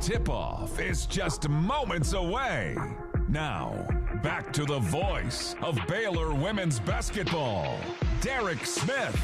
Tip-off is just moments away. Now, back to the voice of Baylor women's basketball, Derek Smith.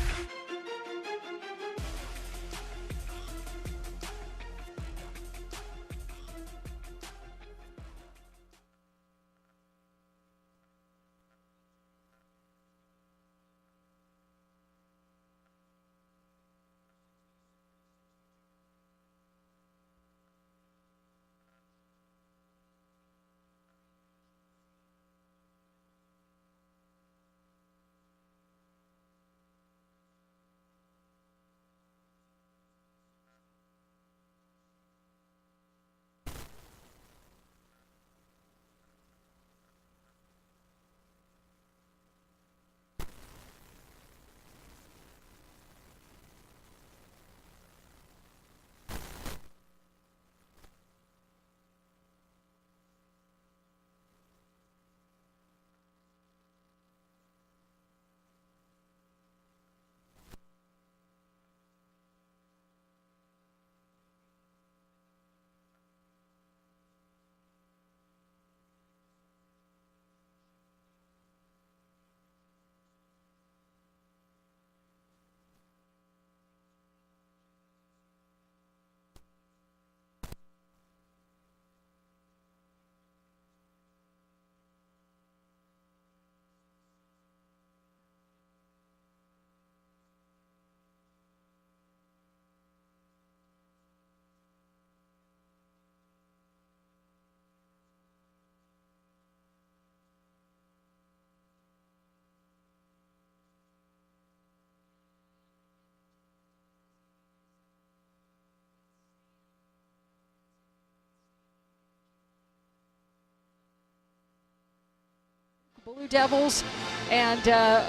Blue Devils and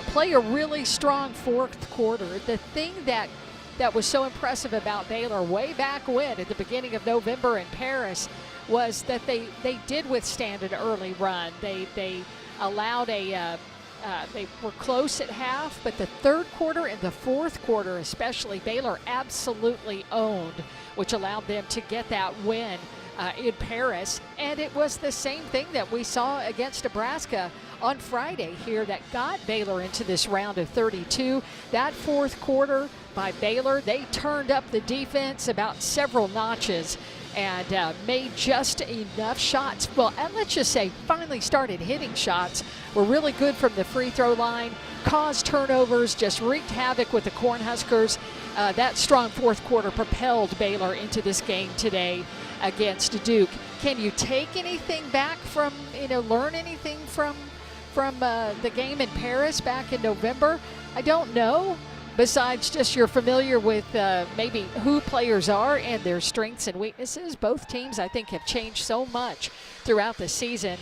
play a really strong fourth quarter. The thing that was so impressive about Baylor way back when at the beginning of November in Paris was that they did withstand an early run. They allowed they were close at half, but the third quarter and the fourth quarter especially, Baylor absolutely owned, which allowed them to get that win in Paris. And it was the same thing that we saw against Nebraska on Friday here that got Baylor into this round of 32. That fourth quarter by Baylor, they turned up the defense about several notches and made just enough shots. Well, and let's just say finally started hitting shots, were really good from the free throw line, caused turnovers, just wreaked havoc with the Cornhuskers. That strong fourth quarter propelled Baylor into this game today against Duke. Can you take anything back from, learn anything from the game in Paris back in November? I don't know. Besides just you're familiar with maybe who players are and their strengths and weaknesses. Both teams, I think, have changed so much throughout the season.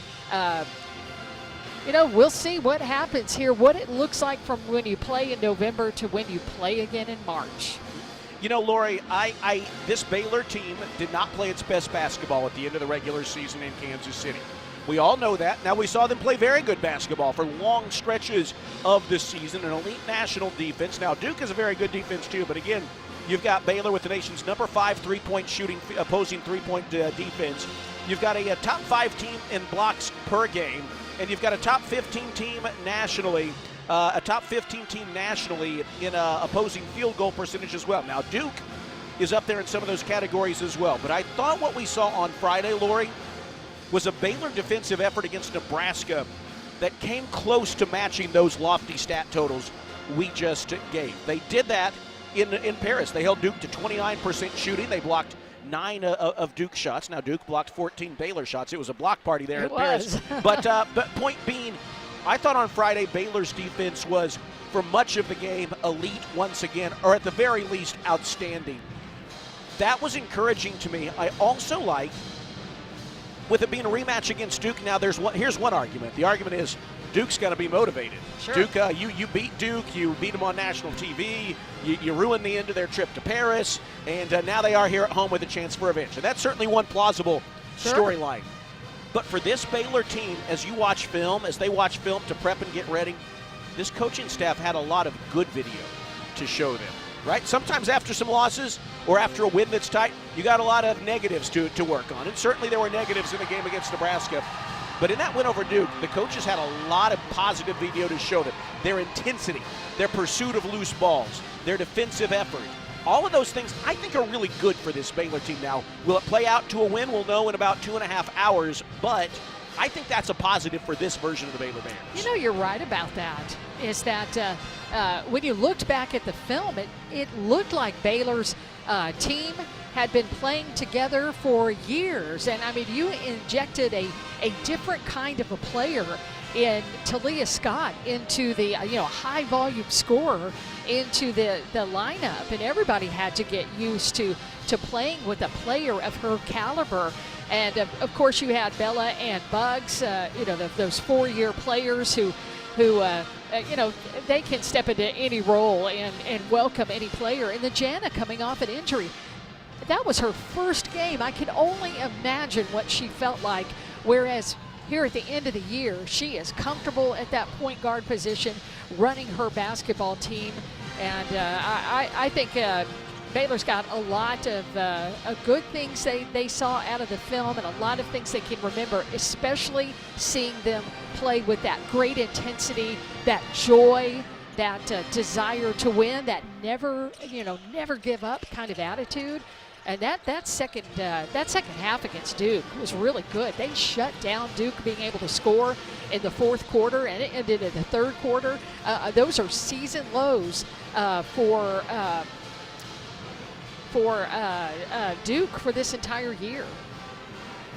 We'll see what happens here, what it looks like from when you play in November to when you play again in March. Lori, this Baylor team did not play its best basketball at the end of the regular season in Kansas City. We all know that. Now, we saw them play very good basketball for long stretches of the season, an elite national defense. Now, Duke is a very good defense, too, but again, you've got Baylor with the nation's number 5 three-point shooting, opposing three-point defense. You've got a top 5 team in blocks per game, and you've got a top 15 team nationally, in opposing field goal percentage as well. Now, Duke is up there in some of those categories as well, but I thought what we saw on Friday, Lori, was a Baylor defensive effort against Nebraska that came close to matching those lofty stat totals we just gave. They did that in Paris. They held Duke to 29% shooting. They blocked 9 of Duke shots. Now, Duke blocked 14 Baylor shots. It was a block party there in Paris. But point being, I thought on Friday Baylor's defense was, for much of the game, elite once again, or at the very least, outstanding. That was encouraging to me. I also like, with it being a rematch against Duke, now here's one argument. The argument is Duke's got to be motivated. Sure. Duke, you beat Duke, you beat them on national TV, you ruined the end of their trip to Paris, and now they are here at home with a chance for revenge. And that's certainly one plausible storyline. But for this Baylor team, as they watch film to prep and get ready, this coaching staff had a lot of good video to show them. right? Sometimes after some losses or after a win that's tight, you got a lot of negatives to work on. And certainly there were negatives in the game against Nebraska. But in that win over Duke, the coaches had a lot of positive video to show them. Their intensity, their pursuit of loose balls, their defensive effort. All of those things I think are really good for this Baylor team now. Will it play out to a win? We'll know in about 2.5 hours. But I think that's a positive for this version of the Baylor Bears. You know, you're right about that. Is that when you looked back at the film, it looked like Baylor's team had been playing together for years. And, I mean, you injected a different kind of a player in Talia Scott into the, high-volume scorer into the lineup. And everybody had to get used to playing with a player of her caliber. And, of course, you had Bella and Bugs, those 4-year players who they can step into any role and welcome any player. And the Jana coming off an injury. That was her first game. I can only imagine what she felt like, whereas here at the end of the year, she is comfortable at that point guard position, running her basketball team. And I think Baylor's got a lot of good things they saw out of the film and a lot of things they can remember, especially seeing them play with that great intensity, that joy, that desire to win, that never give up kind of attitude. And that second half against Duke was really good. They shut down Duke being able to score in the fourth quarter, and it ended in the third quarter. Those are season lows for Duke for this entire year.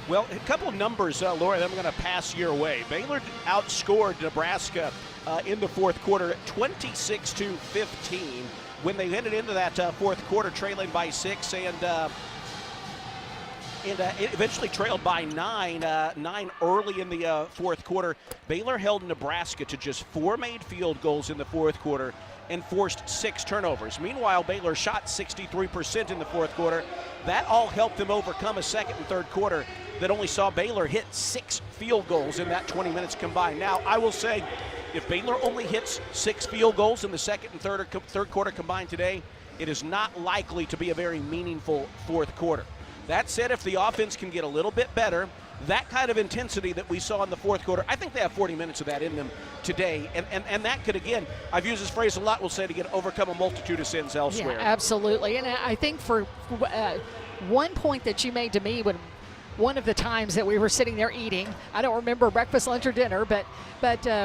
Well, a couple of numbers, Laura, that I'm going to pass your way. Baylor outscored Nebraska in the fourth quarter 26-15. When they headed into that fourth quarter, trailing by 6 and eventually trailed by 9 early in the fourth quarter. Baylor held Nebraska to just 4 made field goals in the fourth quarter and forced 6 turnovers. Meanwhile, Baylor shot 63% in the fourth quarter. That all helped them overcome a second and third quarter that only saw Baylor hit 6 field goals in that 20 minutes combined. Now, I will say, if Baylor only hits 6 field goals in the second and third quarter combined today, it is not likely to be a very meaningful fourth quarter. That said, if the offense can get a little bit better, that kind of intensity that we saw in the fourth quarter, I think they have 40 minutes of that in them today. And that could, again, I've used this phrase a lot, we'll say, to get overcome a multitude of sins elsewhere. Yeah, absolutely. And I think for one point that you made to me when one of the times that we were sitting there eating, I don't remember breakfast, lunch, or dinner, but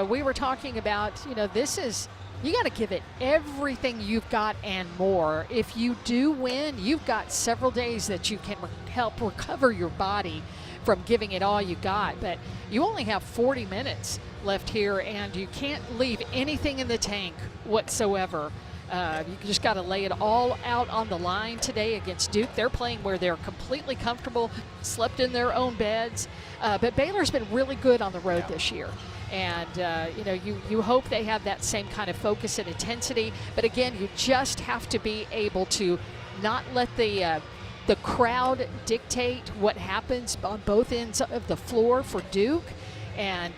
we were talking about, this is, you got to give it everything you've got and more. If you do win, you've got several days that you can help recover your body from giving it all you got. But you only have 40 minutes left here, and you can't leave anything in the tank whatsoever. You just got to lay it all out on the line today against Duke. They're playing where they're completely comfortable, slept in their own beds. But Baylor's been really good on the road this year. And, you hope they have that same kind of focus and intensity. But, again, you just have to be able to not let the crowd dictate what happens on both ends of the floor for Duke. And,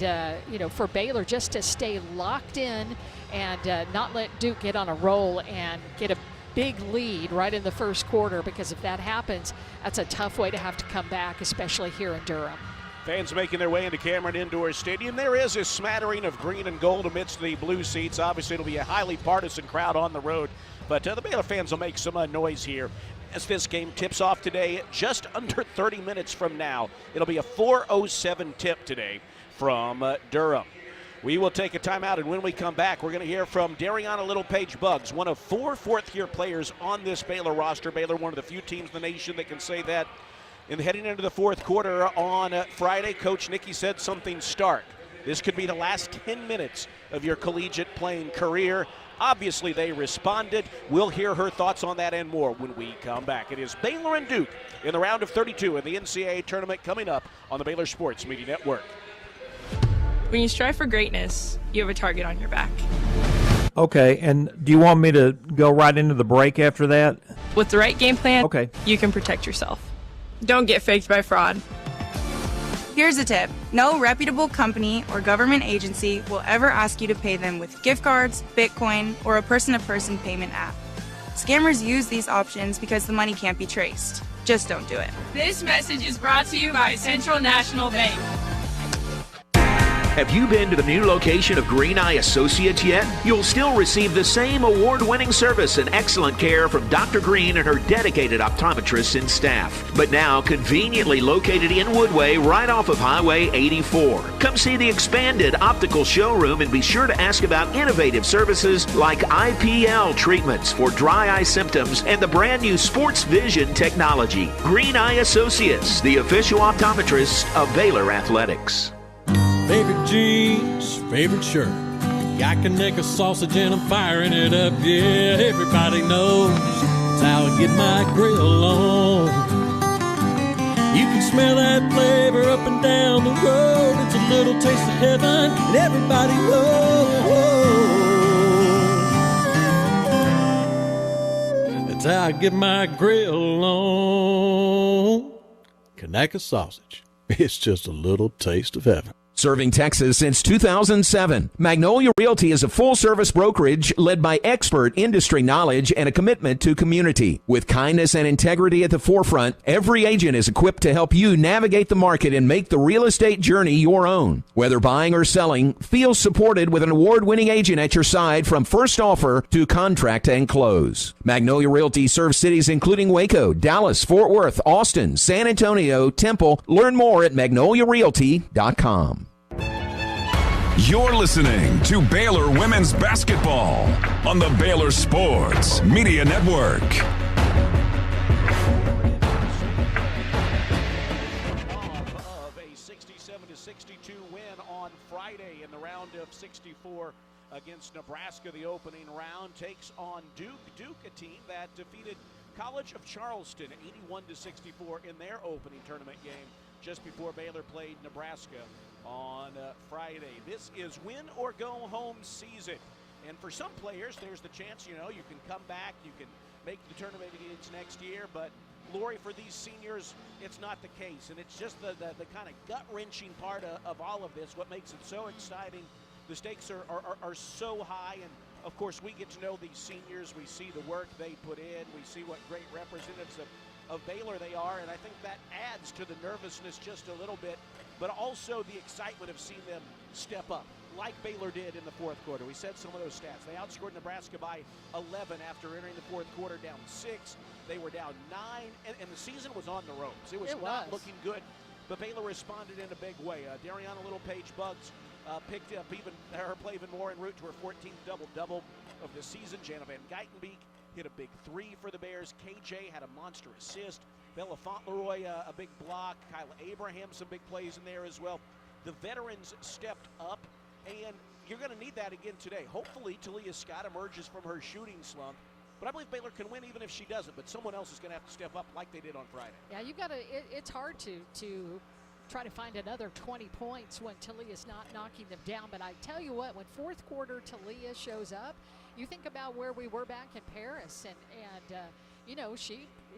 for Baylor just to stay locked in and not let Duke get on a roll and get a big lead right in the first quarter, because if that happens, that's a tough way to have to come back, especially here in Durham. Fans making their way into Cameron Indoor Stadium. There is a smattering of green and gold amidst the blue seats. Obviously, it'll be a highly partisan crowd on the road, but the Baylor fans will make some noise here as this game tips off today just under 30 minutes from now. It'll be a 4:07 tip today from Durham. We will take a timeout, and when we come back, we're going to hear from Dariana Little-Page Buggs, one of 4 fourth-year players on this Baylor roster. Baylor, one of the few teams in the nation that can say that. And heading into the fourth quarter on Friday, Coach Nikki said something stark. This could be the last 10 minutes of your collegiate playing career. Obviously, they responded. We'll hear her thoughts on that and more when we come back. It is Baylor and Duke in the round of 32 in the NCAA tournament coming up on the Baylor Sports Media Network. When you strive for greatness, you have a target on your back. Okay, and do you want me to go right into the break after that? With the right game plan, okay, you can protect yourself. Don't get faked by fraud. Here's a tip. No reputable company or government agency will ever ask you to pay them with gift cards, Bitcoin, or a person-to-person payment app. Scammers use these options because the money can't be traced. Just don't do it. This message is brought to you by Central National Bank. Have you been to the new location of Green Eye Associates yet? You'll still receive the same award-winning service and excellent care from Dr. Green and her dedicated optometrists and staff. But now conveniently located in Woodway right off of Highway 84. Come see the expanded optical showroom and be sure to ask about innovative services like IPL treatments for dry eye symptoms and the brand new Sports Vision technology. Green Eye Associates, the official optometrist of Baylor Athletics. Favorite jeans, favorite shirt. Got Conecuh sausage and I'm firing it up. Yeah, everybody knows it's how I get my grill on. You can smell that flavor up and down the road. It's a little taste of heaven and everybody knows. It's how I get my grill on. Conecuh sausage. It's just a little taste of heaven. Serving Texas since 2007, Magnolia Realty is a full-service brokerage led by expert industry knowledge and a commitment to community. With kindness and integrity at the forefront, every agent is equipped to help you navigate the market and make the real estate journey your own. Whether buying or selling, feel supported with an award-winning agent at your side from first offer to contract and close. Magnolia Realty serves cities including Waco, Dallas, Fort Worth, Austin, San Antonio, Temple. Learn more at magnoliarealty.com. You're listening to Baylor Women's Basketball on the Baylor Sports Media Network. Of a 67-62 win on Friday in the round of 64 against Nebraska. The opening round takes on Duke. Duke, a team that defeated College of Charleston 81-64 in their opening tournament game just before Baylor played Nebraska on Friday. This is win or go home season. And for some players, there's the chance, you can come back, you can make the tournament games next year. But, Lori, for these seniors, it's not the case. And it's just the kind of gut-wrenching part of all of this, what makes it so exciting. The stakes are so high. And, of course, we get to know these seniors. We see the work they put in. We see what great representatives of Baylor they are, and I think that adds to the nervousness just a little bit, but also the excitement of seeing them step up, like Baylor did in the fourth quarter. We said some of those stats. They outscored Nebraska by 11 after entering the fourth quarter down 6. They were down 9, and the season was on the ropes. It was not looking good, but Baylor responded in a big way. Dariana Little-Page-Buggs picked up her play even more en route to her 14th double-double of the season. Jana Van Geitenbeek hit a big 3 for the Bears. KJ had a monster assist. Bella Fauntleroy, a big block. Kyla Abraham, some big plays in there as well. The veterans stepped up, and you're going to need that again today. Hopefully, Talia Scott emerges from her shooting slump. But I believe Baylor can win even if she doesn't. But someone else is going to have to step up like they did on Friday. Yeah, you've got to. It's hard to try to find another 20 points when Talia's not knocking them down. But I tell you what, when fourth quarter Talia shows up, you think about where we were back in Paris, and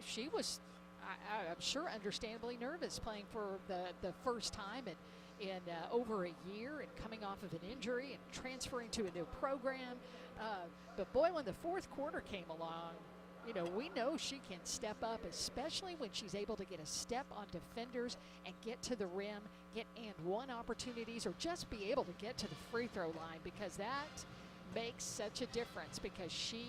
she was, I'm sure, understandably nervous playing for the first time in over a year and coming off of an injury and transferring to a new program. But boy, when the fourth quarter came along, we know she can step up, especially when she's able to get a step on defenders and get to the rim, get and one opportunities, or just be able to get to the free throw line, because that makes such a difference, because she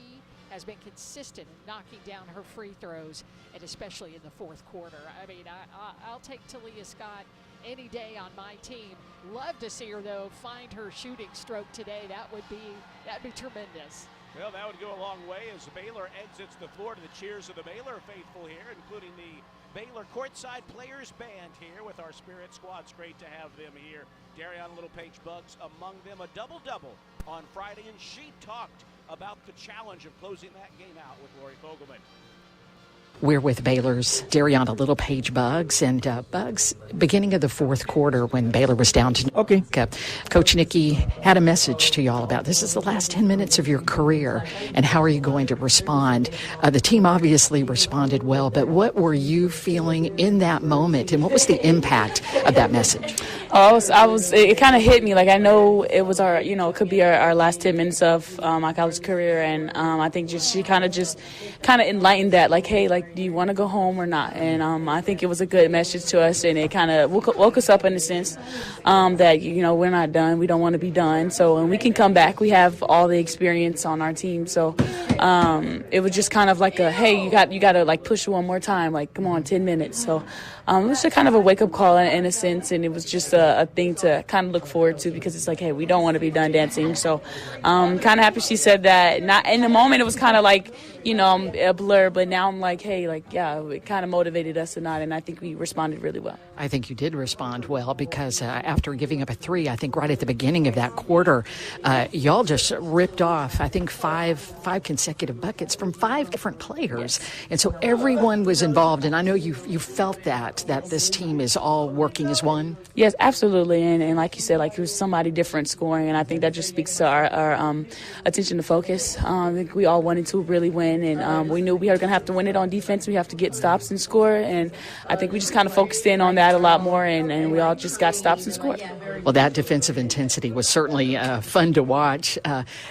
has been consistent in knocking down her free throws, and especially in the fourth quarter. I mean, I'll take Talia Scott any day on my team. Love to see her, though, find her shooting stroke today. That'd be tremendous. Well, that would go a long way as Baylor exits the floor to the cheers of the Baylor faithful here, including the Baylor Courtside Players Band here with our Spirit Squad. It's great to have them here. Dariana Little-Page-Buggs among them, a double-double on Friday, and she talked about the challenge of closing that game out with Lori Fogelman. We're with Baylor's Dariana Littlepage Buggs, and Buggs, beginning of the fourth quarter when Baylor was down to Coach Nikki had a message to y'all about this is the last 10 minutes of your career, and how are you going to respond? The team obviously responded well, but what were you feeling in that moment, and what was the impact of that message? It kind of hit me. Like, I know it was it could be our last 10 minutes of my college career, and I think she kind of enlightened that, like, hey, like, do you want to go home or not? And I think it was a good message to us, and it kind of woke us up in the sense that, we're not done. We don't want to be done. So when we can come back, we have all the experience on our team. So it was just kind of like a, hey, you got to like push one more time. Like, come on, 10 minutes. So it was just kind of a wake-up call in a sense, and it was just a thing to kind of look forward to, because it's like, hey, we don't want to be done dancing. So kind of happy she said that. Not in the moment, it was kind of like, a blur, but now I'm like, hey, like, yeah, it kind of motivated us or not, and I think we responded really well. I think you did respond well, because after giving up a three, I think right at the beginning of that quarter, y'all just ripped off, I think, five consecutive buckets from 5 different players. Yes. And so everyone was involved, and I know you felt that this team is all working as one. Yes, absolutely, and like you said, like, it was somebody different scoring, and I think that just speaks to our attention to focus. I think we all wanted to really win, and we knew we were going to have to win it on defense. We have to get stops and score, and I think we just kind of focused in on that a lot more, and we all just got stops and scored. Well, that defensive intensity was certainly fun to watch.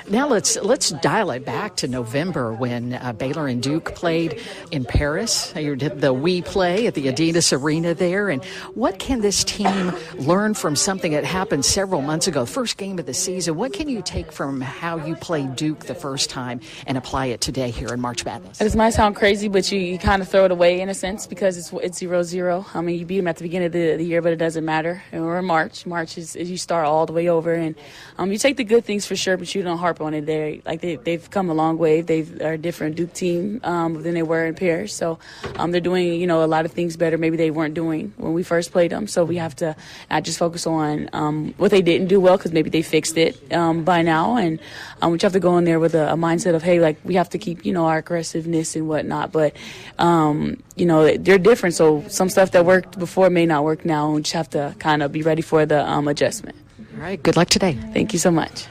Now let's dial it back to November when Baylor and Duke played in Paris. You did the We Play at the Adidas Arena there, and what can this team learn from something that happened several months ago, first game of the season? What can you take from how you played Duke the first time and apply it today here in March Madness? This might sound crazy, but you kind of throw it away in a sense, because it's 0-0. I mean, you beat them at the beginning of the year, but it doesn't matter. And we're in March. March is you start all the way over, and you take the good things for sure, but you don't harp on it. They've come a long way. They're a different Duke team than they were in Paris. So they're doing a lot of things better maybe they weren't doing when we first played them. So we have to not just focus on what they didn't do well, because maybe they fixed it by now, and we have to go in there with a mindset of, hey, like, we have to keep our aggressiveness and whatnot. But they're different, so some stuff that worked before may not work now, and we just have to kind of be ready for the adjustment. All right, good luck today. Thank you so much.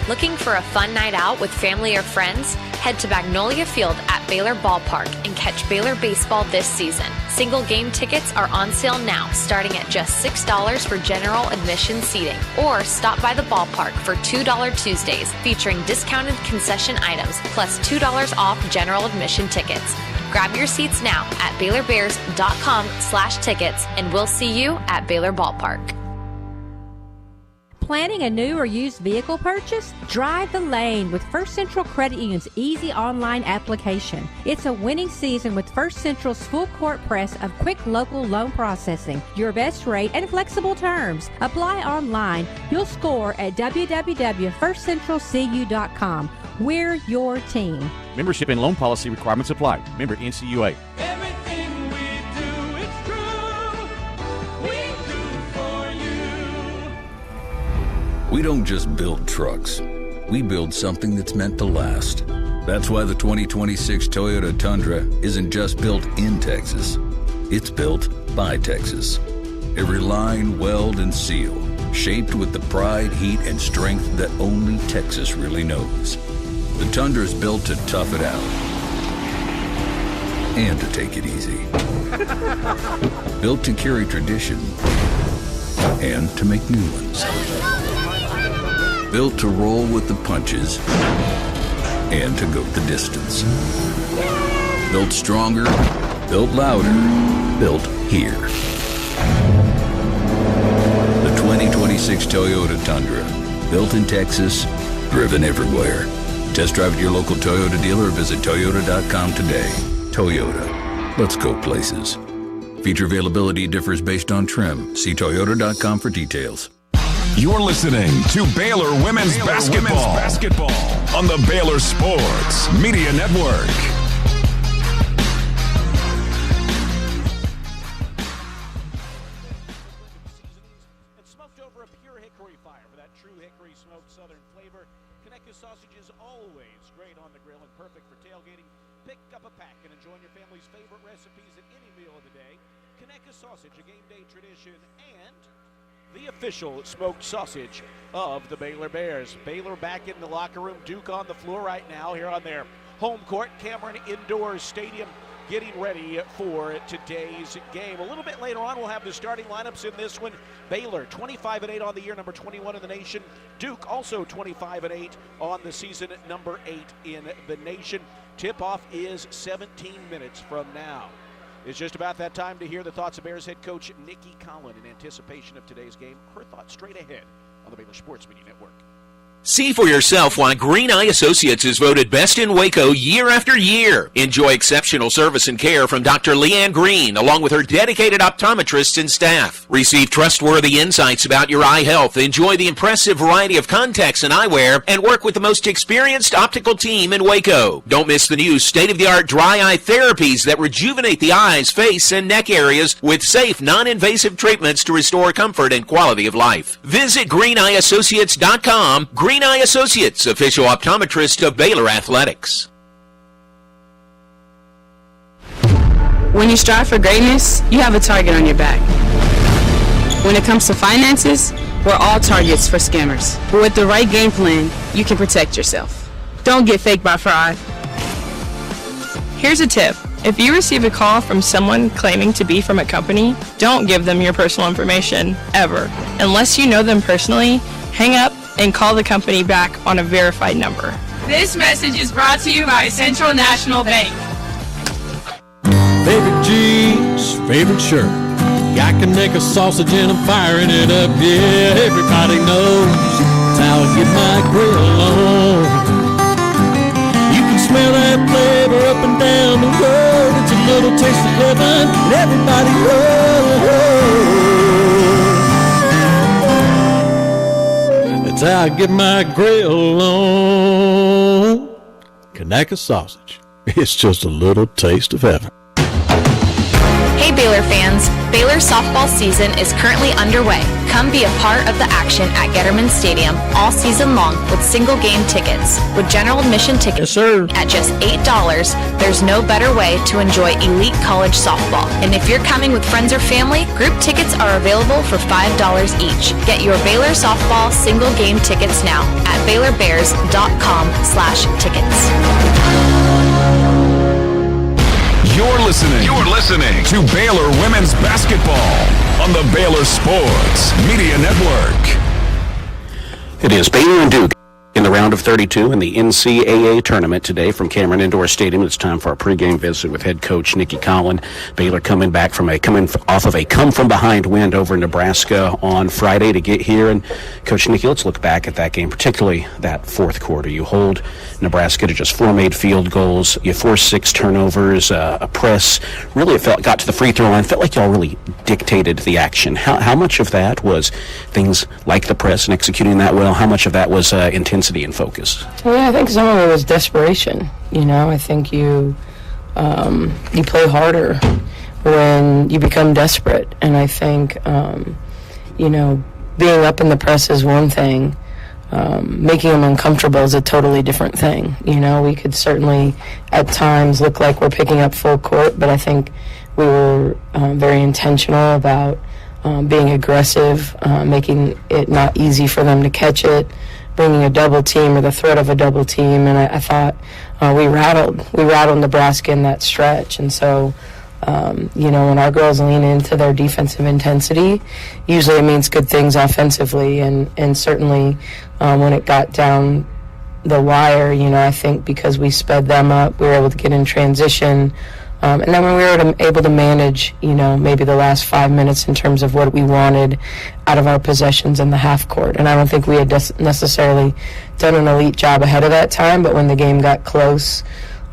Looking for a fun night out with family or friends? Head to Magnolia Field at Baylor Ballpark and catch Baylor baseball this season. Single game tickets are on sale now, starting at just $6 for general admission seating. Or stop by the ballpark for $2 Tuesdays, featuring discounted concession items, plus $2 off general admission tickets. Grab your seats now at BaylorBears.com/tickets, and we'll see you at Baylor Ballpark. Planning a new or used vehicle purchase? Drive the lane with First Central Credit Union's easy online application. It's a winning season with First Central's full court press of quick local loan processing, your best rate, and flexible terms. Apply online. You'll score at www.firstcentralcu.com. We're your team. Membership and loan policy requirements apply. Member NCUA. We don't just build trucks. We build something that's meant to last. That's why the 2026 Toyota Tundra isn't just built in Texas. It's built by Texas. Every line, weld, and seal, shaped with the pride, heat, and strength that only Texas really knows. The Tundra is built to tough it out and to take it easy. Built to carry tradition and to make new ones. Built to roll with the punches and to go the distance. Built stronger, built louder, built here. The 2026 Toyota Tundra. Built in Texas, driven everywhere. Test drive at your local Toyota dealer or visit Toyota.com today. Toyota. Let's go places. Feature availability differs based on trim. See Toyota.com for details. You're listening to Baylor Women's Basketball on the Baylor Sports Media Network. And smoked over a pure hickory fire for that true hickory smoked southern flavor. Conecuh sausage is always great on the grill and perfect for tailgating. Pick up a pack and enjoy your family's favorite recipes at any meal of the day. Conecuh sausage, a game day tradition, and the official smoked sausage of the Baylor Bears. Baylor back in the locker room. Duke on the floor right now here on their home court, Cameron Indoor Stadium, getting ready for today's game. A little bit later on, we'll have the starting lineups in this one. Baylor, 25-8 on the year, number 21 in the nation. Duke, also 25-8 on the season, number 8 in the nation. Tip-off is 17 minutes from now. It's just about that time to hear the thoughts of Bears head coach Nikki Colin in anticipation of today's game. Her thoughts straight ahead on the Baylor Sports Media Network. See for yourself why Green Eye Associates is voted best in Waco year after year. Enjoy exceptional service and care from Dr. Leanne Green, along with her dedicated optometrists and staff. Receive trustworthy insights about your eye health. Enjoy the impressive variety of contacts and eyewear, and work with the most experienced optical team in Waco. Don't miss the new state-of-the-art dry eye therapies that rejuvenate the eyes, face, and neck areas with safe, non-invasive treatments to restore comfort and quality of life. Visit greeneyeassociates.com. Green Eye Associates, official optometrist of Baylor Athletics. When you strive for greatness, you have a target on your back. When it comes to finances, we're all targets for scammers. But with the right game plan, you can protect yourself. Don't get faked by fraud. Here's a tip. If you receive a call from someone claiming to be from a company, don't give them your personal information, ever. Unless you know them personally, hang up and call the company back on a verified number. This message is brought to you by Central National Bank. Favorite jeans, favorite shirt. Got Conecuh sausage and I'm firing it up. Yeah, everybody knows that's how I get my grill on. You can smell that flavor up and down the road. It's a little taste of heaven and everybody knows. That's how I get my grill on. Conecuh sausage. It's just a little taste of heaven. Hey Baylor fans, Baylor softball season is currently underway. Come be a part of the action at Getterman Stadium all season long with single game tickets. With general admission tickets at just $8, there's no better way to enjoy elite college softball. And if you're coming with friends or family, group tickets are available for $5 each. Get your Baylor softball single game tickets now at BaylorBears.com/tickets. You're listening to Baylor Women's Basketball on the Baylor Sports Media Network. It is Baylor and Duke in the round of 32 in the NCAA tournament today from Cameron Indoor Stadium. It's time for our pregame visit with head coach Nikki Colin. Baylor coming off of a come-from-behind win over Nebraska on Friday to get here. And Coach Nikki, let's look back at that game, particularly that fourth quarter. You hold Nebraska to just 4 made field goals. You forced 6 turnovers, a press. Really, it got to the free throw line. Felt like y'all really dictated the action. How much of that was things like the press and executing that well? How much of that was intensity and focus? Yeah, I think some of it was desperation. I think you play harder when you become desperate. And I think, being up in the press is one thing. Making them uncomfortable is a totally different thing. We could certainly at times look like we're picking up full court, but I think we were very intentional about being aggressive, making it not easy for them to catch it, bringing a double team or the threat of a double team, and I thought we rattled Nebraska in that stretch. And so when our girls lean into their defensive intensity, usually it means good things offensively, and certainly when it got down the wire, I think because we sped them up, we were able to get in transition. And then when we were able to manage, maybe the last 5 minutes in terms of what we wanted out of our possessions in the half court. And I don't think we had necessarily done an elite job ahead of that time, but when the game got close,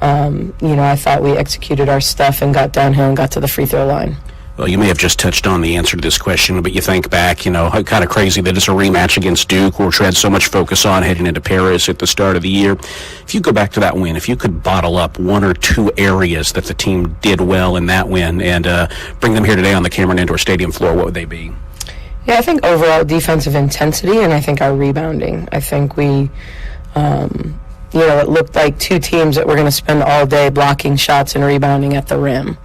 I thought we executed our stuff and got downhill and got to the free throw line. Well, you may have just touched on the answer to this question, but you think back, kind of crazy that it's a rematch against Duke, which we had so much focus on heading into Paris at the start of the year. If you go back to that win, if you could bottle up 1 or 2 areas that the team did well in that win and bring them here today on the Cameron Indoor Stadium floor, what would they be? Yeah, I think overall defensive intensity, and I think our rebounding. I think we it looked like two teams that were going to spend all day blocking shots and rebounding at the rim.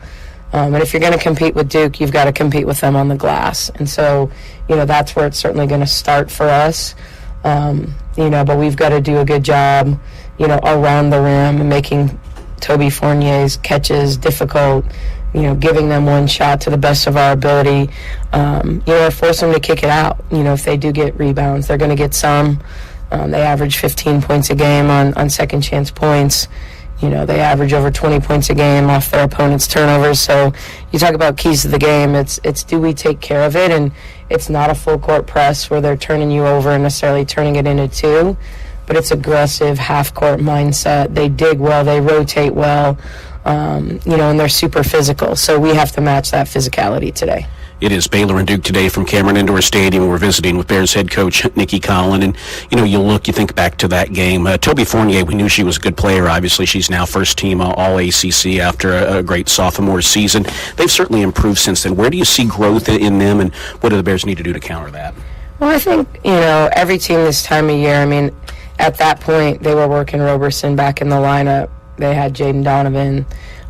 And if you're going to compete with Duke, you've got to compete with them on the glass. And so, that's where it's certainly going to start for us. But we've got to do a good job, around the rim and making Toby Fournier's catches difficult, giving them one shot to the best of our ability, force them to kick it out. If they do get rebounds, they're going to get some. They average 15 points a game on second chance points. They average over 20 points a game off their opponent's turnovers. So you talk about keys to the game. It's do we take care of it? And it's not a full court press where they're turning you over and necessarily turning it into two, but it's aggressive half court mindset. They dig well, they rotate well, and they're super physical. So we have to match that physicality today. It is Baylor and Duke today from Cameron Indoor Stadium. We're visiting with Bears head coach Nikki Colin. And, you think back to that game. Toby Fournier, we knew she was a good player. Obviously, she's now first team All-ACC after a great sophomore season. They've certainly improved since then. Where do you see growth in them, and what do the Bears need to do to counter that? Well, I think, every team this time of year, at that point, they were working Roberson back in the lineup. They had Jaden Donovan.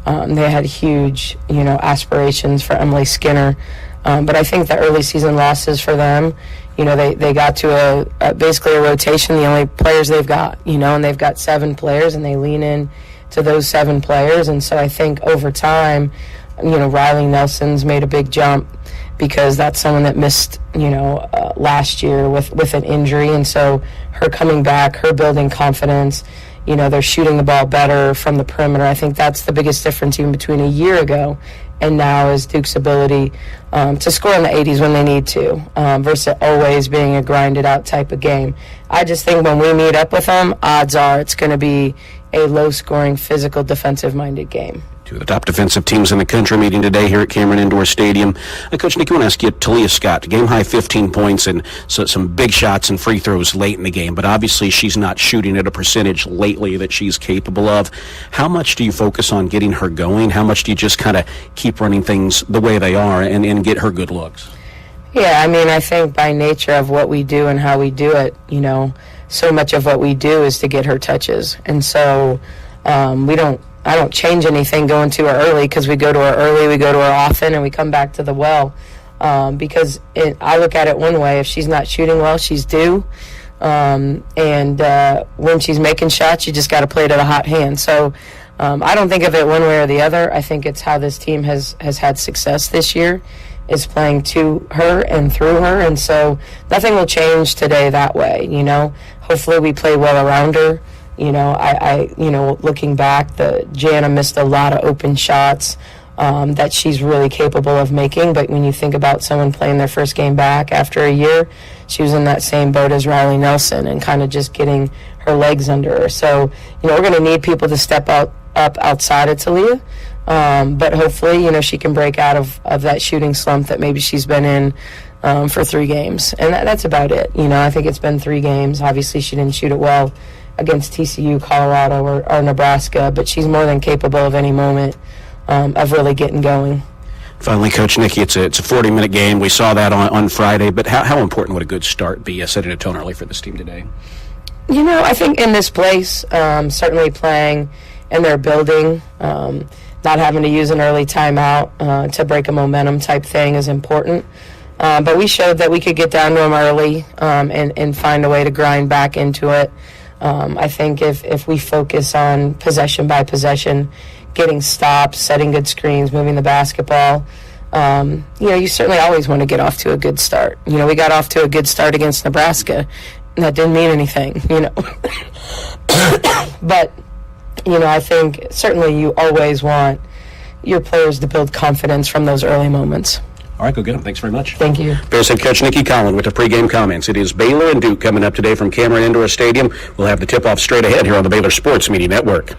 They had huge, aspirations for Emily Skinner. But I think the early season losses for them, they got to basically a rotation, the only players they've got, and they've got 7 players, and they lean in to those 7 players. And so I think over time, Riley Nelson's made a big jump because that's someone that missed, last year with an injury. And so her coming back, her building confidence, they're shooting the ball better from the perimeter. I think that's the biggest difference even between a year ago and now is Duke's ability to score in the 80s when they need to versus always being a grinded-out type of game. I just think when we meet up with them, odds are it's going to be a low-scoring, physical, defensive-minded game. Two of the top defensive teams in the country meeting today here at Cameron Indoor Stadium. Coach Nick, I want to ask you, Talia Scott, game-high 15 points and some big shots and free throws late in the game, but obviously she's not shooting at a percentage lately that she's capable of. How much do you focus on getting her going? How much do you just kind of keep running things the way they are and get her good looks? Yeah, I think by nature of what we do and how we do it, so much of what we do is to get her touches. And so I don't change anything going to her early because we go to her early, we go to her often, and we come back to the well. Because I look at it one way. If she's not shooting well, she's due. And when she's making shots, you just got to play it at a hot hand. So I don't think of it one way or the other. I think it's how this team has had success this year is playing to her and through her. And so nothing will change today that way, Hopefully we play well around her. Looking back, Jana missed a lot of open shots that she's really capable of making. But when you think about someone playing their first game back after a year, she was in that same boat as Riley Nelson and kind of just getting her legs under her. So, we're going to need people to step up outside of Talia. But hopefully, she can break out of that shooting slump that maybe she's been in for 3 games. And that's about it. I think it's been 3 games. Obviously, she didn't shoot it well against TCU, Colorado, or Nebraska, but she's more than capable of any moment of really getting going. Finally, Coach Nikki, it's a 40-minute game. We saw that on Friday, but how important would a good start be, setting a tone early for this team today? I think in this place, certainly playing in their building, not having to use an early timeout to break a momentum type thing is important. But we showed that we could get down to them early and find a way to grind back into it. I think if we focus on possession by possession, getting stops, setting good screens, moving the basketball, you certainly always want to get off to a good start. We got off to a good start against Nebraska, and that didn't mean anything, But, I think certainly you always want your players to build confidence from those early moments. All right, go get them. Thanks very much. Thank you. Bears head coach Nikki Colin with the pregame comments. It is Baylor and Duke coming up today from Cameron Indoor Stadium. We'll have the tip-off straight ahead here on the Baylor Sports Media Network.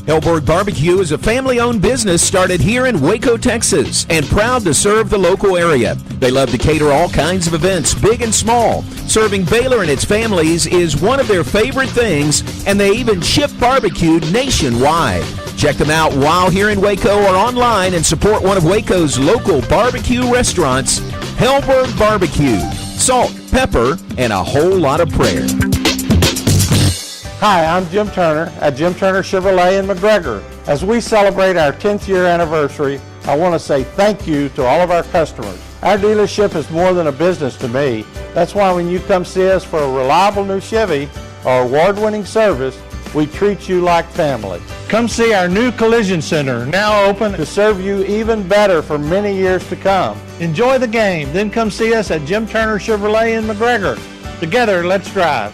Hellberg Barbecue is a family-owned business started here in Waco, Texas, and proud to serve the local area. They love to cater all kinds of events, big and small. Serving Baylor and its families is one of their favorite things, and they even ship barbecue nationwide. Check them out while here in Waco or online and support one of Waco's local barbecue restaurants, Hellberg Barbecue. Salt, pepper, and a whole lot of prayer. Hi, I'm Jim Turner at Jim Turner Chevrolet in McGregor. As we celebrate our 10th year anniversary, I want to say thank you to all of our customers. Our dealership is more than a business to me. That's why when you come see us for a reliable new Chevy or award-winning service, we treat you like family. Come see our new collision center, now open to serve you even better for many years to come. Enjoy the game, then come see us at Jim Turner Chevrolet in McGregor. Together, let's drive.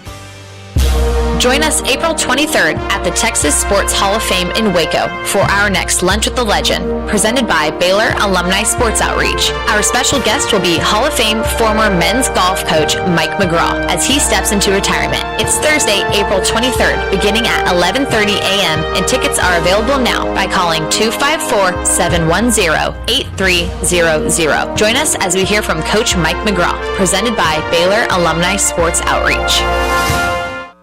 Join us April 23rd at the Texas Sports Hall of Fame in Waco for our next Lunch with the Legend, presented by Baylor Alumni Sports Outreach. Our special guest will be Hall of Fame former men's golf coach Mike McGraw as he steps into retirement. It's Thursday, April 23rd, beginning at 11:30 a.m., and tickets are available now by calling 254-710-8300. Join us as we hear from Coach Mike McGraw, presented by Baylor Alumni Sports Outreach.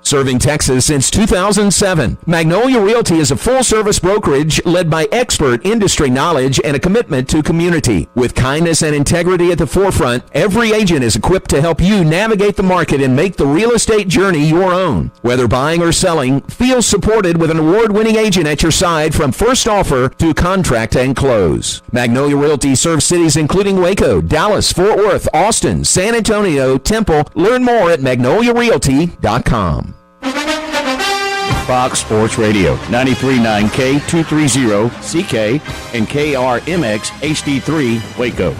Serving Texas since 2007, Magnolia Realty is a full-service brokerage led by expert industry knowledge and a commitment to community. With kindness and integrity at the forefront, every agent is equipped to help you navigate the market and make the real estate journey your own. Whether buying or selling, feel supported with an award-winning agent at your side from first offer to contract and close. Magnolia Realty serves cities including Waco, Dallas, Fort Worth, Austin, San Antonio, Temple. Learn more at magnoliarealty.com. Fox Sports Radio, 93.9 K230 CK and KRMX HD3 Waco.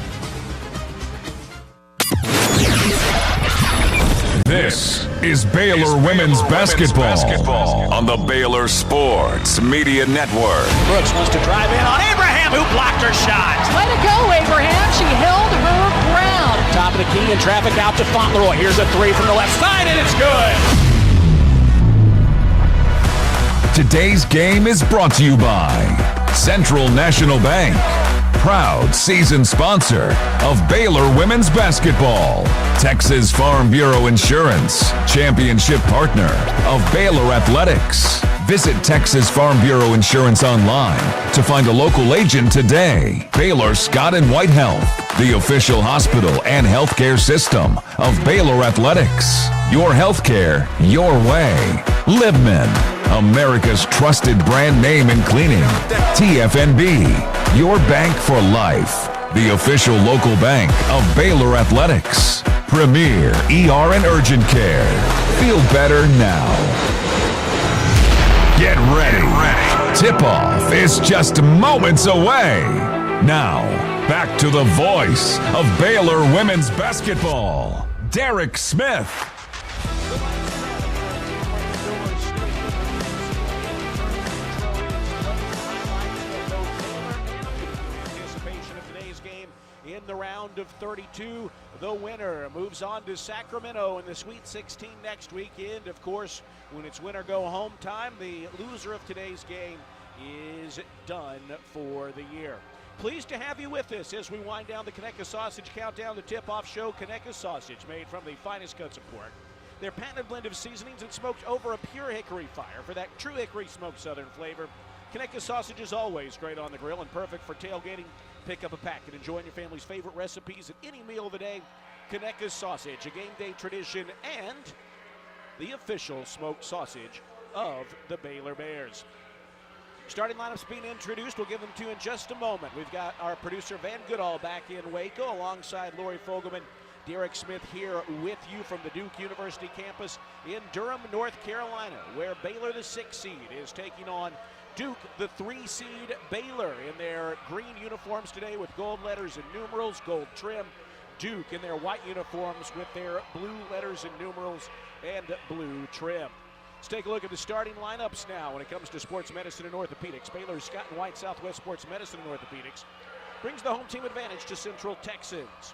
This is Baylor Women's Basketball on the Baylor Sports Media Network. Brooks wants to drive in on Abraham, who blocked her shot. Let it go, Abraham. She held her ground. Top of the key and traffic out to Fauntleroy. Here's a three from the left side, and it's good. Today's game is brought to you by Central National Bank, proud season sponsor of Baylor Women's Basketball. Texas Farm Bureau Insurance, championship partner of Baylor Athletics. Visit Texas Farm Bureau Insurance online to find a local agent today. Baylor Scott and White Health, the official hospital and healthcare system of Baylor Athletics. Your healthcare, your way. Libman, America's trusted brand name in cleaning. TFNB, your bank for life. The official local bank of Baylor Athletics. Premier ER and Urgent Care. Feel better now. Get ready. Tip-off is just moments away. Now, back to the voice of Baylor Women's Basketball, Derek Smith. Anticipation of today's game in the round of 32. The winner moves on to Sacramento in the Sweet 16 next weekend. Of course, when it's winner go home time, the loser of today's game is done for the year. Pleased to have you with us as we wind down the Conecuh Sausage Countdown, the tip-off show. Conecuh Sausage, made from the finest cuts of pork. Their patented blend of seasonings and smoked over a pure hickory fire for that true hickory smoked southern flavor. Conecuh Sausage is always great on the grill and perfect for tailgating. Pick up a pack and enjoy your family's favorite recipes at any meal of the day. Conecuh Sausage, a game day tradition and the official smoked sausage of the Baylor Bears. Starting lineups being introduced. We'll give them to you in just a moment. We've got our producer Van Goodall back in Waco alongside Lori Fogelman. Derek Smith here with you from the Duke University campus in Durham, North Carolina, where Baylor, the 6th seed, is taking on Duke, the 3 seed. Baylor in their green uniforms today with gold letters and numerals, gold trim. Duke in their white uniforms with their blue letters and numerals and blue trim. Let's take a look at the starting lineups now when it comes to sports medicine and orthopedics. Baylor's Scott and White Southwest Sports Medicine and Orthopedics brings the home team advantage to Central Texans.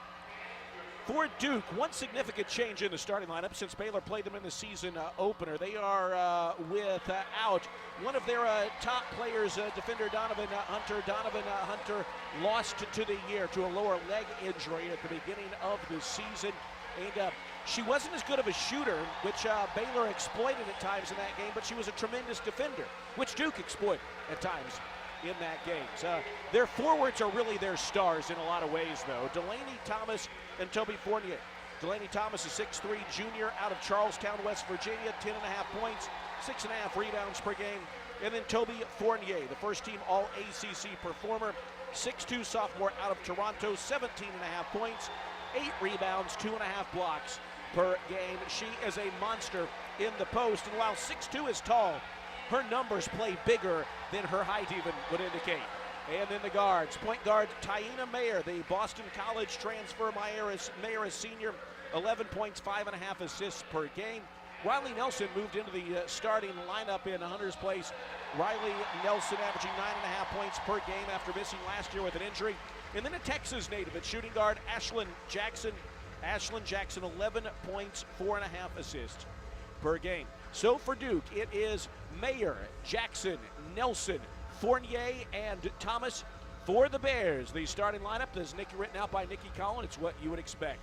For Duke, one significant change in the starting lineup since Baylor played them in the season opener. They are out one of their top players, defender Donovan Hunter. Donovan Hunter lost to the year to a lower leg injury at the beginning of the season. And she wasn't as good of a shooter, which Baylor exploited at times in that game, but she was a tremendous defender, which Duke exploited at times in that game. Their forwards are really their stars in a lot of ways, though. Delaney Thomas and Toby Fournier. Delaney Thomas, a 6'3 junior out of Charlestown, West Virginia, 10.5 points, 6.5 rebounds per game. And then Toby Fournier, the first-team All-ACC performer, 6'2" sophomore out of Toronto, 17.5 points, 8 rebounds, 2.5 blocks per game. She is a monster in the post, and while 6'2" is tall, her numbers play bigger than her height even would indicate. And then the guards. Point guard Taina Mayer, the Boston College transfer, Mayer is senior, 11 points, 5.5 assists per game. Riley Nelson moved into the starting lineup in Hunter's place. Riley Nelson averaging 9.5 points per game after missing last year with an injury. And then a Texas native at shooting guard, Ashlyn Jackson. Ashlyn Jackson, 11 points, 4.5 assists per game. So for Duke, it is Mayer, Jackson, Nelson, Fournier, and Thomas. For the Bears, the starting lineup is written out by Nikki Colin. It's what you would expect.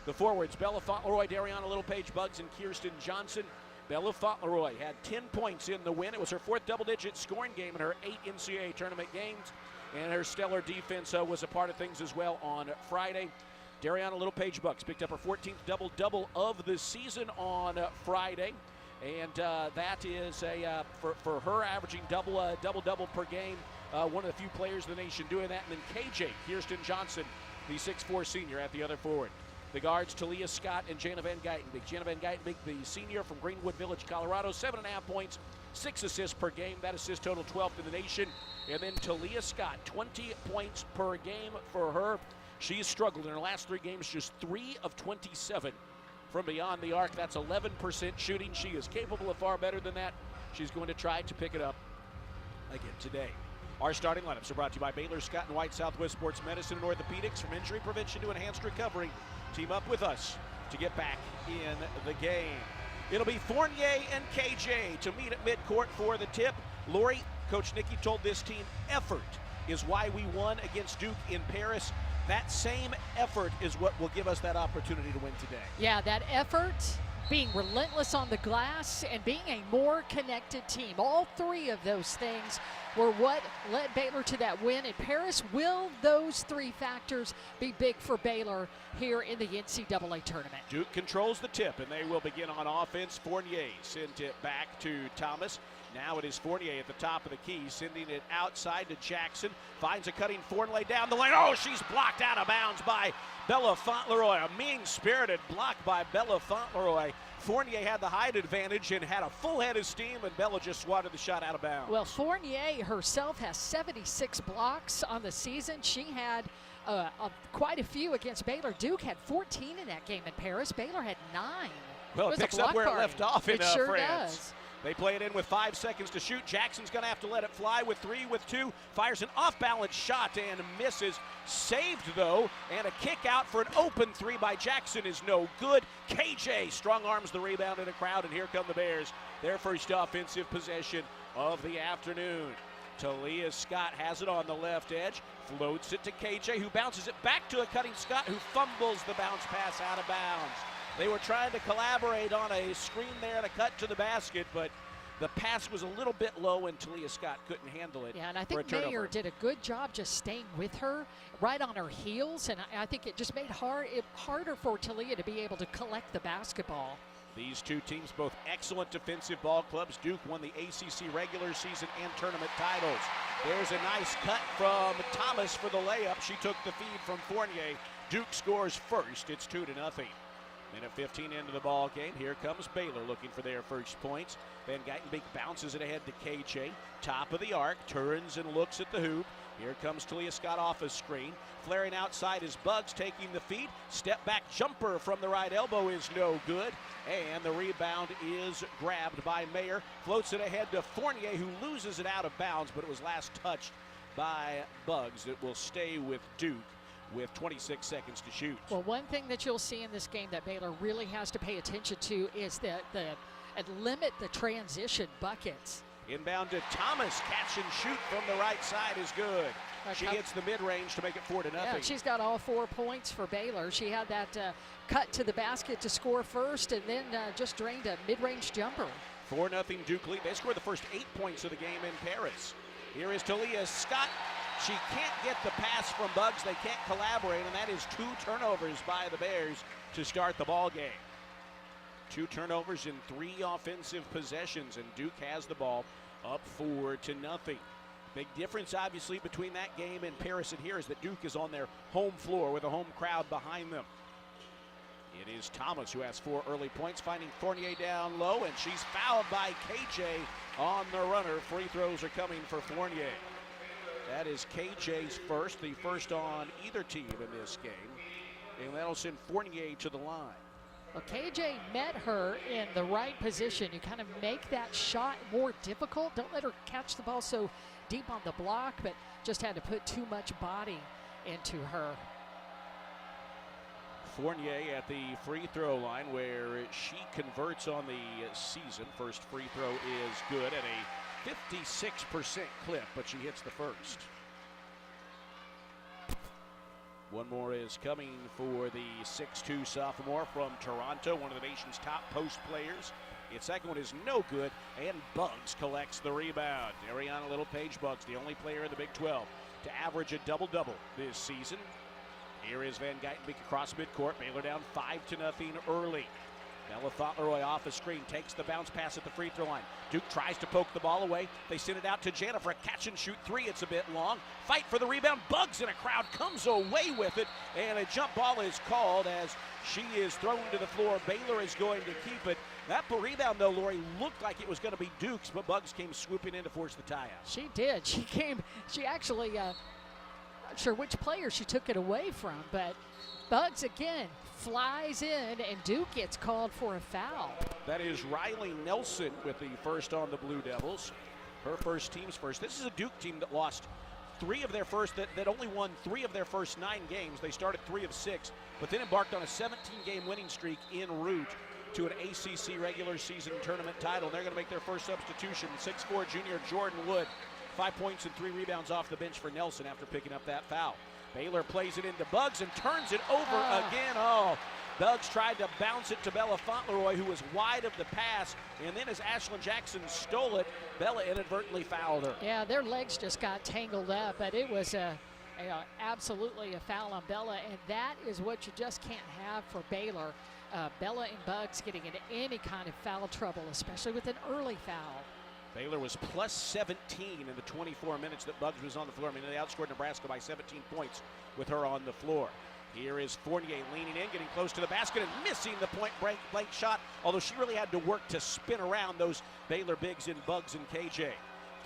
The forwards, Bella Fauntleroy, Dariana Littlepage Buggs, and Kirsten Johnson. Bella Fauntleroy had 10 points in the win. It was her 4th double-digit scoring game in her 8 NCAA tournament games. And her stellar defense was a part of things as well on Friday. Dariana Littlepage Buggs picked up her 14th double-double of the season on Friday. And that is for her averaging double-double per game. One of the few players in the nation doing that. And then KJ, Kirsten Johnson, the 6'4" senior at the other forward. The guards, Talia Scott and Jana Van Geitenbeek. Jana Van Geitenbeek, the senior from Greenwood Village, Colorado, 7.5 points, 6 assists per game. That assist total 12th in the nation. And then Talia Scott, 20 points per game for her. She's struggled in her last 3 games, just 3 of 27 from beyond the arc. That's 11% shooting. She is capable of far better than that. She's going to try to pick it up again today. Our starting lineups are brought to you by Baylor Scott and White Southwest Sports Medicine and Orthopedics. From injury prevention to enhanced recovery, team up with us to get back in the game. It'll be Fournier and KJ to meet at midcourt for the tip. Lori, Coach Nikki told this team effort is why we won against Duke in Paris. That same effort is what will give us that opportunity to win today. Yeah, that effort, being relentless on the glass, and being a more connected team. All 3 of those things were what led Baylor to that win in Paris. Will those 3 factors be big for Baylor here in the NCAA tournament? Duke controls the tip, and they will begin on offense. Fournier sent it back to Thomas. Now it is Fournier at the top of the key, sending it outside to Jackson. Finds a cutting Fournier down the lane. Oh, she's blocked out of bounds by Bella Fauntleroy. A mean-spirited block by Bella Fauntleroy. Fournier had the height advantage and had a full head of steam, and Bella just swatted the shot out of bounds. Well, Fournier herself has 76 blocks on the season. She had quite a few against Baylor. Duke had 14 in that game in Paris. Baylor had 9. Well, it picks up where it left off in France. Sure does. They play it in with 5 seconds to shoot. Jackson's going to have to let it fly with 3, with 2. Fires an off-balance shot and misses. Saved, though, and a kick out for an open 3 by Jackson is no good. KJ strong arms the rebound in a crowd, and here come the Bears. Their first offensive possession of the afternoon. Talia Scott has it on the left edge. Floats it to KJ, who bounces it back to a cutting Scott, who fumbles the bounce pass out of bounds. They were trying to collaborate on a screen there and a cut to the basket, but the pass was a little bit low and Talia Scott couldn't handle it. Yeah, and I think Mayer did a good job just staying with her, right on her heels, and I think it just made it harder for Talia to be able to collect the basketball. These 2 teams, both excellent defensive ball clubs. Duke won the ACC regular season and tournament titles. There's a nice cut from Thomas for the layup. She took the feed from Fournier. Duke scores first. It's 2-0. Minute 15 into the ball game. Here comes Baylor looking for their first points. Van Geitenbeek bounces it ahead to KJ. Top of the arc, turns and looks at the hoop. Here comes Talia Scott off a screen. Flaring outside is Buggs taking the feed. Step back jumper from the right elbow is no good. And the rebound is grabbed by Mayer. Floats it ahead to Fournier, who loses it out of bounds, but it was last touched by Buggs. It will stay with Duke with 26 seconds to shoot. Well, one thing that you'll see in this game that Baylor really has to pay attention to is and limit the transition buckets. Inbound to Thomas, catch and shoot from the right side is good. She hits the mid-range to make it 4-0. Yeah, she's got all 4 points for Baylor. She had that cut to the basket to score first, and then just drained a mid-range jumper. 4-0 Duke lead. They scored the first 8 points of the game in Paris. Here is Talia Scott. She can't get the pass from Buggs. They can't collaborate, and that is 2 turnovers by the Bears to start the ball game. 2 turnovers in 3 offensive possessions, and Duke has the ball up 4-0. Big difference, obviously, between that game and Paris and here is that Duke is on their home floor with a home crowd behind them. It is Thomas who has 4 early points, finding Fournier down low, and she's fouled by KJ on the runner. Free throws are coming for Fournier. That is KJ's first, the first on either team in this game, and that'll send Fournier to the line. Well, KJ met her in the right position. You kind of make that shot more difficult. Don't let her catch the ball so deep on the block, but just had to put too much body into her. Fournier at the free throw line where she converts on the season. First free throw is good at a 56% clip, but she hits the first. One more is coming for the 6'2 sophomore from Toronto, one of the nation's top post players. Its second one is no good, and Bugs collects the rebound. Ariana Little-Page Bugs, the only player in the Big 12 to average a double-double this season. Here is Van Geitenbeek across midcourt. Baylor down 5-0 early. Bella Fauntleroy off a screen, takes the bounce pass at the free throw line. Duke tries to poke the ball away. They send it out to Jana for a catch-and-shoot 3. It's a bit long. Fight for the rebound. Bugs in a crowd, comes away with it, and a jump ball is called as she is thrown to the floor. Baylor is going to keep it. That rebound, though, Lori, looked like it was going to be Duke's, but Bugs came swooping in to force the tie-out. She did. She actually, not sure which player she took it away from, but Bugs again flies in, and Duke gets called for a foul. That is Riley Nelson with the first on the Blue Devils. Her first, team's first. This is a Duke team that lost 3 of their first, that only won 3 of their first 9 games. They started 3 of 6, but then embarked on a 17-game winning streak en route to an ACC regular season tournament title. They're going to make their first substitution. 6'4" junior Jordan Wood, 5 points and 3 rebounds off the bench for Nelson after picking up that foul. Baylor plays it into Bugs and turns it over again. Oh, Bugs tried to bounce it to Bella Fauntleroy, who was wide of the pass, and then as Ashlyn Jackson stole it, Bella inadvertently fouled her. Yeah, their legs just got tangled up, but it was absolutely a foul on Bella, and that is what you just can't have for Baylor. Bella and Bugs getting into any kind of foul trouble, especially with an early foul. Baylor was plus 17 in the 24 minutes that Bugs was on the floor. I mean, they outscored Nebraska by 17 points with her on the floor. Here is Fournier leaning in, getting close to the basket and missing the point-blank shot, although she really had to work to spin around those Baylor bigs in Bugs and KJ.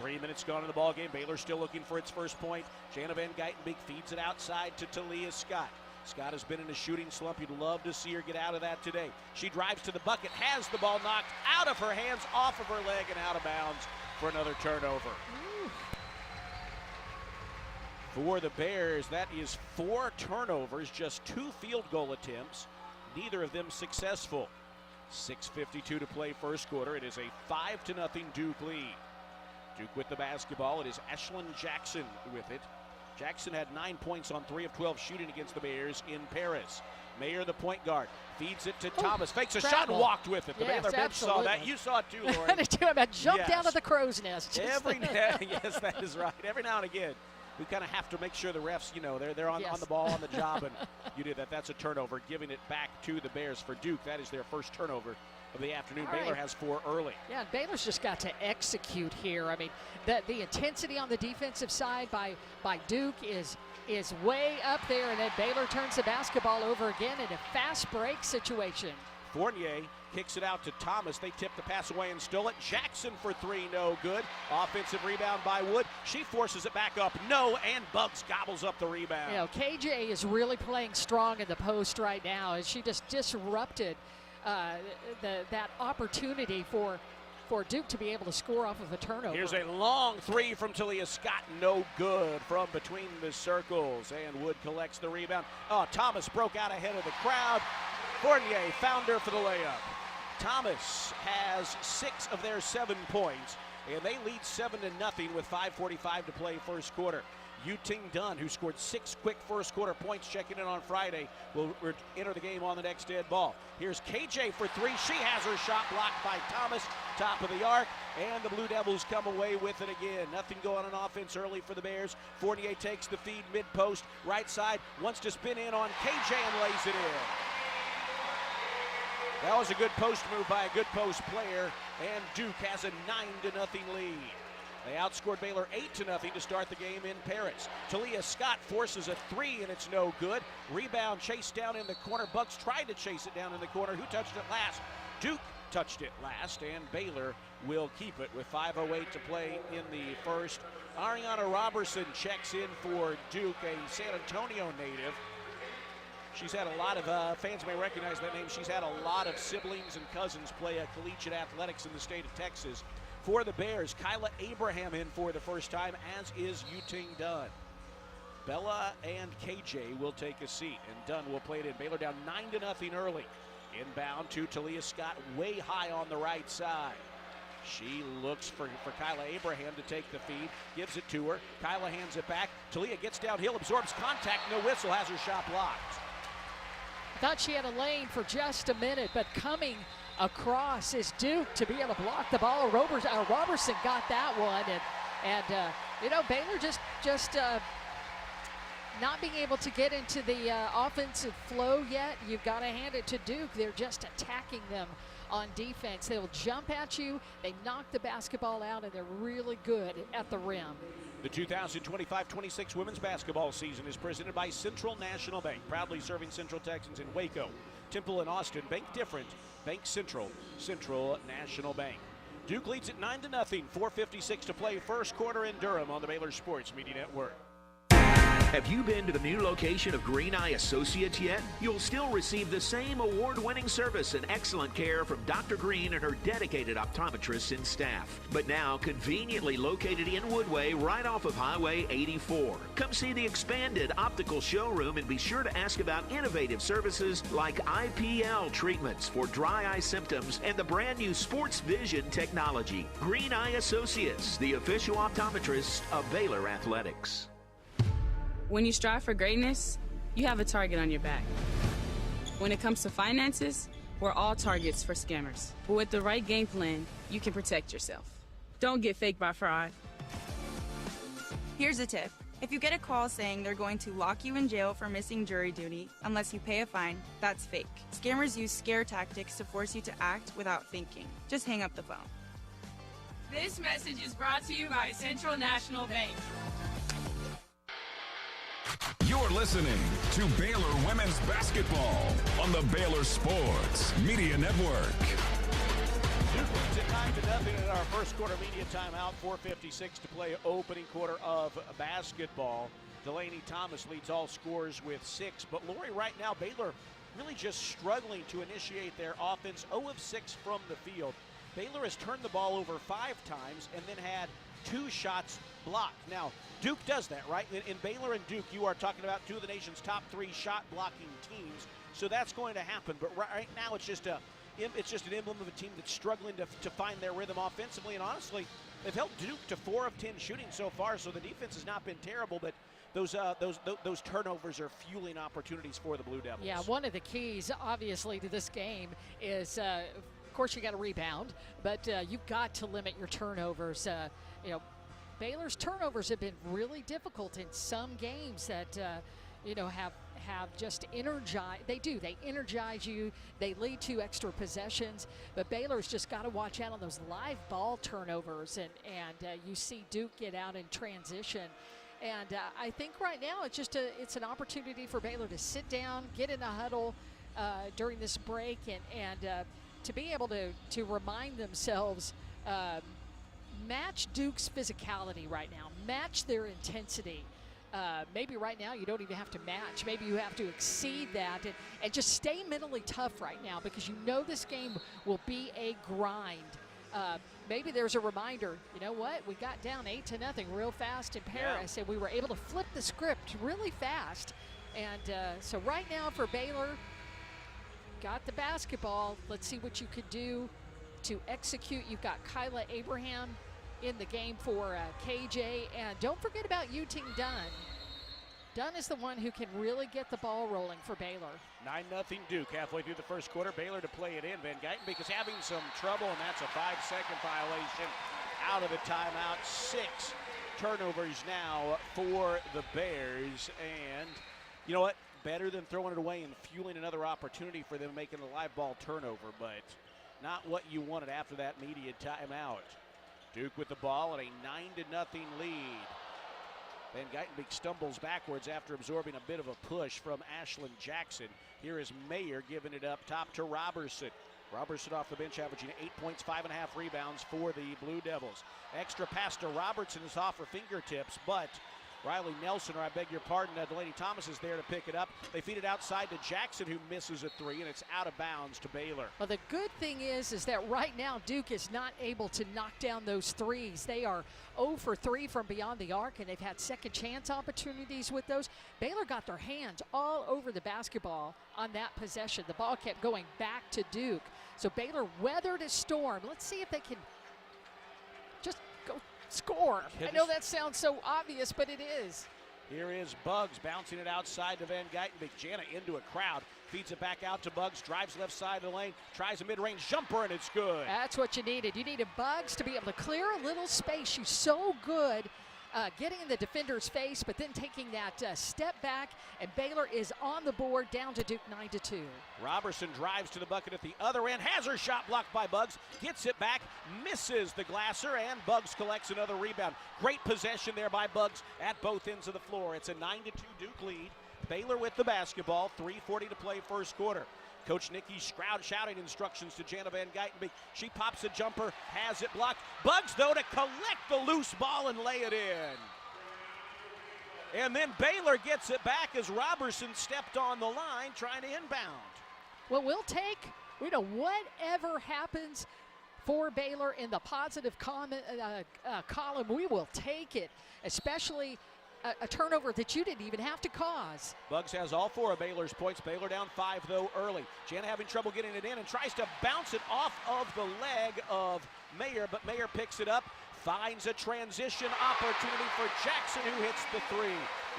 3 minutes gone in the ballgame. Baylor still looking for its first point. Jana Van Geitenbeek feeds it outside to Talia Scott. Scott has been in a shooting slump. You'd love to see her get out of that today. She drives to the bucket, has the ball knocked out of her hands, off of her leg, and out of bounds for another turnover. For the Bears, that is 4 turnovers, just 2 field goal attempts, neither of them successful. 6:52 to play first quarter. It is a 5-0 Duke lead. Duke with the basketball. It is Ashlyn Jackson with it. Jackson had 9 points on 3 of 12 shooting against the Bears in Paris. Mayer, the point guard, feeds it to Thomas, fakes a shot and walked with it. The Baylor bench saw that. You saw it too, Lori. I jumped out of the crow's nest. Yes, that is right. Every now and again, we kind of have to make sure the refs, they're on the ball, on the job, and you did that. That's a turnover, giving it back to the Bears for Duke. That is their first turnover of the afternoon. Baylor has 4 early. Yeah, Baylor's just got to execute here. I mean, the intensity on the defensive side by Duke is way up there, and then Baylor turns the basketball over again in a fast break situation. Fournier kicks it out to Thomas. They tip the pass away and stole it. Jackson for 3, no good. Offensive rebound by Wood. She forces it back up, no, and Bugs gobbles up the rebound. KJ is really playing strong in the post right now, as she just disrupted that opportunity for Duke to be able to score off of a turnover. Here's a long 3 from Talia Scott, no good from between the circles, and Wood collects the rebound. Oh, Thomas broke out ahead of the crowd. Fournier found her for the layup. Thomas has 6 of their 7 points, and they lead 7-0 with 5:45 to play first quarter. Yu-Ting Dunn, who scored 6 quick first quarter points, checking in on Friday, will enter the game on the next dead ball. Here's KJ for 3. She has her shot blocked by Thomas, top of the arc, and the Blue Devils come away with it again. Nothing going on offense early for the Bears. Fournier takes the feed mid-post, right side, wants to spin in on KJ and lays it in. That was a good post move by a good post player, and Duke has a 9-0 lead. They outscored Baylor 8-0 to start the game in Paris. Talia Scott forces a three, and it's no good. Rebound chased down in the corner. Bucks tried to chase it down in the corner. Who touched it last? Duke touched it last, and Baylor will keep it with 5:08 to play in the first. Ariana Robertson checks in for Duke, a San Antonio native. She's had a lot of, fans may recognize that name, she's had a lot of siblings and cousins play collegiate athletics in the state of Texas. For the Bears, Kyla Abraham in for the first time, as is Yu-Ting Dunn. Bella and KJ will take a seat, and Dunn will play it in. Baylor down 9-0 early. Inbound to Talia Scott, way high on the right side. She looks for Kyla Abraham to take the feed, gives it to her. Kyla hands it back. Talia gets downhill, absorbs contact, no whistle, has her shot blocked. Thought she had a lane for just a minute, but coming across is Duke to be able to block the ball. Robertson got that one, and Baylor just not being able to get into the offensive flow yet. You've got to hand it to Duke. They're just attacking them on defense. They'll jump at you. They knock the basketball out, and they're really good at the rim. The 2025-26 women's basketball season is presented by Central National Bank, proudly serving Central Texans in Waco, Temple, and Austin. Bank different. Bank Central. Central National Bank. Duke leads at 9-0. 4:56 to play first quarter in Durham on the Baylor Sports Media Network. Have you been to the new location of Green Eye Associates yet? You'll still receive the same award-winning service and excellent care from Dr. Green and her dedicated optometrists and staff. But now conveniently located in Woodway, right off of Highway 84. Come see the expanded optical showroom and be sure to ask about innovative services like IPL treatments for dry eye symptoms and the brand new Sports Vision technology. Green Eye Associates, the official optometrist of Baylor Athletics. When you strive for greatness, you have a target on your back. When it comes to finances, we're all targets for scammers. But with the right game plan, you can protect yourself. Don't get faked by fraud. Here's a tip. If you get a call saying they're going to lock you in jail for missing jury duty unless you pay a fine, that's fake. Scammers use scare tactics to force you to act without thinking. Just hang up the phone. This message is brought to you by Central National Bank. You're listening to Baylor Women's Basketball on the Baylor Sports Media Network. Duke leads at 9-0 in our first quarter media timeout. 4:56 to play opening quarter of basketball. Delaney Thomas leads all scorers with 6. But Lori, right now, Baylor really just struggling to initiate their offense. 0 of 6 from the field. Baylor has turned the ball over 5 times and then had 2 shots blocked. Now, Duke does that, right? In Baylor and Duke, you are talking about 2 of the nation's top 3 shot-blocking teams, so that's going to happen. But right now, it's just an emblem of a team that's struggling to find their rhythm offensively. And honestly, they've held Duke to 4 of 10 shooting so far, so the defense has not been terrible. But those turnovers are fueling opportunities for the Blue Devils. Yeah, one of the keys, obviously, to this game is. Of course, you got to rebound, but you've got to limit your turnovers. Baylor's turnovers have been really difficult in some games that have just energized. They energize you. They lead to extra possessions. But Baylor's just got to watch out on those live ball turnovers, and you see Duke get out in transition. And I think right now it's an opportunity for Baylor to sit down, get in a huddle during this break, and to be able to remind themselves, match Duke's physicality right now, match their intensity. Maybe right now you don't even have to match. Maybe you have to exceed that and just stay mentally tough right now, because you know this game will be a grind. Maybe there's a reminder, you know what, we got down 8-0 real fast in Paris, and we were able to flip the script really fast. And so right now for Baylor, got the basketball. Let's see what you could do to execute. You've got Kyla Abraham in the game for KJ. And don't forget about Yu-Ting Dunn. Dunn is the one who can really get the ball rolling for Baylor. 9-0 Duke halfway through the first quarter. Baylor to play it in. Van Geitenbeek is having some trouble, and that's a 5-second violation out of the timeout. 6 turnovers now for the Bears, and You know what? Better than throwing it away and fueling another opportunity for them making a live ball turnover, but not what you wanted after that media timeout. Duke with the ball and a 9-0 lead. Van Geitenbeek stumbles backwards after absorbing a bit of a push from Ashlyn Jackson. Here is Mayer giving it up top to Robertson. Robertson off the bench averaging 8 points, 5.5 rebounds for the Blue Devils. Extra pass to Robertson is off her fingertips, but Riley Nelson, or I beg your pardon, Delaney Thomas is there to pick it up. They feed it outside to Jackson, who misses a three, and it's out of bounds to Baylor. Well, the good thing is that right now Duke is not able to knock down those threes. They are 0 for 3 from beyond the arc, and they've had second chance opportunities with those. Baylor got their hands all over the basketball on that possession. The ball kept going back to Duke. So Baylor weathered a storm. Let's see if they can just go score. I know that sounds so obvious, but it is. Here is Buggs bouncing it outside to Van Geitenbeek. Jana into a crowd, feeds it back out to Buggs, drives left side of the lane, tries a mid-range jumper, and it's good. That's what you needed. You needed Buggs to be able to clear a little space. She's so good getting in the defender's face, but then taking that step back, and Baylor is on the board, down to Duke 9-2. Robertson drives to the bucket at the other end, has her shot blocked by Buggs, gets it back, misses the glasser, and Buggs collects another rebound. Great possession there by Buggs at both ends of the floor. It's a 9-2 Duke lead. Baylor with the basketball, 3:40 to play first quarter. Coach Nikki shouting instructions to Jana Van Geitenbeek. She pops a jumper, has it blocked. Buggs, though, to collect the loose ball and lay it in. And then Baylor gets it back as Robertson stepped on the line trying to inbound. Well, we'll take, whatever happens for Baylor in the positive column, we will take it, especially a turnover that you didn't even have to cause. Buggs has all 4 of Baylor's points. Baylor down 5, though, early. Jana having trouble getting it in and tries to bounce it off of the leg of Mayer, but Mayer picks it up, finds a transition opportunity for Jackson, who hits the 3.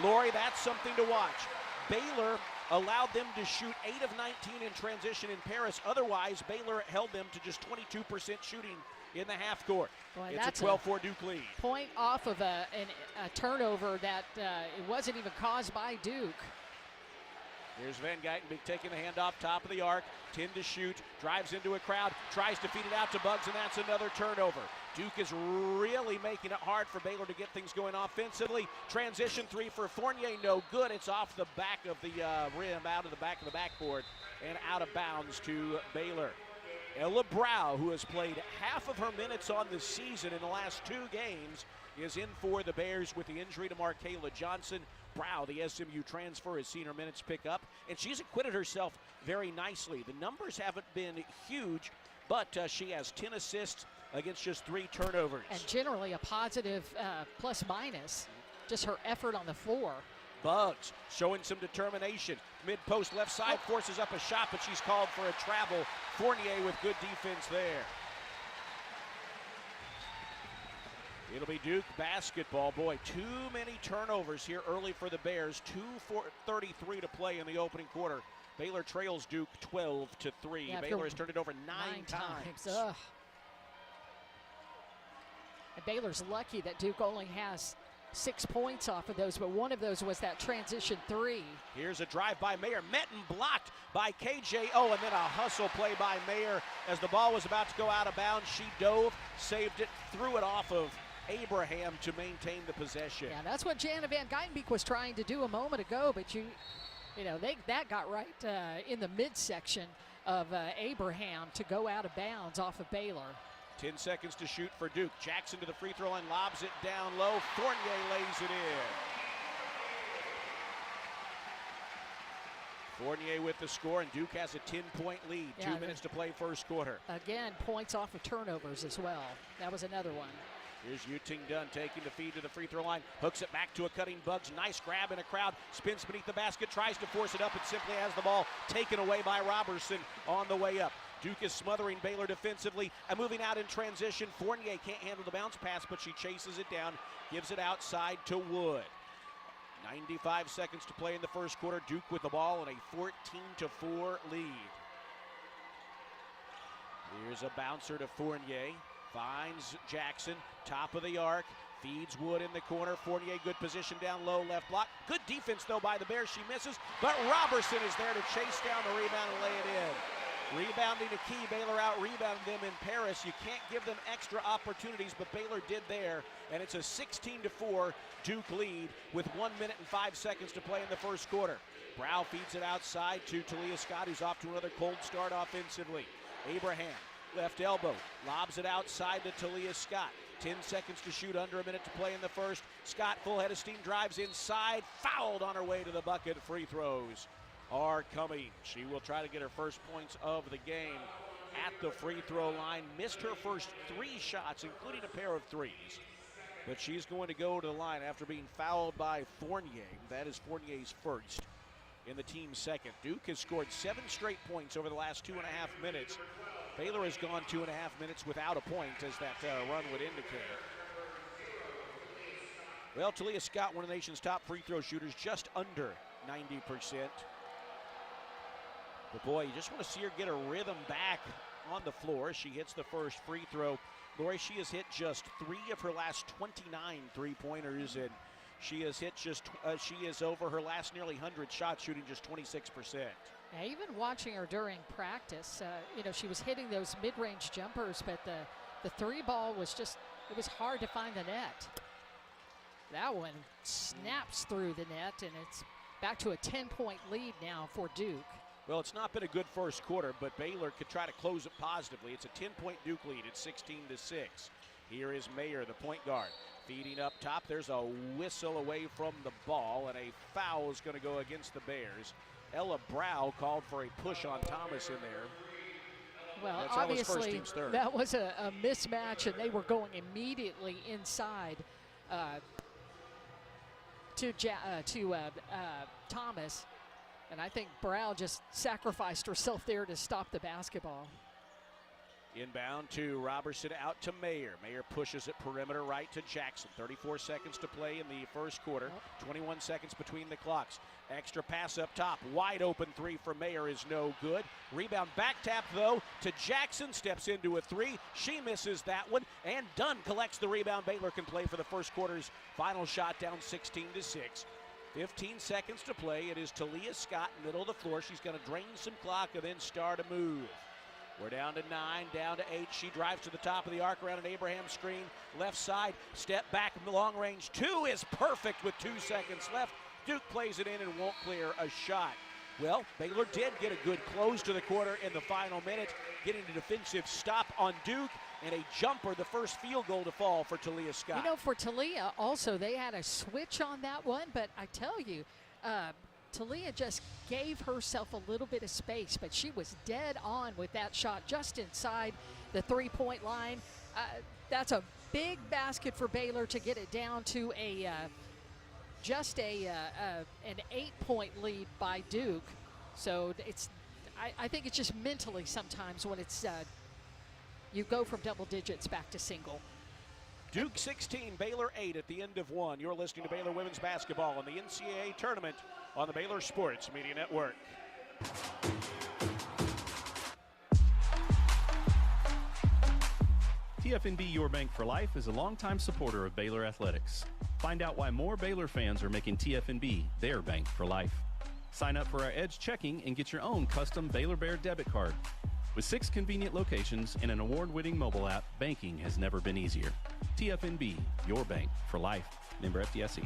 Lori, that's something to watch. Baylor allowed them to shoot 8 of 19 in transition in Paris. Otherwise, Baylor held them to just 22% shooting in the half court. Boy, it's a 12-4 Duke lead. Point off of a turnover that it wasn't even caused by Duke. Here's Van Geitenbeek taking the handoff, top of the arc, 10 to shoot, drives into a crowd, tries to feed it out to Buggs, and that's another turnover. Duke is really making it hard for Baylor to get things going offensively. Transition 3 for Fournier, no good. It's off the back of the rim, out of the back of the backboard, and out of bounds to Baylor. Ella Brow, who has played half of her minutes on the season in the last 2 games, is in for the Bears with the injury to Markayla Johnson. Brow, the SMU transfer, has seen her minutes pick up, and she's acquitted herself very nicely. The numbers haven't been huge, but she has 10 assists against just 3 turnovers. And generally a positive plus-minus, just her effort on the floor. Buggs showing some determination. Mid-post left side, forces up a shot, but she's called for a travel. Fournier with good defense there. It'll be Duke basketball. Boy, too many turnovers here early for the Bears. 2:33 to play in the opening quarter. Baylor trails Duke 12-3. Yeah, Baylor has turned it over 9 times. Ugh. And Baylor's lucky that Duke only has 6 points off of those, but one of those was that transition 3. Here's a drive by Mayer, met and blocked by KJ. Oh, and then a hustle play by Mayer as the ball was about to go out of bounds. She dove, saved it, threw it off of Abraham to maintain the possession. Yeah, that's what Jana Van Geitenbeek was trying to do a moment ago, but that got right in the midsection of Abraham to go out of bounds off of Baylor. 10 seconds to shoot for Duke. Jackson to the free throw line, lobs it down low. Fournier lays it in. Fournier with the score, and Duke has a 10-point lead. Yeah, 2 minutes to play first quarter. Again, points off of turnovers as well. That was another one. Here's Yuting Dunn taking the feed to the free throw line. Hooks it back to a cutting Buggs. Nice grab in a crowd. Spins beneath the basket. Tries to force it up and simply has the ball taken away by Robertson on the way up. Duke is smothering Baylor defensively and moving out in transition. Fournier can't handle the bounce pass, but she chases it down. Gives it outside to Wood. 95 seconds to play in the first quarter. Duke with the ball and a 14-4 lead. Here's a bouncer to Fournier. Finds Jackson, top of the arc, Feeds Wood in the corner. Fournier, good position down low, left block. Good defense, though, by the Bears. She misses, but Robertson is there to chase down the rebound and lay it in. Rebounding to key. Baylor out-rebounded them in Paris. You can't give them extra opportunities, but Baylor did there, and it's a 16-4 Duke lead with 1 minute and 5 seconds to play in the first quarter. Brow feeds it outside to Talia Scott, who's off to another cold start offensively. Abraham, left elbow, lobs it outside to Talia Scott. 10 seconds to shoot, under a minute to play in the first. Scott, full head of steam, drives inside, fouled on her way to the bucket. Free throws are coming. She will try to get her first points of the game at the free throw line. Missed her first 3 shots, including a pair of threes. But she's going to go to the line after being fouled by Fournier. That is Fournier's first in the team's second. Duke has scored 7 straight points over the last 2.5 minutes. Baylor has gone 2.5 minutes without a point, as that run would indicate. Well, Talia Scott, one of the nation's top free throw shooters, just under 90%. But boy, you just want to see her get her rhythm back on the floor. She hits the first free throw. Lori, she has hit just 3 of her last 29 three-pointers, and she has hit she is over her last nearly 100 shots, shooting just 26%. Yeah, even watching her during practice, she was hitting those mid-range jumpers, but the 3 ball was just, it was hard to find the net. That one snaps through the net, and it's back to a 10-point lead now for Duke. Well, it's not been a good first quarter, but Baylor could try to close it positively. It's a 10-point Duke lead. It's 16-6. Here is Mayer, the point guard, feeding up top. There's a whistle away from the ball, and a foul is going to go against the Bears. Ella Brow called for a push on Thomas in there. Well, That's obviously, that was a mismatch, and they were going immediately inside to Thomas. And I think Brow just sacrificed herself there to stop the basketball. Inbound to Robertson, out to Mayer. Mayer pushes it perimeter right to Jackson. 34 seconds to play in the first quarter. 21 seconds between the clocks. Extra pass up top. Wide open 3 for Mayer is no good. Rebound back tap, though, to Jackson. Steps into a 3. She misses that one. And Dunn collects the rebound. Baylor can play for the first quarter's final shot, down 16-6. 15 seconds to play. It is Talia Scott, middle of the floor. She's going to drain some clock and then start a move. We're down to 9, down to 8. She drives to the top of the arc around an Abraham screen. Left side, step back, long range. 2 is perfect with 2 seconds left. Duke plays it in and won't clear a shot. Well, Baylor did get a good close to the quarter in the final minute, getting a defensive stop on Duke and a jumper, the first field goal to fall for Talia Scott. For Talia, also, they had a switch on that one, but I tell you, Talia just gave herself a little bit of space, but she was dead on with that shot just inside the 3-point line. That's a big basket for Baylor to get it down to an 8-point lead by Duke. So I think it's just mentally sometimes when it's you go from double digits back to single. Duke 16, Baylor 8 at the end of 1. You're listening to Baylor women's basketball in the NCAA tournament on the Baylor Sports Media Network. TFNB Your Bank for Life is a longtime supporter of Baylor athletics. Find out why more Baylor fans are making TFNB their bank for life. Sign up for our Edge checking and get your own custom Baylor Bear debit card. With 6 convenient locations and an award-winning mobile app, banking has never been easier. TFNB, your bank for life. Member FDIC.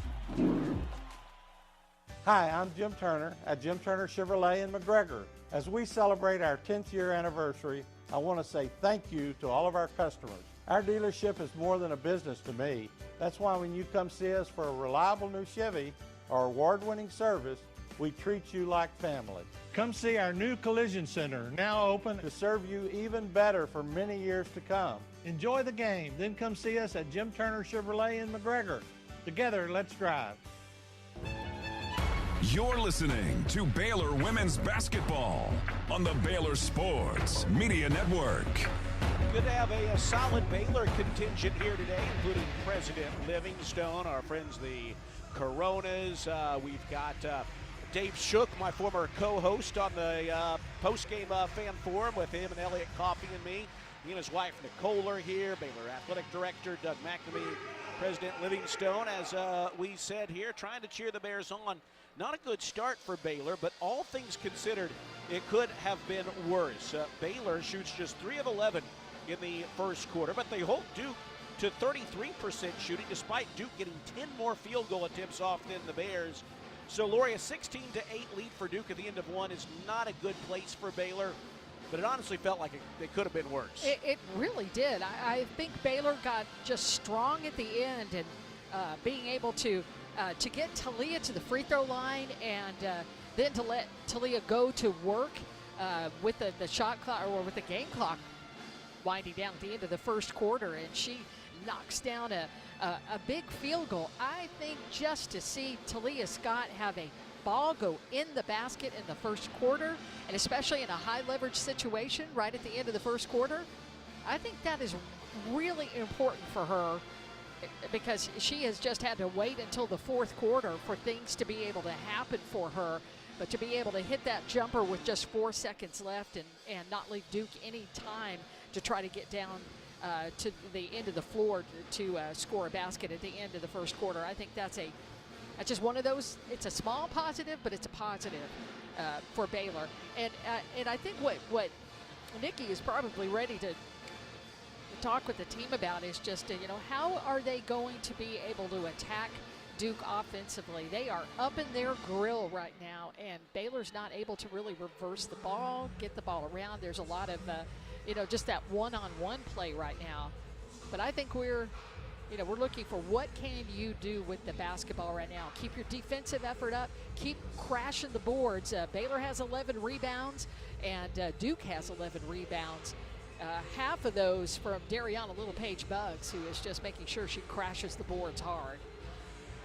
Hi, I'm Jim Turner at Jim Turner Chevrolet in McGregor. As we celebrate our 10th year anniversary, I want to say thank you to all of our customers. Our dealership is more than a business to me. That's why when you come see us for a reliable new Chevy or award-winning service, we treat you like family. Come see our new collision center, now open to serve you even better for many years to come. Enjoy the game, then come see us at Jim Turner Chevrolet in McGregor. Together, let's drive. You're listening to Baylor Women's Basketball on the Baylor Sports Media Network. Good to have a solid Baylor contingent here today, including President Livingstone, our friends the Coronas. We've got Dave Shook, my former co-host on the Postgame fan forum with him and Elliot Coffey and me. He and his wife Nicole are here. Baylor Athletic Director Doug McNamee, President Livingstone, as we said here, trying to cheer the Bears on. Not a good start for Baylor, but all things considered, it could have been worse. Baylor shoots just 3 of 11 in the first quarter, but they hold Duke to 33% shooting, despite Duke getting 10 more field goal attempts off than the Bears. So, Lori, a 16-8 lead for Duke at the end of one is not a good place for Baylor, but it honestly felt like it could have been worse. It really did. I think Baylor got just strong at the end, and being able to get Talia to the free throw line, and then to let Talia go to work with the shot clock, or with the game clock winding down at the end of the first quarter, and she knocks down a big field goal. I think just to see Talia Scott have a ball go in the basket in the first quarter, and especially in a high leverage situation right at the end of the first quarter, I think that is really important for her, because she has just had to wait until the fourth quarter for things to be able to happen for her. But to be able to hit that jumper with just 4 seconds left and not leave Duke any time to try to get down to the end of the floor to score a basket at the end of the first quarter, I think that's just one of those. It's a small positive, but it's a positive for Baylor. And I think what Nikki is probably ready to talk with the team about is just, how are they going to be able to attack Duke offensively? They are up in their grill right now, and Baylor's not able to really reverse the ball, get the ball around. There's a lot of, just that one-on-one play right now. But I think we're looking for what can you do with the basketball right now. Keep your defensive effort up. Keep crashing the boards. Baylor has 11 rebounds, and Duke has 11 rebounds. Half of those from Dariana Little-Page Buggs, who is just making sure she crashes the boards hard.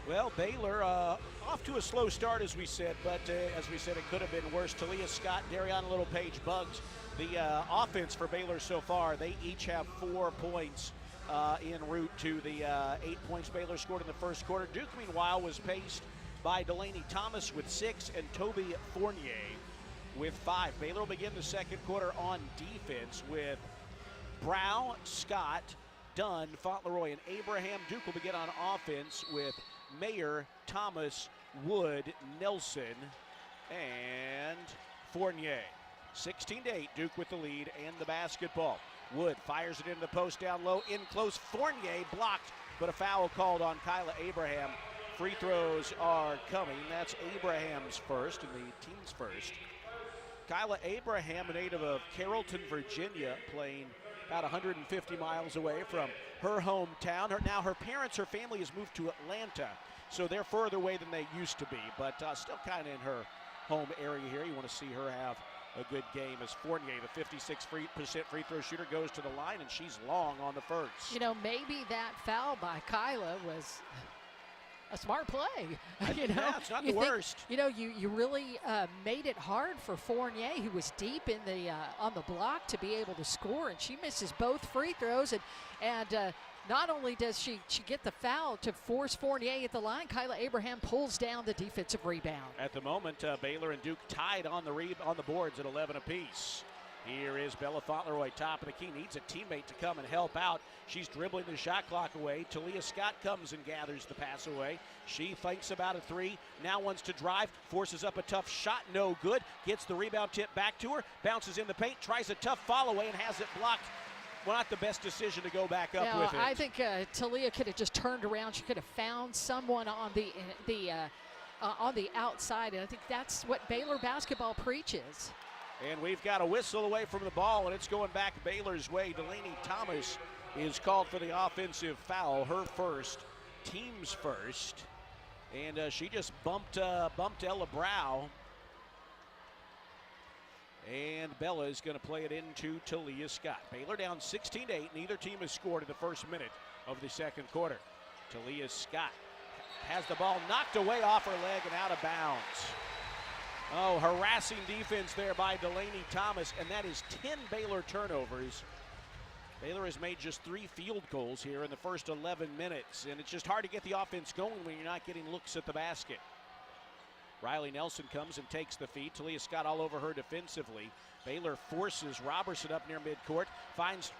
Well, Baylor off to a slow start, as we said, but as we said, it could have been worse. Talia Scott, Dariana Little-Page Buggs, the offense for Baylor so far, they each have 4 points en route to the 8 points Baylor scored in the first quarter. Duke, meanwhile, was paced by Delaney Thomas with 6 and Toby Fournier with 5. Baylor will begin the second quarter on defense with Brow, Scott, Dunn, Fauntleroy, and Abraham. Duke will begin on offense with Mayer, Thomas, Wood, Nelson, and Fournier. 16-8, Duke with the lead and the basketball. Wood fires it into the post down low, in close. Fournier blocked, but a foul called on Kyla Abraham. Free throws are coming. That's Abraham's first and the team's first. Kyla Abraham, a native of Carrollton, Virginia, playing about 150 miles away from her hometown. Now her parents, her family has moved to Atlanta, so they're further away than they used to be, but still kind of in her home area here. You want to see her have a good game as Fournier, the 56% free throw shooter, goes to the line, and she's long on the first. Maybe that foul by Kyla was a smart play. Yeah, it's not the worst. You really made it hard for Fournier, who was deep in the on the block, to be able to score, and she misses both free throws. And not only does she get the foul to force Fournier at the line, Kyla Abraham pulls down the defensive rebound. At the moment, Baylor and Duke tied on the boards at 11 apiece. Here is Bella Fauntleroy, top of the key, needs a teammate to come and help out. She's dribbling the shot clock away. Talia Scott comes and gathers the pass away. She thinks about a three, now wants to drive, forces up a tough shot, no good. Gets the rebound tip back to her, bounces in the paint, tries a tough follow away and has it blocked. Well, not the best decision to go back up with it. I think Talia could have just turned around. She could have found someone on the outside, and I think that's what Baylor basketball preaches. And we've got a whistle away from the ball, and it's going back Baylor's way. Delaney Thomas is called for the offensive foul, her first, team's first. And she just bumped Ella Brow. And Bella is going to play it into Talia Scott. Baylor down 16-8. Neither team has scored in the first minute of the second quarter. Talia Scott has the ball knocked away off her leg and out of bounds. Oh, harassing defense there by Delaney Thomas, and that is 10 Baylor turnovers. Baylor has made just 3 field goals here in the first 11 minutes, and it's just hard to get the offense going when you're not getting looks at the basket. Riley Nelson comes and takes the feed. Talia Scott all over her defensively. Baylor forces Robertson up near midcourt, finds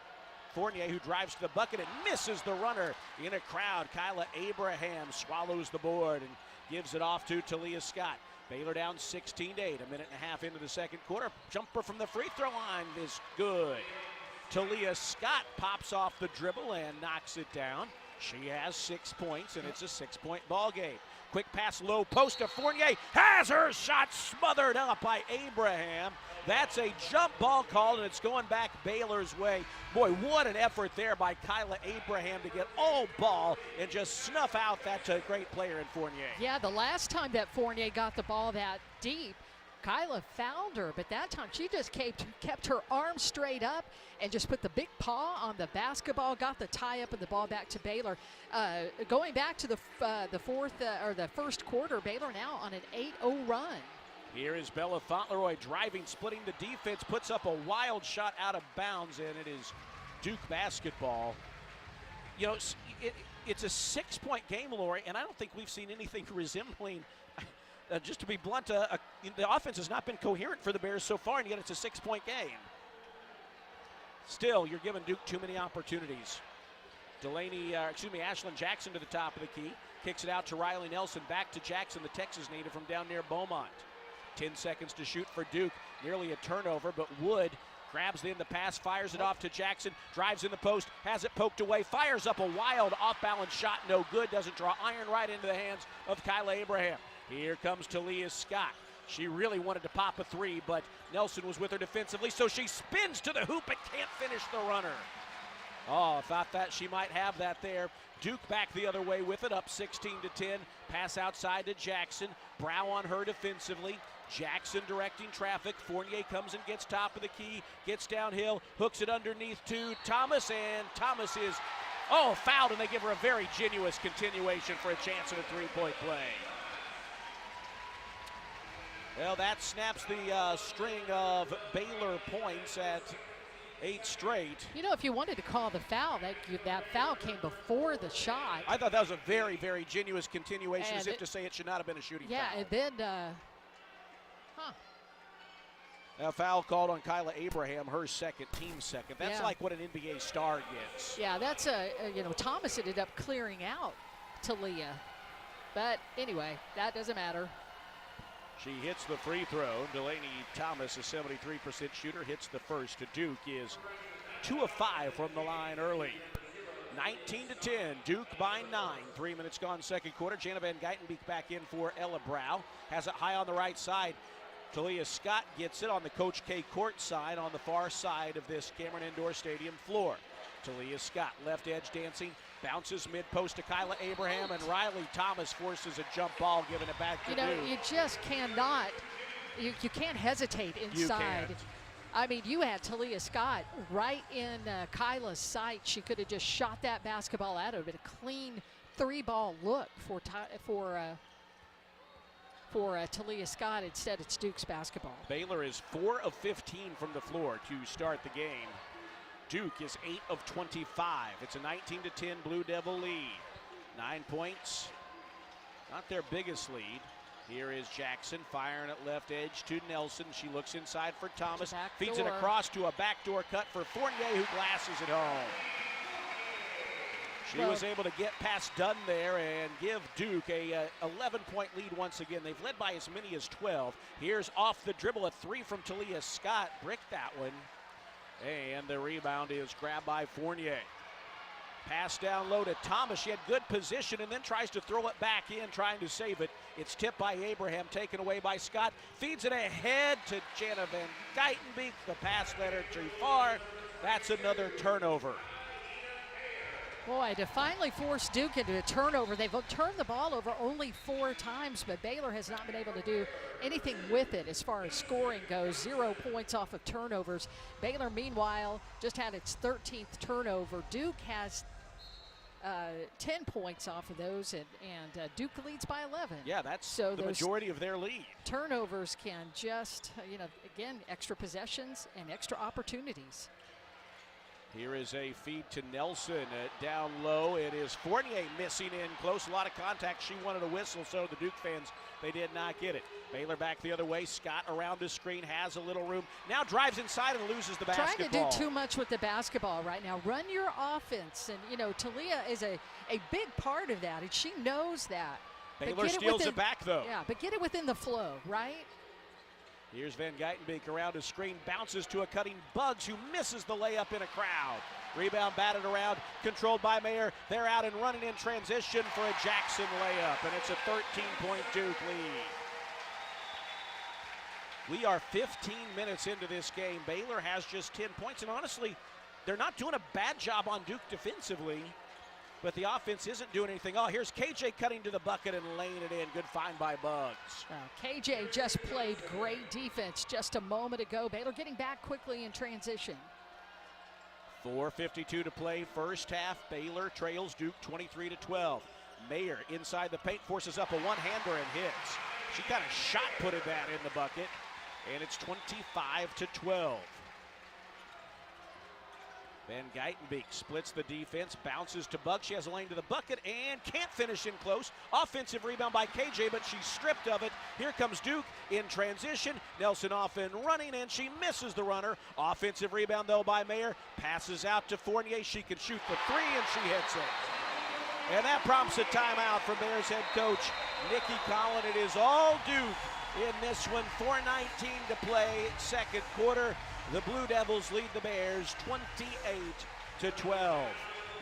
Fournier, who drives to the bucket and misses the runner in a crowd. Kyla Abraham swallows the board and gives it off to Talia Scott. Baylor down 16-8, a minute and a half into the second quarter. Jumper from the free throw line is good. Talia Scott pops off the dribble and knocks it down. She has 6 points, and it's a 6-point ball game. Quick pass, low post to Fournier. Has her shot smothered up by Abraham. That's a jump ball call, and it's going back Baylor's way. Boy, what an effort there by Kyla Abraham to get all ball and just snuff out that great player in Fournier. Yeah, the last time that Fournier got the ball that deep, Kyla fouled her, but that time she just kept her arm straight up and just put the big paw on the basketball, got the tie up and the ball back to Baylor. Going back to the first quarter, Baylor now on an 8-0 run. Here is Bella Fauntleroy driving, splitting the defense, puts up a wild shot out of bounds, and it is Duke basketball. You know, it's a 6-point game, Lori, and I don't think we've seen anything resembling. Just to be blunt, the offense has not been coherent for the Bears so far, and yet it's a 6-point game. Still, you're giving Duke too many opportunities. Ashlyn Jackson to the top of the key. Kicks it out to Riley Nelson. Back to Jackson, the Texas native from down near Beaumont. 10 seconds to shoot for Duke. Nearly a turnover, but Wood grabs in the pass, fires it off to Jackson, drives in the post, has it poked away, fires up a wild off-balance shot, no good, doesn't draw iron, right into the hands of Kyla Abraham. Here comes Talia Scott. She really wanted to pop a three, but Nelson was with her defensively, so she spins to the hoop but can't finish the runner. Oh, thought that she might have that there. Duke back the other way with it, up 16-10. Pass outside to Jackson. Brow on her defensively. Jackson directing traffic. Fournier comes and gets top of the key, gets downhill, hooks it underneath to Thomas, and Thomas is, fouled, and they give her a very generous continuation for a chance at a three-point play. Well, that snaps the string of Baylor points at 8 straight. You know, if you wanted to call the foul, that foul came before the shot. I thought that was a very, very generous continuation, as if to say it should not have been a shooting foul. Yeah, and then, A foul called on Kyla Abraham, her second, team second. That's like what an NBA star gets. Yeah, that's Thomas ended up clearing out Talia. But anyway, that doesn't matter. She hits the free throw. Delaney Thomas, a 73% shooter, hits the first. Duke is 2 of 5 from the line early. 19-10, Duke by 9. 3 minutes gone second quarter. Jana Van Geitenbeek back in for Ella Brow. Has it high on the right side. Talia Scott gets it on the Coach K Courtside on the far side of this Cameron Indoor Stadium floor. Talia Scott, left edge dancing, bounces mid-post to Kyla Abraham, and Riley Thomas forces a jump ball, giving it back to Duke. You just cannot, you can't hesitate inside. You can't. I mean, you had Talia Scott right in Kyla's sight. She could have just shot that basketball at her, but a clean 3-ball look for Talia Scott. Instead, it's Duke's basketball. Baylor is 4 of 15 from the floor to start the game. Duke is 8 of 25. It's a 19-10 Blue Devil lead. 9 points, not their biggest lead. Here is Jackson firing at left edge to Nelson. She looks inside for Thomas, feeds it across to a backdoor cut for Fournier, who glasses it home. She was able to get past Dunn there and give Duke a 11-point lead once again. They've led by as many as 12. Here's off the dribble, a 3 from Talia Scott. Bricked that one. And the rebound is grabbed by Fournier. Pass down low to Thomas. She had good position and then tries to throw it back in, trying to save it. It's tipped by Abraham, taken away by Scott. Feeds it ahead to Jana Van Geitenbeek. The pass led her too far. That's another turnover. Boy, to finally force Duke into a turnover. They've turned the ball over only 4 times, but Baylor has not been able to do anything with it as far as scoring goes. 0 points off of turnovers. Baylor, meanwhile, just had its 13th turnover. Duke has 10 points off of those, and Duke leads by 11. Yeah, that's the majority of their lead. Turnovers can just, again, extra possessions and extra opportunities. Here is a feed to Nelson down low. It is Fournier missing in close. A lot of contact. She wanted a whistle, so the Duke fans, they did not get it. Baylor back the other way. Scott around the screen, has a little room. Now drives inside and loses the basketball. Trying to do too much with the basketball right now. Run your offense. And, you know, Talia is a big part of that, and she knows that. Baylor steals it back, though. Yeah, but get it within the flow, right? Here's Van Geitenbeek around his screen, bounces to a cutting Buggs, who misses the layup in a crowd. Rebound batted around, controlled by Mayer. They're out and running in transition for a Jackson layup, and it's a 13-point Duke lead. We are 15 minutes into this game. Baylor has just 10 points, and honestly, they're not doing a bad job on Duke defensively, but the offense isn't doing anything. Oh, here's KJ cutting to the bucket and laying it in. Good find by Buggs. KJ just played great defense just a moment ago. Baylor getting back quickly in transition. 4:52 to play, first half. Baylor trails Duke 23-12. Mayer inside the paint, forces up a one-hander and hits. She kind of shot-putted that in the bucket, and it's 25-12. Van Geitenbeek splits the defense, bounces to Buggs. She has a lane to the bucket and can't finish in close. Offensive rebound by KJ, but she's stripped of it. Here comes Duke in transition. Nelson off and running, and she misses the runner. Offensive rebound, though, by Mayer. Passes out to Fournier. She can shoot the three, and she hits it. And that prompts a timeout from Bears head coach Nikki Colin. It is all Duke in this one. 4:19 to play, second quarter. The Blue Devils lead the Bears 28-12.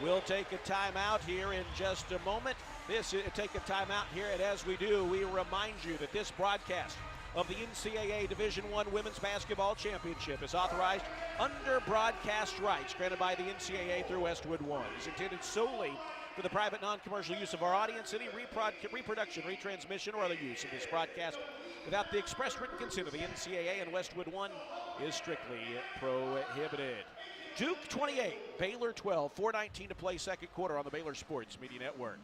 We'll take a timeout here in just a moment. Take a timeout here, and as we do, we remind you that this broadcast of the NCAA Division I Women's Basketball Championship is authorized under broadcast rights granted by the NCAA through Westwood One. It's intended solely for the private non-commercial use of our audience. Any reproduction, retransmission, or other use of this broadcast without the express written consent of the NCAA and Westwood One is strictly prohibited. Duke 28, Baylor 12, 4:19 to play, second quarter on the Baylor Sports Media Network.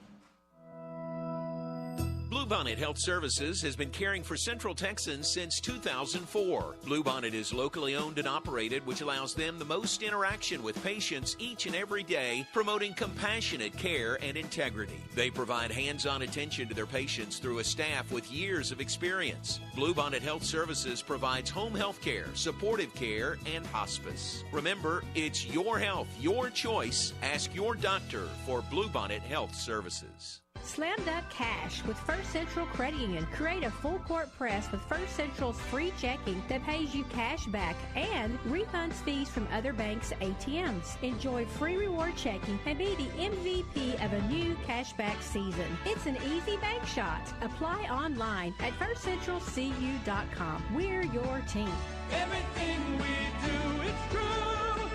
Bluebonnet Health Services has been caring for Central Texans since 2004. Bluebonnet is locally owned and operated, which allows them the most interaction with patients each and every day, promoting compassionate care and integrity. They provide hands-on attention to their patients through a staff with years of experience. Bluebonnet Health Services provides home health care, supportive care, and hospice. Remember, it's your health, your choice. Ask your doctor for Bluebonnet Health Services. Slam dunk cash with First Central Credit Union. Create a full court press with First Central's free checking that pays you cash back and refunds fees from other banks' ATMs. Enjoy free reward checking and be the MVP of a new cashback season. It's an easy bank shot. Apply online at firstcentralcu.com. We're your team. Everything we do, it's true.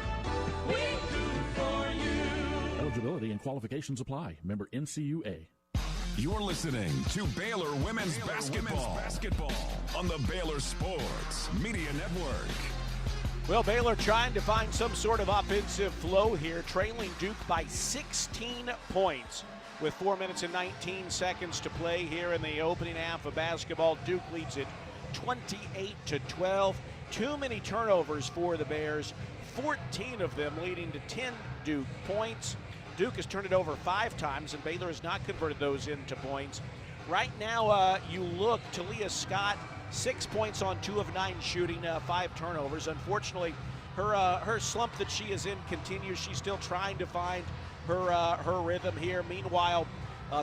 We do for you. Eligibility and qualifications apply. Member NCUA. You're listening to Baylor Women's Basketball on the Baylor Sports Media Network. Well, Baylor trying to find some sort of offensive flow here, trailing Duke by 16 points with 4 minutes and 19 seconds to play here in the opening half of basketball. Duke leads it 28-12. Too many turnovers for the Bears, 14 of them leading to 10 Duke points. Duke has turned it over 5 times, and Baylor has not converted those into points. Right now, you look, Talia Scott, 6 points on 2 of 9 shooting, 5 turnovers. Unfortunately, her slump that she is in continues. She's still trying to find her rhythm here. Meanwhile,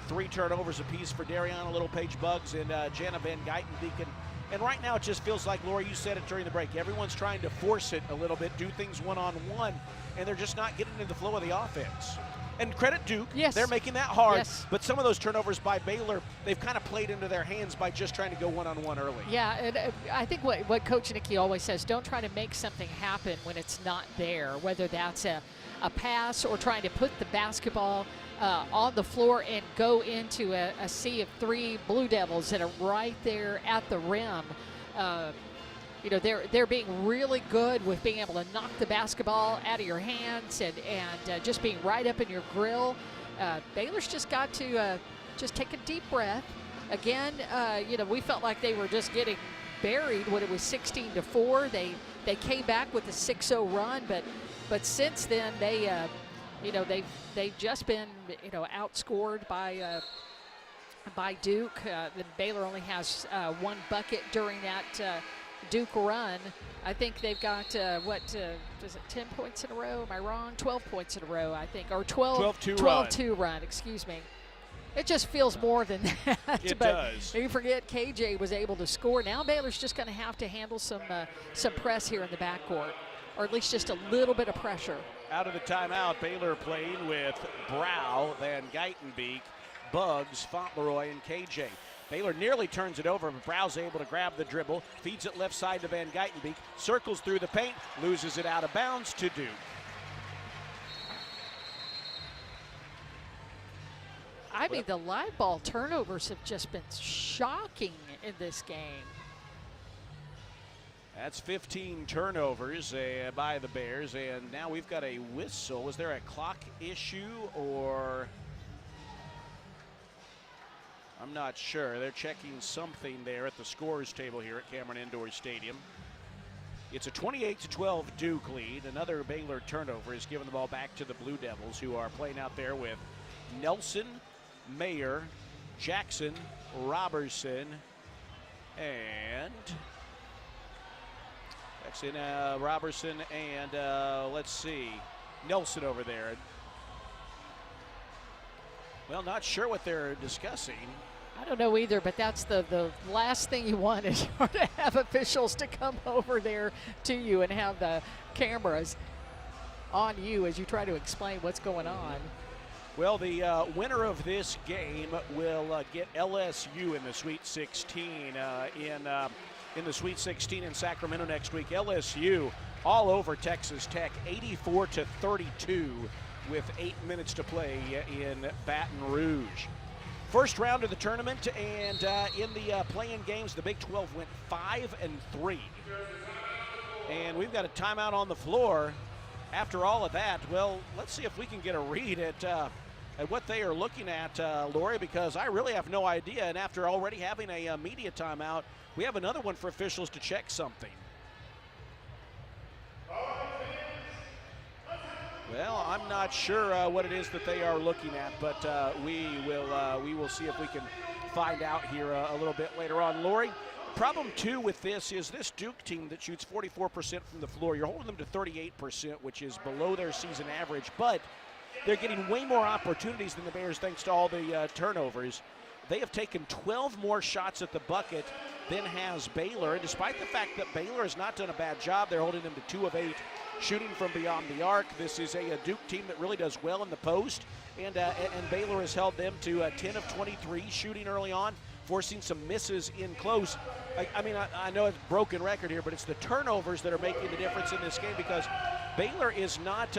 3 turnovers apiece for Dariana Littlepage Buggs and Jana Van Geitenbeek. And right now it just feels like, Laura, you said it during the break, everyone's trying to force it a little bit, do things one-on-one, and they're just not getting into the flow of the offense. And credit Duke, yes, they're making that hard, yes, but some of those turnovers by Baylor, they've kind of played into their hands by just trying to go one-on-one early. Yeah, and I think what Coach Nikki always says, don't try to make something happen when it's not there, whether that's a pass or trying to put the basketball on the floor and go into a sea of 3 Blue Devils that are right there at the rim. You know, they're being really good with being able to knock the basketball out of your hands and just being right up in your grill. Baylor's just got to just take a deep breath. Again, you know, we felt like they were just getting buried when it was 16-4. They came back with a 6-0 run, but since then they, you know, they've just been, you know, outscored by by Duke. The Baylor only has one bucket during that Duke run. I think they've got, is it 10 points in a row? Am I wrong? 12 points in a row, I think. Or 12-2 run, excuse me. It just feels more than that. It but does. You forget KJ was able to score. Now Baylor's just going to have to handle some press here in the backcourt, or at least just a little bit of pressure. Out of the timeout, Baylor playing with Brow, Van Geitenbeek, Bugs, Fauntleroy, and KJ. Baylor nearly turns it over, but Brow's able to grab the dribble, feeds it left side to Van Geitenbeek, circles through the paint, loses it out of bounds to Duke. I mean, the live ball turnovers have just been shocking in this game. That's 15 turnovers by the Bears, and now we've got a whistle. Was there a clock issue, or I'm not sure. They're checking something there at the scorers table here at Cameron Indoor Stadium. It's a 28-12 Duke lead. Another Baylor turnover has given the ball back to the Blue Devils, who are playing out there with Nelson, Mayer, Jackson, Robertson, and Robertson, and let's see, Nelson over there. Well, not sure what they're discussing. I don't know either, but that's the last thing you want is to have officials to come over there to you and have the cameras on you as you try to explain what's going on. Well, the winner of this game will get LSU in the Sweet 16 in the Sweet 16 in Sacramento next week. LSU all over Texas Tech, 84-32 with 8 minutes to play in Baton Rouge. First round of the tournament, and in the play-in games, the Big 12 went 5-3. And we've got a timeout on the floor. After all of that, well, let's see if we can get a read at what they are looking at, Lori, because I really have no idea. And after already having a media timeout, we have another one for officials to check something. Well, I'm not sure what it is that they are looking at, but we will see if we can find out here a little bit later on. Lori, problem two with this is this Duke team that shoots 44% from the floor. You're holding them to 38%, which is below their season average, but they're getting way more opportunities than the Bears thanks to all the turnovers. They have taken 12 more shots at the bucket than has Baylor, and despite the fact that Baylor has not done a bad job, they're holding them to 2 of 8 shooting from beyond the arc. This is a Duke team that really does well in the post, and Baylor has held them to 10 of 23 shooting early on, forcing some misses in close. I know it's a broken record here, but it's the turnovers that are making the difference in this game, because Baylor is not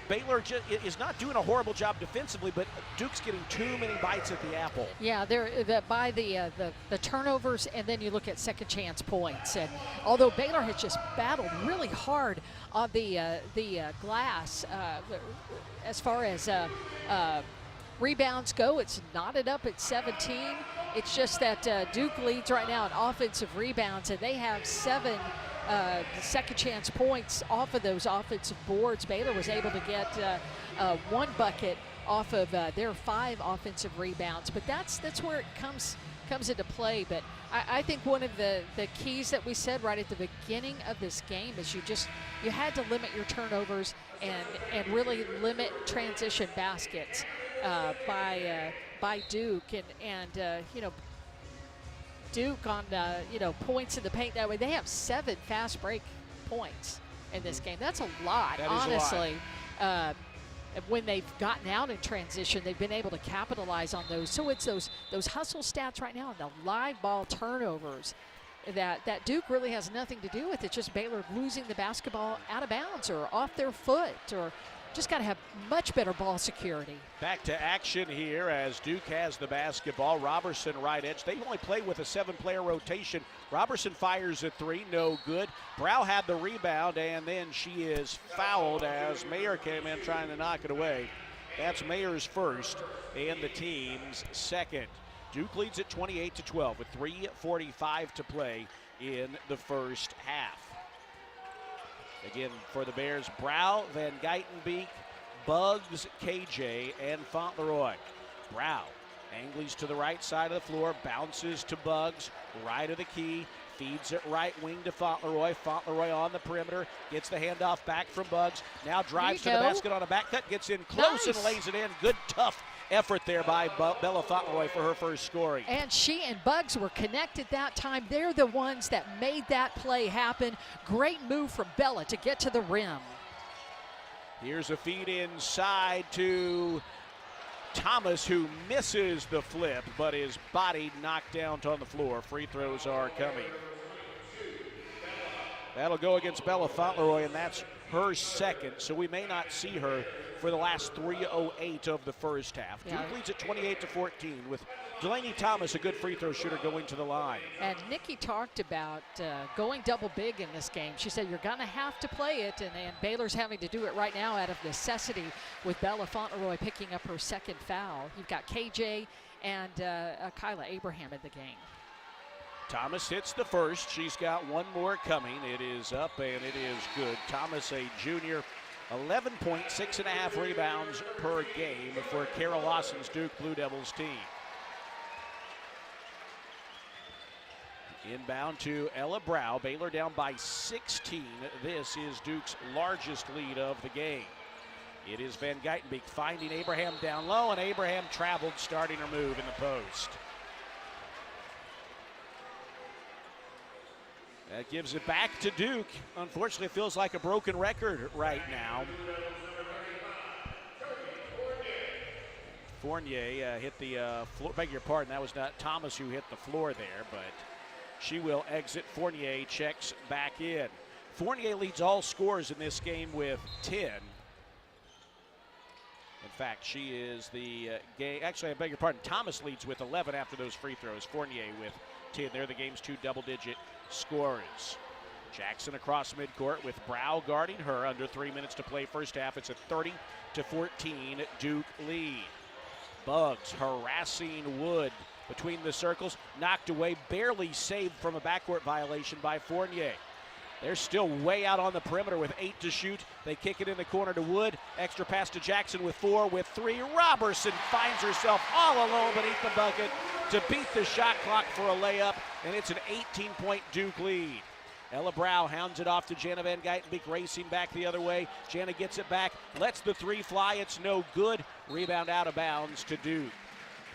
Baylor is not doing a horrible job defensively, but Duke's getting too many bites at the apple. Yeah, by the turnovers, and then you look at second chance points. And although Baylor has just battled really hard on the glass as far as rebounds go, it's knotted up at 17. It's just that Duke leads right now in offensive rebounds, and they have 7 second chance points off of those offensive boards. Baylor was able to get 1 bucket off of their 5 offensive rebounds, but that's where it comes into play. But I think one of the keys that we said right at the beginning of this game is you had to limit your turnovers and really limit transition baskets by Duke, and Duke on points in the paint that way. They have 7 fast break points in this game. That's a lot, honestly. When they've gotten out in transition, they've been able to capitalize on those. So it's those hustle stats right now and the live ball turnovers that Duke really has nothing to do with. It's just Baylor losing the basketball out of bounds or off their foot, or just got to have much better ball security. Back to action here as Duke has the basketball. Robertson right edge. They only play with a 7-player rotation. Robertson fires a 3, no good. Brow had the rebound, and then she is fouled as Mayer came in trying to knock it away. That's Mayer's first and the team's second. Duke leads at 28-12 with 3:45 to play in the first half. Again, for the Bears, Brow, Van Geitenbeek, Bugs, KJ, and Fauntleroy. Brow Angley's to the right side of the floor, bounces to Buggs, right of the key, feeds it right wing to Fauntleroy. Fauntleroy on the perimeter, gets the handoff back from Buggs, now drives to the basket on a back cut, gets in close and lays it in. Good, tough effort there by Bella Fauntleroy for her first scoring. And she and Buggs were connected that time. They're the ones that made that play happen. Great move from Bella to get to the rim. Here's a feed inside to Thomas, who misses the flip, but is bodied, knocked down on the floor. Free throws are coming. That'll go against Bella Fauntleroy, and that's her second, so we may not see her for the last 3:08 of the first half. Duke leads at 28-14 with Delaney Thomas, a good free throw shooter, going to the line. And Nikki talked about going double big in this game. She said you're going to have to play it, and Baylor's having to do it right now out of necessity with Bella Fauntleroy picking up her second foul. You've got KJ and Kyla Abraham in the game. Thomas hits the first. She's got one more coming. It is up, and it is good. Thomas, a junior, 11 points, 6.5 rebounds per game for Carol Lawson's Duke Blue Devils team. Inbound to Ella Brow. Baylor down by 16. This is Duke's largest lead of the game. It is Van Geitenbeek finding Abraham down low, and Abraham traveled, starting her move in the post. That gives it back to Duke. Unfortunately, it feels like a broken record right now. Fournier hit the floor. Beg your pardon, that was not Thomas who hit the floor there, but she will exit. Fournier checks back in. Fournier leads all scorers in this game with 10. In fact, she is the game. Actually, I beg your pardon, Thomas leads with 11 after those free throws. Fournier with 10. They're the game's two double-digit scorers. Jackson across midcourt with Brow guarding her. Under 3 minutes to play first half. It's a 30-14 Duke lead. Buggs harassing Wood between the circles. Knocked away, barely saved from a backcourt violation by Fournier. They're still way out on the perimeter with 8 to shoot. They kick it in the corner to Wood. Extra pass to Jackson with 4, with 3. Robertson finds herself all alone beneath the bucket to beat the shot clock for a layup, and it's an 18-point Duke lead. Ella Brow hounds it off to Jana Van Geitenbeek, racing back the other way. Jana gets it back, lets the 3 fly. It's no good. Rebound out of bounds to Duke.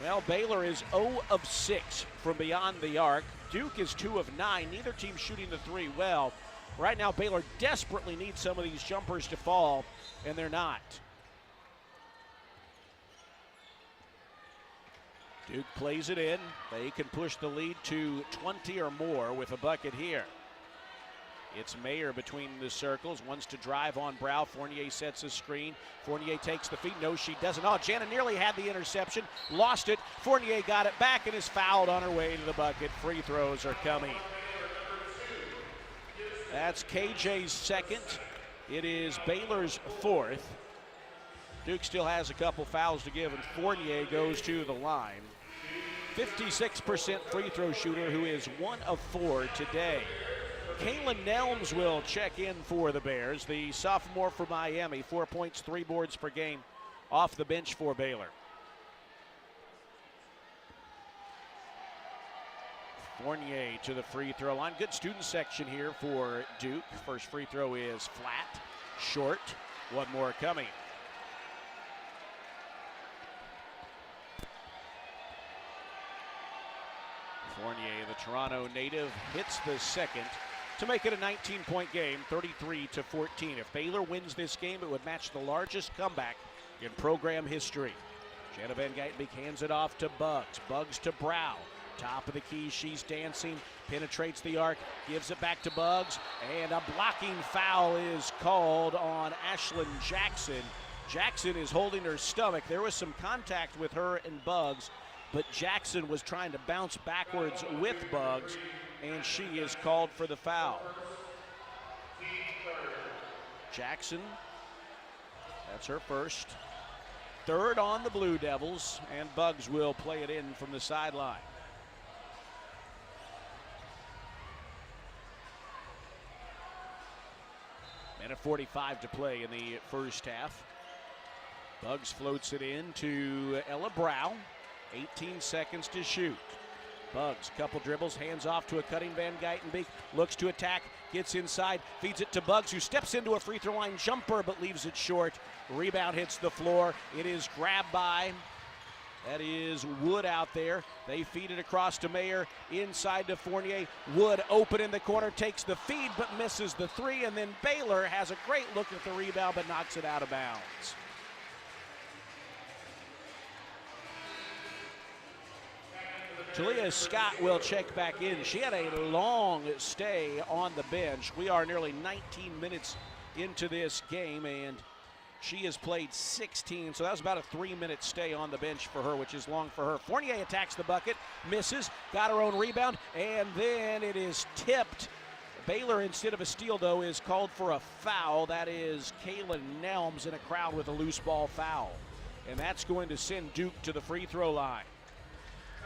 Well, Baylor is 0 of 6 from beyond the arc. Duke is 2 of 9. Neither team shooting the 3 well. Right now, Baylor desperately needs some of these jumpers to fall, and they're not. Duke plays it in. They can push the lead to 20 or more with a bucket here. It's Mayer between the circles, wants to drive on Brow. Fournier sets a screen. Fournier takes the feed. No, she doesn't. Oh, Jana nearly had the interception, lost it. Fournier got it back and is fouled on her way to the bucket. Free throws are coming. That's KJ's second. It is Baylor's fourth. Duke still has a couple fouls to give, and Fournier goes to the line. 56% free throw shooter, who is 1 of 4 today. Kaylin Nelms will check in for the Bears, the sophomore from Miami. 4 points, 3 boards per game off the bench for Baylor. Fournier to the free throw line. Good student section here for Duke. First free throw is flat, short. One more coming. Fournier, the Toronto native, hits the second to make it a 19-point game, 33-14. If Baylor wins this game, it would match the largest comeback in program history. Jana Van Geitenbeek hands it off to Buggs. Buggs to Brow. Top of the key, she's dancing, penetrates the arc, gives it back to Buggs, and a blocking foul is called on Ashlyn Jackson. Jackson is holding her stomach. There was some contact with her and Buggs, but Jackson was trying to bounce backwards with Buggs, and she is called for the foul. Jackson, that's her first. Third on the Blue Devils, and Buggs will play it in from the sideline. Minute 45 to play in the first half. Buggs floats it in to Ella Brow. 18 seconds to shoot. Bugs, couple dribbles, hands off to a cutting Van Geitenbeek, looks to attack, gets inside, feeds it to Bugs, who steps into a free throw line jumper but leaves it short. Rebound hits the floor. It is grabbed by, that is Wood out there. They feed it across to Mayer, inside to Fournier. Wood open in the corner, takes the feed but misses the three, and then Baylor has a great look at the rebound but knocks it out of bounds. Talia Scott will check back in. She had a long stay on the bench. We are nearly 19 minutes into this game, and she has played 16, so that was about a 3-minute stay on the bench for her, which is long for her. Fournier attacks the bucket, misses, got her own rebound, and then it is tipped. Baylor, instead of a steal, though, is called for a foul. That is Kaylin Nelms in a crowd with a loose ball foul, and that's going to send Duke to the free throw line.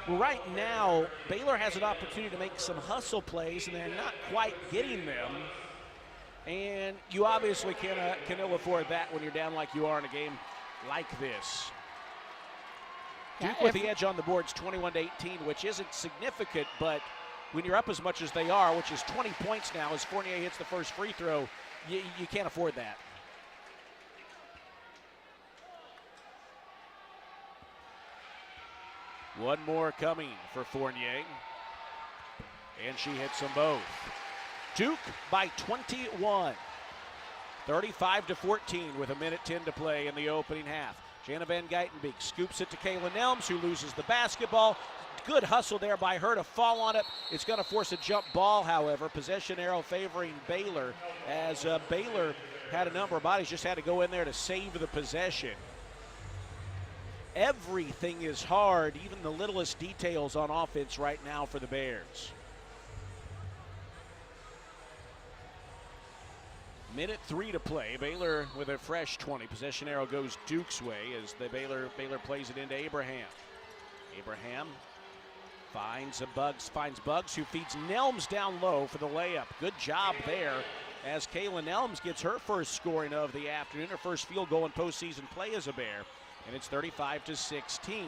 Well, right now, Baylor has an opportunity to make some hustle plays, and they're not quite getting them. And you obviously can ill afford that when you're down like you are in a game like this. Duke with the edge on the boards, 21-18, which isn't significant, but when you're up as much as they are, which is 20 points now, as Fournier hits the first free throw, you can't afford that. One more coming for Fournier, and she hits them both. Duke by 21, 35-14 with 1:10 to play in the opening half. Jana Van Geitenbeek scoops it to Kaylin Nelms, who loses the basketball. Good hustle there by her to fall on it. It's going to force a jump ball, however. Possession arrow favoring Baylor, as Baylor had a number of bodies, just had to go in there to save the possession. Everything is hard, even the littlest details on offense right now for the Bears. 1:03 to play. Baylor with a fresh 20. Possession arrow goes Duke's way as the Baylor plays it into Abraham. Abraham finds Bugs, who feeds Nelms down low for the layup. Good job there as Kaylin Nelms gets her first scoring of the afternoon, her first field goal in postseason play as a Bear. And it's 35-16.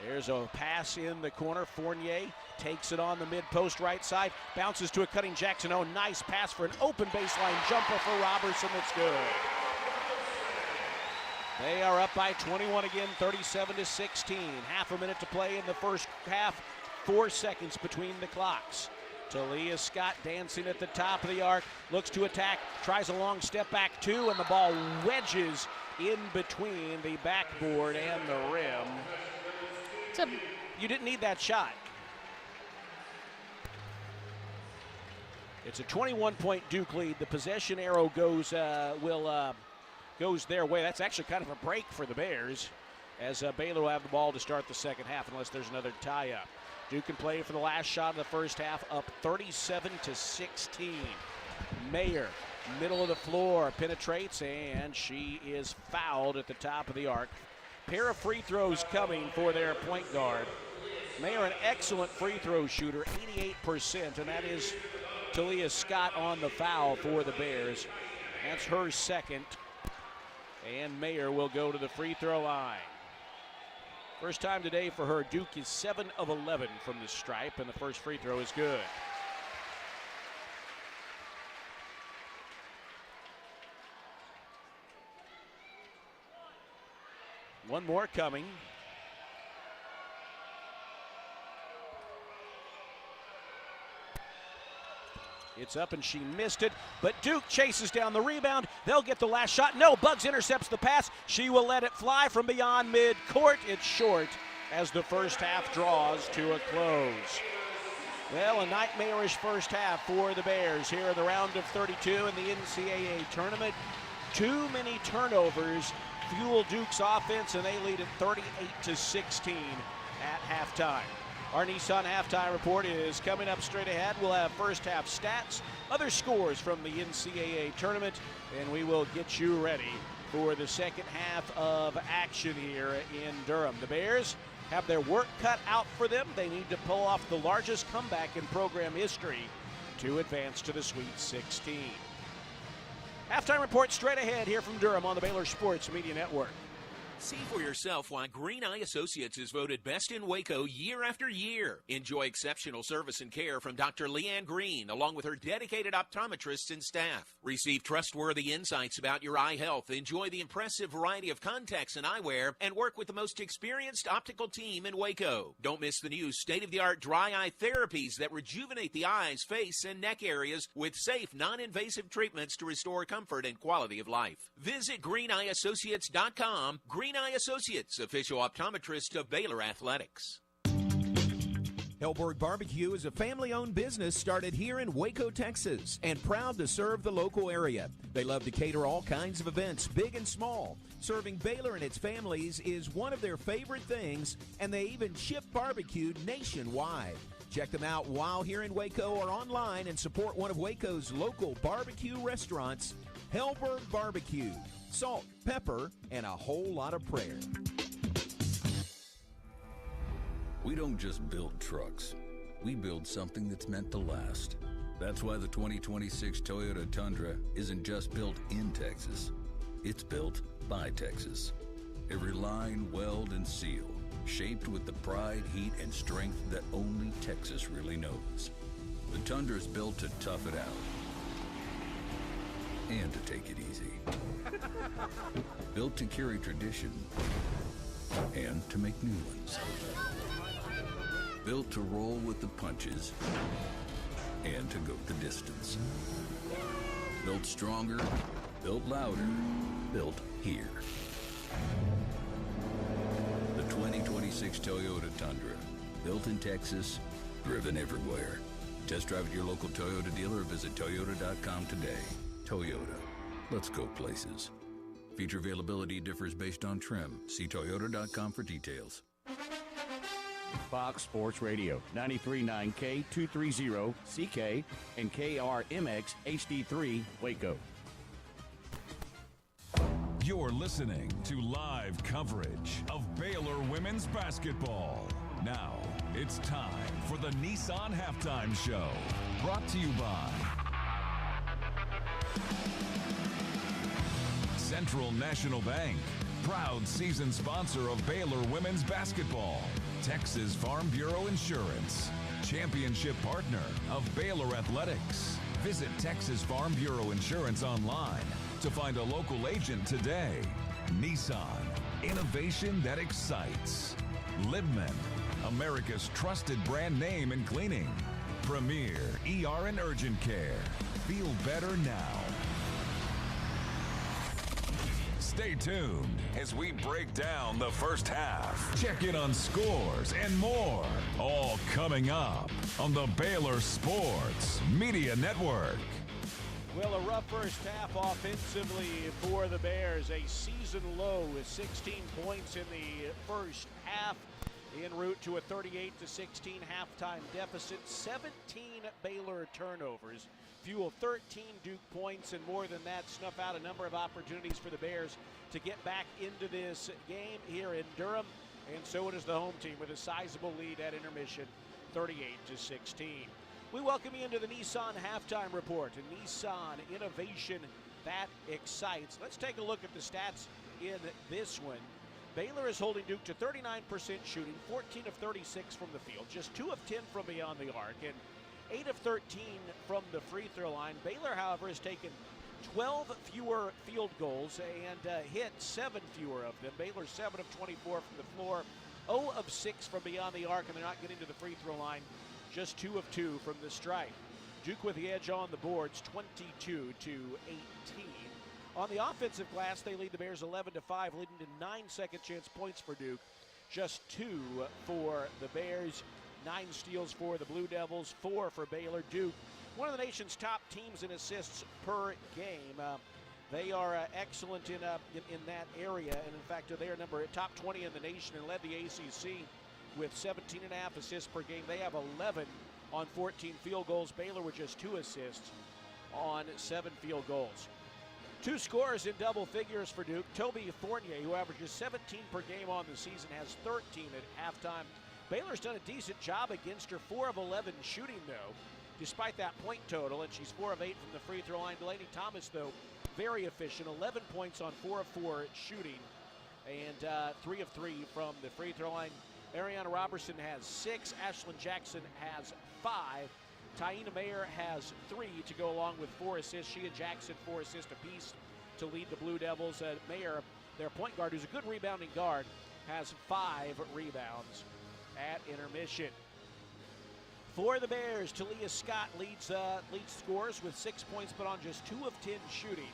There's a pass in the corner. Fournier takes it on the mid-post right side, bounces to a cutting Jackson. Oh, nice pass for an open baseline jumper for Robertson. That's good. They are up by 21 again, 37-16. Half a minute to play in the first half. 4 seconds between the clocks. Talia Scott dancing at the top of the arc, looks to attack, tries a long step back two, and the ball wedges in between the backboard and the rim. You didn't need that shot. It's a 21-point Duke lead. The possession arrow goes their way. That's actually kind of a break for the Bears, as Baylor will have the ball to start the second half unless there's another tie-up. Duke can play for the last shot of the first half, up 37-16. Mayer, middle of the floor, penetrates, and she is fouled at the top of the arc. Pair of free throws coming for their point guard. Mayer, an excellent free throw shooter, 88%, and that is Talia Scott on the foul for the Bears. That's her second, and Mayer will go to the free throw line. First time today for her. Duke is 7 of 11 from the stripe, and the first free throw is good. One more coming. It's up and she missed it, but Duke chases down the rebound. They'll get the last shot. No, Bugs intercepts the pass. She will let it fly from beyond midcourt. It's short as the first half draws to a close. Well, a nightmarish first half for the Bears here in the round of 32 in the NCAA tournament. Too many turnovers fuel Duke's offense, and they lead at 38-16 at halftime. Our Nissan halftime report is coming up straight ahead. We'll have first half stats, other scores from the NCAA tournament, and we will get you ready for the second half of action here in Durham. The Bears have their work cut out for them. They need to pull off the largest comeback in program history to advance to the Sweet 16. Halftime report straight ahead here from Durham on the Baylor Sports Media Network. See for yourself why Green Eye Associates is voted best in Waco year after year. Enjoy exceptional service and care from Dr. Leanne Green, along with her dedicated optometrists and staff. Receive trustworthy insights about your eye health, enjoy the impressive variety of contacts and eyewear, and work with the most experienced optical team in Waco. Don't miss the new state-of-the-art dry eye therapies that rejuvenate the eyes, face, and neck areas with safe, non-invasive treatments to restore comfort and quality of life. Visit greeneyeassociates.com. Green Eye Associates, official optometrist of Baylor Athletics. Hellberg Barbecue is a family-owned business started here in Waco, Texas, and proud to serve the local area. They love to cater all kinds of events, big and small. Serving Baylor and its families is one of their favorite things, and they even ship barbecue nationwide. Check them out while here in Waco or online and support one of Waco's local barbecue restaurants, Hellberg Barbecue. Salt, pepper, and a whole lot of prayer. We don't just build trucks. We build something that's meant to last. That's why the 2026 Toyota Tundra isn't just built in Texas. It's built by Texas. Every line, weld, and seal, shaped with the pride, heat, and strength that only Texas really knows. The Tundra is built to tough it out and to take it easy. Built to carry tradition and to make new ones. Built to roll with the punches and to go the distance. Built stronger, built louder, built here. The 2026 Toyota Tundra. Built in Texas, driven everywhere. Test drive at your local Toyota dealer or visit Toyota.com today. Toyota. Let's go places. Feature availability differs based on trim. See Toyota.com for details. Fox Sports Radio, 93.9 K230CK and KRMX HD3 Waco. You're listening to live coverage of Baylor women's basketball. Now, it's time for the Nissan Halftime Show. Brought to you by Central National Bank, proud season sponsor of Baylor women's basketball. Texas Farm Bureau Insurance, championship partner of Baylor Athletics. Visit Texas Farm Bureau Insurance online to find a local agent today. Nissan, innovation that excites. Libman, America's trusted brand name in cleaning. Premier ER and Urgent Care. Feel better now. Stay tuned as we break down the first half. Check in on scores and more. All coming up on the Baylor Sports Media Network. Well, a rough first half offensively for the Bears. A season low with 16 points in the first half, en route to a 38-16 halftime deficit. 17 Baylor turnovers fuel 13 Duke points, and more than that, snuff out a number of opportunities for the Bears to get back into this game here in Durham. And so it is the home team with a sizable lead at intermission, 38-16. We welcome you into the Nissan Halftime Report, a Nissan innovation that excites. Let's take a look at the stats in this one. Baylor is holding Duke to 39% shooting, 14 of 36 from the field, just 2 of 10 from beyond the arc, and 8 of 13 from the free throw line. Baylor, however, has taken 12 fewer field goals and hit 7 fewer of them. Baylor 7 of 24 from the floor, 0 of 6 from beyond the arc, and they're not getting to the free throw line, just 2 of 2 from the stripe. Duke with the edge on the boards, 22-18. On the offensive glass, they lead the Bears 11-5, leading to 9 second chance points for Duke, just 2 for the Bears. 9 steals for the Blue Devils, 4 for Baylor. Duke, one of the nation's top teams in assists per game. They are excellent in that area, and in fact, they are top 20 in the nation and led the ACC with 17.5 assists per game. They have 11 on 14 field goals. Baylor with just 2 assists on 7 field goals. 2 scorers in double figures for Duke. Toby Fournier, who averages 17 per game on the season, has 13 at halftime. Baylor's done a decent job against her, 4 of 11 shooting, though, despite that point total, and she's 4 of 8 from the free throw line. Delaney Thomas, though, very efficient, 11 points on 4 of 4 shooting, and 3 of 3 from the free throw line. Ariana Robertson has 6. Ashlyn Jackson has 5. Taina Mayer has 3 to go along with 4 assists. She and Jackson 4 assists apiece to lead the Blue Devils. Mayer, their point guard, who's a good rebounding guard, has 5 rebounds at intermission. For the Bears, Talia Scott leads scores with 6 points, but on just 2 of 10 shooting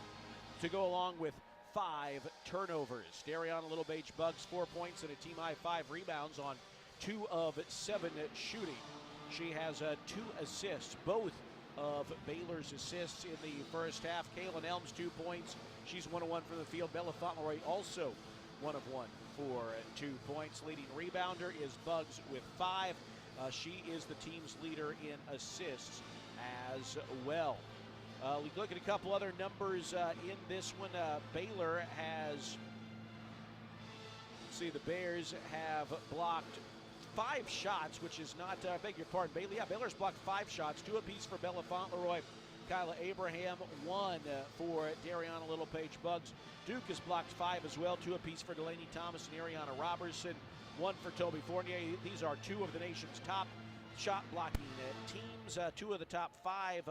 to go along with 5 turnovers. Dariana Little Beige Bugs 4 points and a team-high 5 rebounds on 2 of 7 shooting. She has 2 assists, both of Baylor's assists in the first half. Kaylin Elms 2 points. She's 1 of 1 from the field. Bella Fauntleroy also 1 of 1 for 2 points. Leading rebounder is Bugs with 5. She is the team's leader in assists as well. We look at a couple other numbers in this one. Baylor has, the Bears have blocked 5 shots, which is not, beg your pardon, Baylor's blocked 5 shots, 2 apiece for Bella Fauntleroy, Kyla Abraham, 1 for Dariana Little Page Bugs. Duke has blocked 5 as well, 2 apiece for Delaney Thomas and Ariana Robertson, 1 for Toby Fournier. These are 2 of the nation's top shot blocking teams, 2 of the top 5,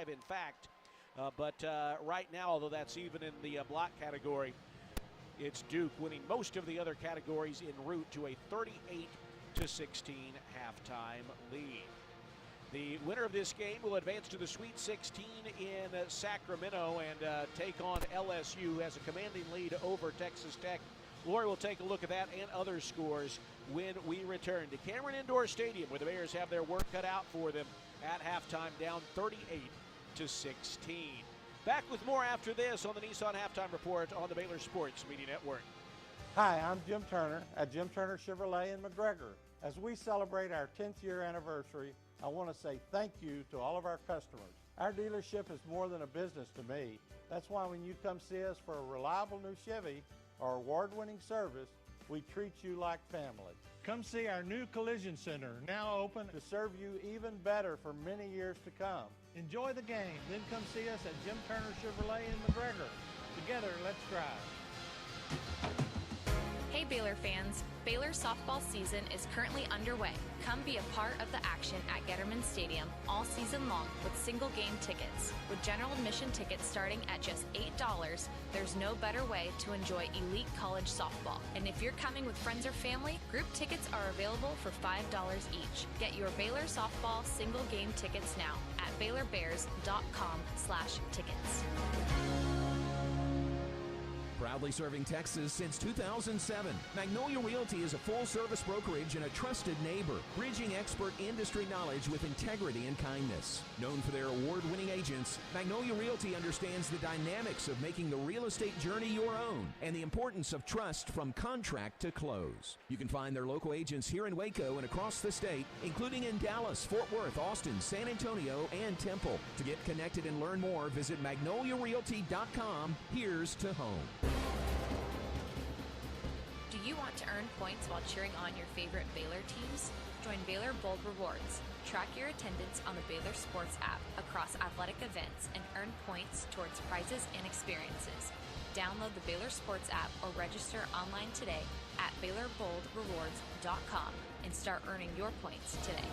in fact. But right now, although that's even in the block category, it's Duke winning most of the other categories en route to a 38-16 halftime lead. The winner of this game will advance to the Sweet 16 in Sacramento and take on LSU, who has a commanding lead over Texas Tech. Lori will take a look at that and other scores when we return to Cameron Indoor Stadium, where the Bears have their work cut out for them at halftime, down 38-16. Back with more after this on the Nissan Halftime Report on the Baylor Sports Media Network. Hi, I'm Jim Turner at Jim Turner Chevrolet in McGregor. As we celebrate our 10th year anniversary, I want to say thank you to all of our customers. Our dealership is more than a business to me. That's why when you come see us for a reliable new Chevy or award-winning service, we treat you like family. Come see our new collision center, now open to serve you even better for many years to come. Enjoy the game, then come see us at Jim Turner Chevrolet in McGregor. Together, let's drive. Hey Baylor fans, Baylor softball season is currently underway. Come be a part of the action at Getterman Stadium all season long with single game tickets. With general admission tickets starting at just $8, there's no better way to enjoy elite college softball. And if you're coming with friends or family, group tickets are available for $5 each. Get your Baylor softball single game tickets now at BaylorBears.com/tickets. Proudly serving Texas since 2007, Magnolia Realty is a full-service brokerage and a trusted neighbor, bridging expert industry knowledge with integrity and kindness. Known for their award-winning agents, Magnolia Realty understands the dynamics of making the real estate journey your own and the importance of trust from contract to close. You can find their local agents here in Waco and across the state, including in Dallas, Fort Worth, Austin, San Antonio, and Temple. To get connected and learn more, visit magnoliarealty.com. Here's to home. Do you want to earn points while cheering on your favorite Baylor teams? Join Baylor Bold Rewards. Track your attendance on the Baylor Sports app across athletic events and earn points towards prizes and experiences. Download the Baylor Sports app or register online today at BaylorBoldRewards.com and start earning your points today.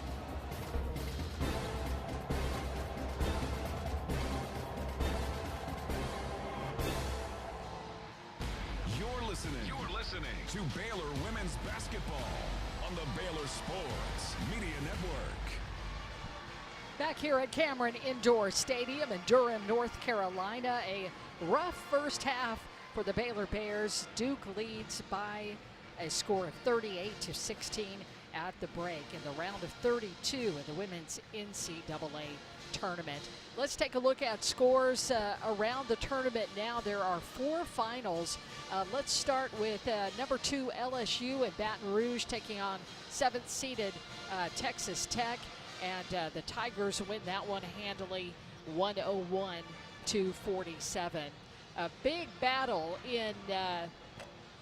You're listening to Baylor Women's Basketball on the Baylor Sports Media Network. Back here at Cameron Indoor Stadium in Durham, North Carolina, a rough first half for the Baylor Bears. Duke leads by a score of 38-16 at the break in the round of 32 in the women's NCAA tournament. Let's take a look at scores around the tournament now. There are 4 finals. Let's start with number 2 LSU in Baton Rouge taking on 7th-seeded Texas Tech, and the Tigers win that one handily, 101-47. A big battle in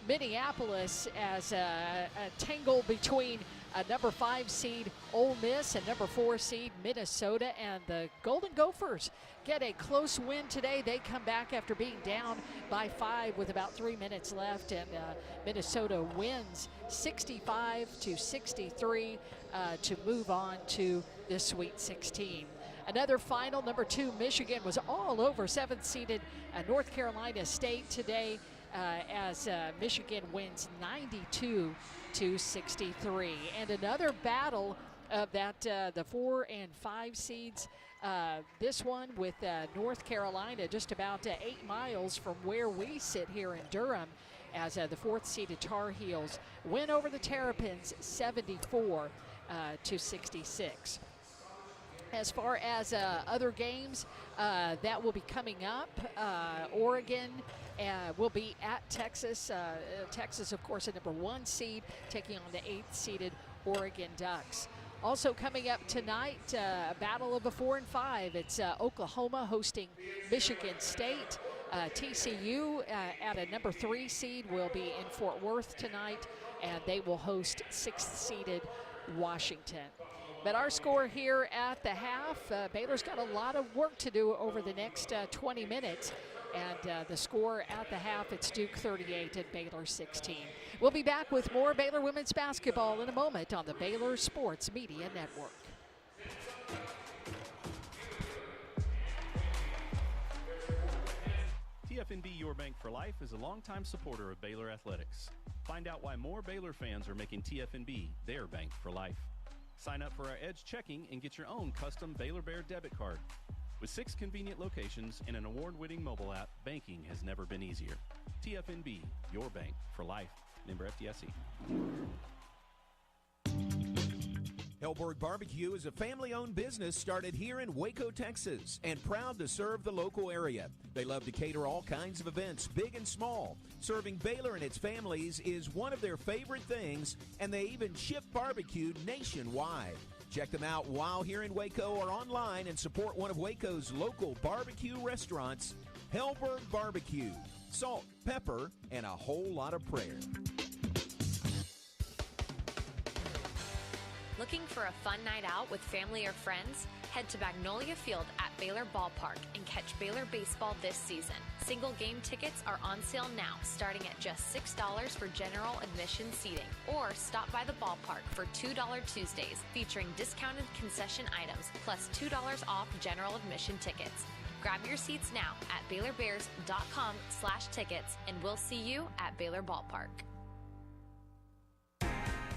Minneapolis as a tangle between number 5 seed Ole Miss and number 4 seed Minnesota. And the Golden Gophers get a close win today. They come back after being down by 5 with about 3 minutes left, and Minnesota wins 65-63 to move on to the Sweet 16. Another final, number 2 Michigan was all over 7th seeded North Carolina State today as Michigan wins 92-63. And another battle of that the 4 and 5 seeds. This one with North Carolina just about 8 miles from where we sit here in Durham, as the 4th seeded Tar Heels win over the Terrapins 74-66. As far as other games that will be coming up, Oregon will be at Texas. Texas, of course, a number 1 seed, taking on the 8th seeded Oregon Ducks. Also coming up tonight, a battle of the 4 and 5. It's Oklahoma hosting Michigan State. TCU at a number 3 seed will be in Fort Worth tonight, and they will host 6th seeded Washington. But our score here at the half, Baylor's got a lot of work to do over the next 20 minutes. And the score at the half, it's Duke 38 and Baylor 16. We'll be back with more Baylor women's basketball in a moment on the Baylor Sports Media Network. TFNB Your Bank for Life is a longtime supporter of Baylor athletics. Find out why more Baylor fans are making TFNB their bank for life. Sign up for our Edge checking and get your own custom Baylor Bear debit card. With 6 convenient locations and an award-winning mobile app, banking has never been easier. TFNB, your bank for life. Member FDIC. Hellberg Barbecue is a family-owned business started here in Waco, Texas, and proud to serve the local area. They love to cater all kinds of events, big and small. Serving Baylor and its families is one of their favorite things, and they even ship barbecue nationwide. Check them out while here in Waco or online and support one of Waco's local barbecue restaurants, Hellberg Barbecue. Salt, pepper, and a whole lot of prayer. Looking for a fun night out with family or friends? Head to Magnolia Field at Baylor Ballpark and catch Baylor baseball this season. Single game tickets are on sale now, starting at just $6 for general admission seating. Or stop by the ballpark for $2 Tuesdays, featuring discounted concession items, plus $2 off general admission tickets. Grab your seats now at BaylorBears.com/tickets, and we'll see you at Baylor Ballpark.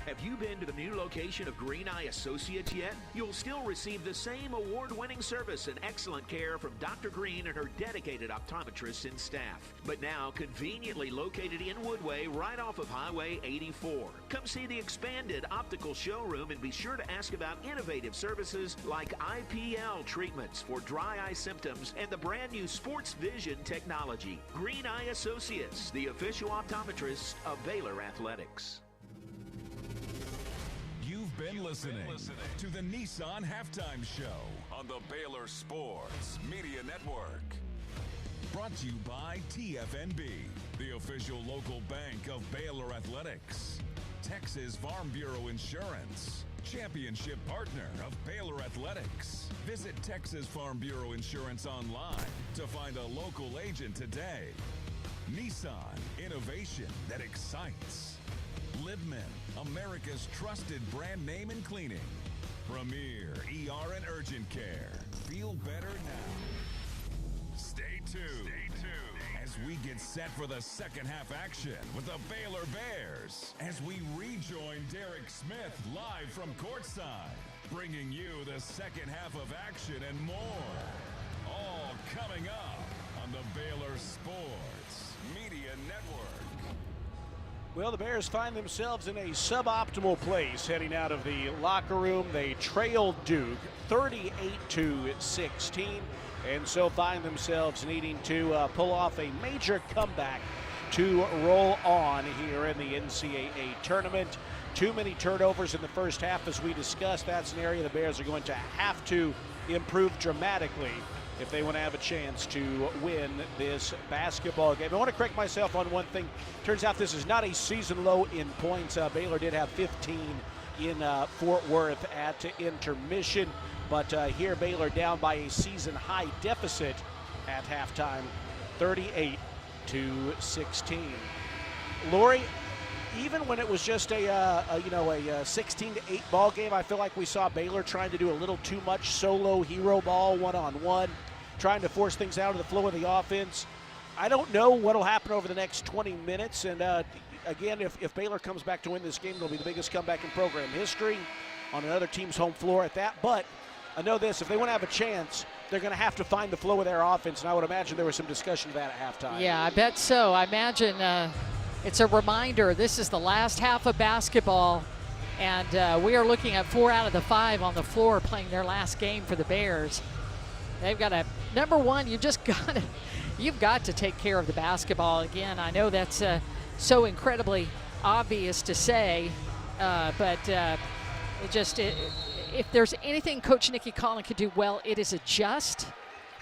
Have you been to the new location of Green Eye Associates yet? You'll still receive the same award-winning service and excellent care from Dr. Green and her dedicated optometrists and staff. But now conveniently located in Woodway, right off of Highway 84. Come see the expanded optical showroom and be sure to ask about innovative services like IPL treatments for dry eye symptoms and the brand new sports vision technology. Green Eye Associates, the official optometrist of Baylor Athletics. You've been listening to the Nissan Halftime Show on the Baylor Sports Media Network. Brought to you by TFNB, the official local bank of Baylor Athletics. Texas Farm Bureau Insurance, championship partner of Baylor Athletics. Visit Texas Farm Bureau Insurance online to find a local agent today. Nissan, innovation that excites. Libman, America's trusted brand name in cleaning. Premier ER and Urgent Care. Feel better now. Stay tuned as we get set for the second half action with the Baylor Bears as we rejoin Derek Smith live from Courtside, bringing you the second half of action and more. All coming up on the Baylor Sports Media Network. Well, the Bears find themselves in a suboptimal place heading out of the locker room. They trailed Duke 38-16, and so find themselves needing to pull off a major comeback to roll on here in the NCAA tournament. Too many turnovers in the first half, as we discussed. That's an area the Bears are going to have to improve dramatically if they want to have a chance to win this basketball game. I want to correct myself on one thing. Turns out this is not a season low in points. Baylor did have 15 in Fort Worth at intermission. But here Baylor down by a season-high deficit at halftime, 38-16. Lori, even when it was just a 16-8 ball game, I feel like we saw Baylor trying to do a little too much solo hero ball, one-on-one, trying to force things out of the flow of the offense. I don't know what will happen over the next 20 minutes. And again, if Baylor comes back to win this game, it'll be the biggest comeback in program history on another team's home floor at that. But I know this, if they want to have a chance, they're going to have to find the flow of their offense. And I would imagine there was some discussion of that at halftime. Yeah, I bet so. I imagine it's a reminder this is the last half of basketball. And we are looking at 4 out of the 5 on the floor playing their last game for the Bears. They've got to, number one, you've got to take care of the basketball. Again, I know that's so incredibly obvious to say, but if there's anything Coach Nikki Colin could do well, it is adjust.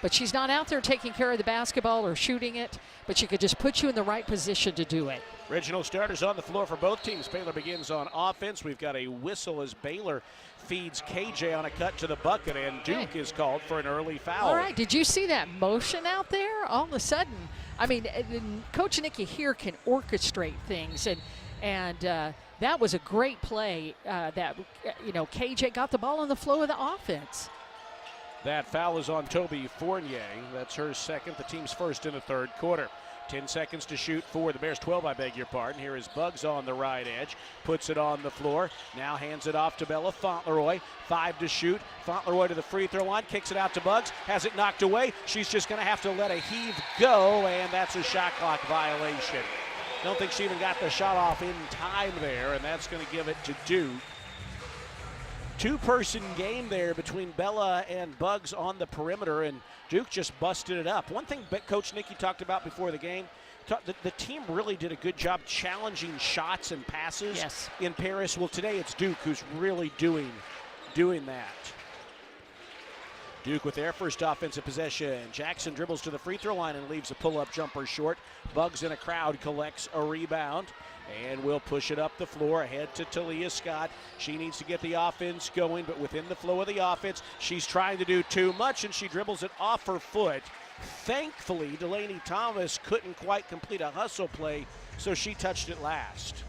But she's not out there taking care of the basketball or shooting it, but she could just put you in the right position to do it. Original starters on the floor for both teams. Baylor begins on offense. We've got a whistle as Baylor feeds KJ on a cut to the bucket, and Duke is called for an early foul. All right, did you see that motion out there? All of a sudden, I mean, Coach Nikki here can orchestrate things, and that was a great play that, KJ got the ball on the flow of the offense. That foul is on Toby Fournier. That's her second, the team's first in the third quarter. 10 seconds to shoot for the Bears, 12, I beg your pardon. Here is Bugs on the right edge, puts it on the floor, now hands it off to Bella Fauntleroy. 5 to shoot. Fauntleroy to the free throw line, kicks it out to Bugs, has it knocked away. She's just going to have to let a heave go, and that's a shot clock violation. Don't think she even got the shot off in time there, and that's going to give it to Duke. Two-person game there between Bella and Bugs on the perimeter, and Duke just busted it up. One thing Coach Nikki talked about before the game, the team really did a good job challenging shots and passes in Paris. Well, today it's Duke who's really doing that. Duke with their first offensive possession. Jackson dribbles to the free throw line and leaves a pull-up jumper short. Bugs in a crowd collects a rebound. And we'll push it up the floor ahead to Talia Scott. She needs to get the offense going, but within the flow of the offense, she's trying to do too much, and she dribbles it off her foot. Thankfully, Delaney Thomas couldn't quite complete a hustle play, so she touched it last.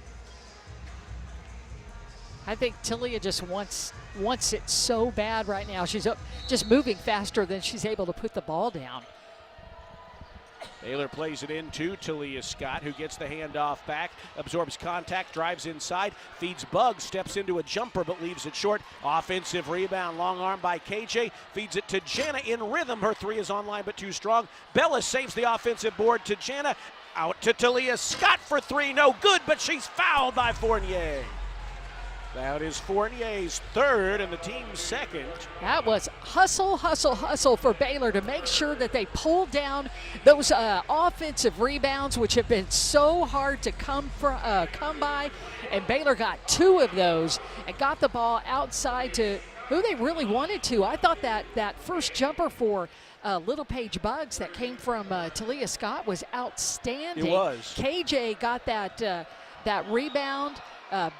I think Talia just wants it so bad right now. She's just moving faster than she's able to put the ball down. Baylor plays it into Talia Scott, who gets the handoff back, absorbs contact, drives inside, feeds Bugs, steps into a jumper but leaves it short. Offensive rebound, long arm by KJ, feeds it to Jana in rhythm. Her three is online but too strong. Bella saves the offensive board to Jana. Out to Talia Scott for three, no good, but she's fouled by Fournier. That is Fournier's third and the team's second. That was hustle for Baylor to make sure that they pulled down those offensive rebounds, which have been so hard to come by. And Baylor got 2 of those and got the ball outside to who they really wanted to. I thought that first jumper for Little Paige Bugs that came from Talia Scott was outstanding. It was. KJ got that rebound.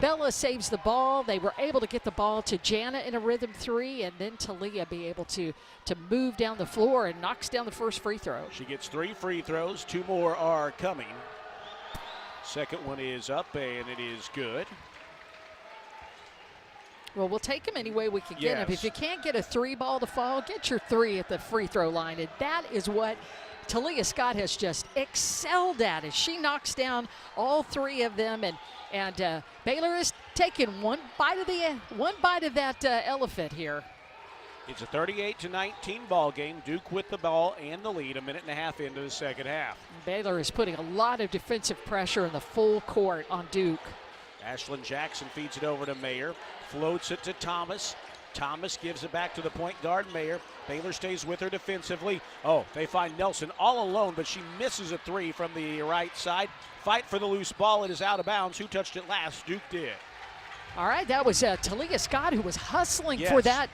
Bella saves the ball. They were able to get the ball to Jana in a rhythm 3, and then Talia be able to move down the floor and knocks down the first free throw. She gets 3 free throws. 2 more are coming. Second one is up, and it is good. Well, we'll take them any way we can get them. If you can't get a 3 ball to fall, get your 3 at the free throw line, and that is what Talia Scott has just excelled at, as she knocks down all 3 of them, and Baylor is taking one bite of that elephant here. It's a 38-19 ball game. Duke with the ball and the lead, 1.5 minutes into the second half. Baylor is putting a lot of defensive pressure in the full court on Duke. Ashlyn Jackson feeds it over to Mayer, floats it to Thomas. Thomas gives it back to the point guard, Mayer. Baylor stays with her defensively. Oh, they find Nelson all alone, but she misses a 3 from the right side. Fight for the loose ball. It is out of bounds. Who touched it last? Duke did. All right, that was Talia Scott who was hustling for that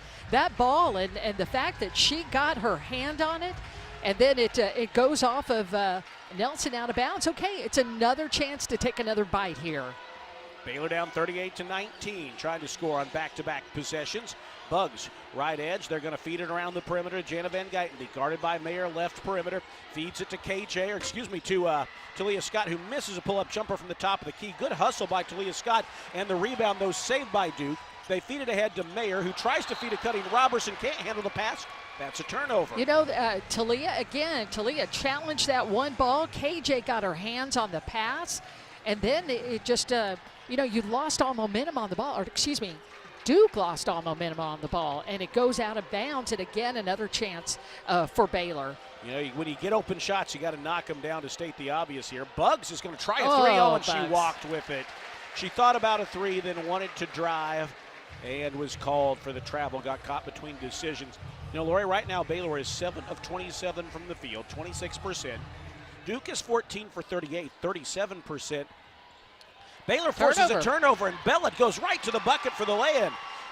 ball, and the fact that she got her hand on it, and then it goes off of Nelson out of bounds. Okay, it's another chance to take another bite here. Baylor down 38-19, trying to score on back-to-back possessions. Bugs, right edge. They're going to feed it around the perimeter. Jana Van Geitenbeek, guarded by Mayer, left perimeter. Feeds it to to Talia Scott, who misses a pull-up jumper from the top of the key. Good hustle by Talia Scott, and the rebound, though, saved by Duke. They feed it ahead to Mayer, who tries to feed a cutting Robertson. Can't handle the pass. That's a turnover. You know, Talia challenged that one ball. KJ got her hands on the pass, and then it just, you lost all momentum on the ball. Or, excuse me, Duke lost all momentum on the ball, and it goes out of bounds. And again, another chance for Baylor. You know, when you get open shots, you got to knock them down to state the obvious here. Bugs is going to try a 3-0, and she walked with it. She thought about a 3, then wanted to drive, and was called for the travel. Got caught between decisions. You know, Lori, right now Baylor is 7 of 27 from the field, 26%. Duke is 14 for 38, 37%. Baylor forces a turnover, and Bella goes right to the bucket for the lay-in.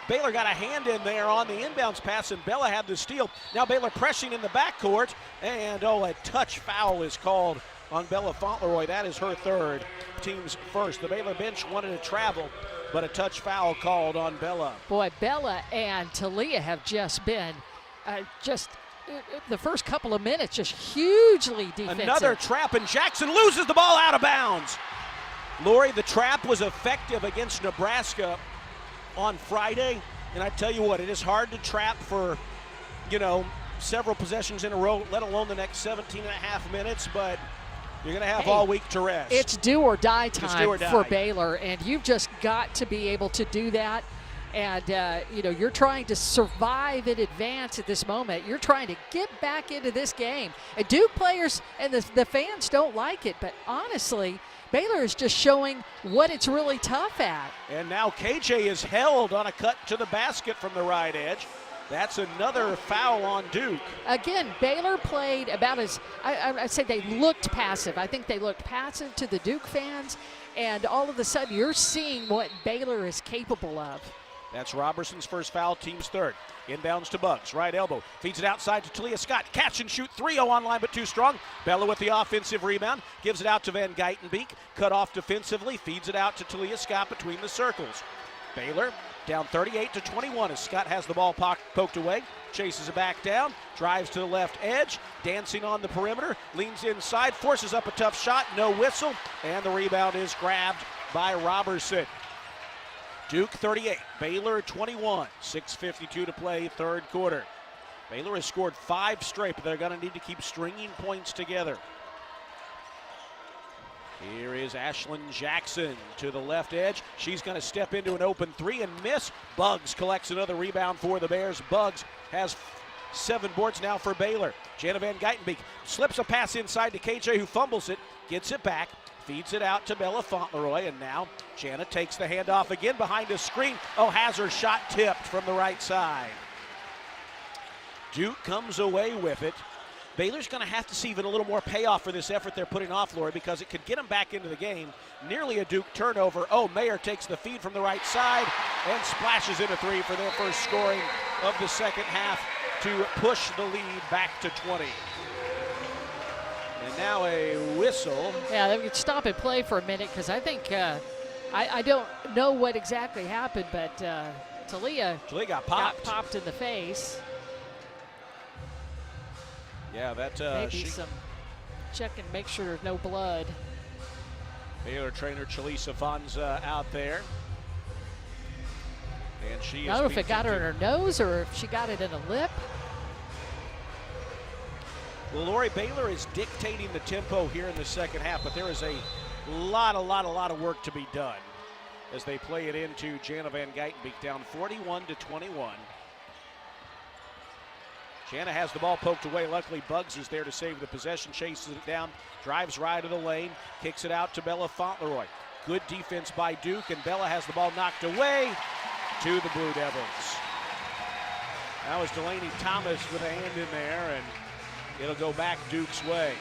Baylor got a hand in there on the inbounds pass, and Bella had the steal. Now Baylor pressing in the backcourt, and a touch foul is called on Bella Fauntleroy. That is her third, team's first. The Baylor bench wanted to travel, but a touch foul called on Bella. Boy, Bella and Talia have just been the first couple of minutes just hugely defensive. Another trap, and Jackson loses the ball out of bounds. Lori, the trap was effective against Nebraska on Friday, and I tell you what, it is hard to trap for, several possessions in a row, let alone the next 17 and a half minutes, but you're going to have all week to rest. It's do or die time for Baylor, and you've just got to be able to do that. And, you're trying to survive in advance at this moment. You're trying to get back into this game. And Duke players and the fans don't like it, but honestly, Baylor is just showing what it's really tough at. And now KJ is held on a cut to the basket from the right edge. That's another foul on Duke. Again, Baylor played about as, I'd say they looked passive. I think they looked passive to the Duke fans, and all of a sudden you're seeing what Baylor is capable of. That's Robertson's first foul, team's third. Inbounds to Bugs, right elbow. Feeds it outside to Talia Scott. Catch and shoot, 3-0 on line, but too strong. Bella with the offensive rebound. Gives it out to Van Geitenbeek. Cut off defensively. Feeds it out to Talia Scott between the circles. Baylor down 38-21 as Scott has the ball poked away. Chases it back down. Drives to the left edge. Dancing on the perimeter. Leans inside. Forces up a tough shot. No whistle. And the rebound is grabbed by Robertson. Duke 38, Baylor 21, 6:52 to play, third quarter. Baylor has scored 5 straight, but they're going to need to keep stringing points together. Here is Ashlyn Jackson to the left edge. She's going to step into an open 3 and miss. Bugs collects another rebound for the Bears. Bugs has 7 boards now for Baylor. Jana Van Geitenbeek slips a pass inside to KJ, who fumbles it, gets it back. Feeds it out to Bella Fauntleroy, and now Jana takes the handoff again behind a screen. Has her shot tipped from the right side. Duke comes away with it. Baylor's going to have to see even a little more payoff for this effort they're putting off, Lori, because it could get them back into the game. Nearly a Duke turnover. Mayer takes the feed from the right side and splashes in a 3 for their first scoring of the second half to push the lead back to 20. And now a whistle. Yeah, they could stop and play for a minute because I think, I don't know what exactly happened, but Talia got popped in the face. Yeah, that maybe some check and make sure there's no blood. Baylor trainer Chalisa Fonza out there. And she I don't know if it got her in her nose or if she got it in a lip. Well, Lori, Baylor is dictating the tempo here in the second half, but there is a lot of work to be done as they play it into Jana Van Geitenbeek, down 41-21. Jana has the ball poked away. Luckily, Bugs is there to save the possession, chases it down, drives right of the lane, kicks it out to Bella Fauntleroy. Good defense by Duke, and Bella has the ball knocked away to the Blue Devils. That was Delaney Thomas with a hand in there, and it'll go back Duke's way.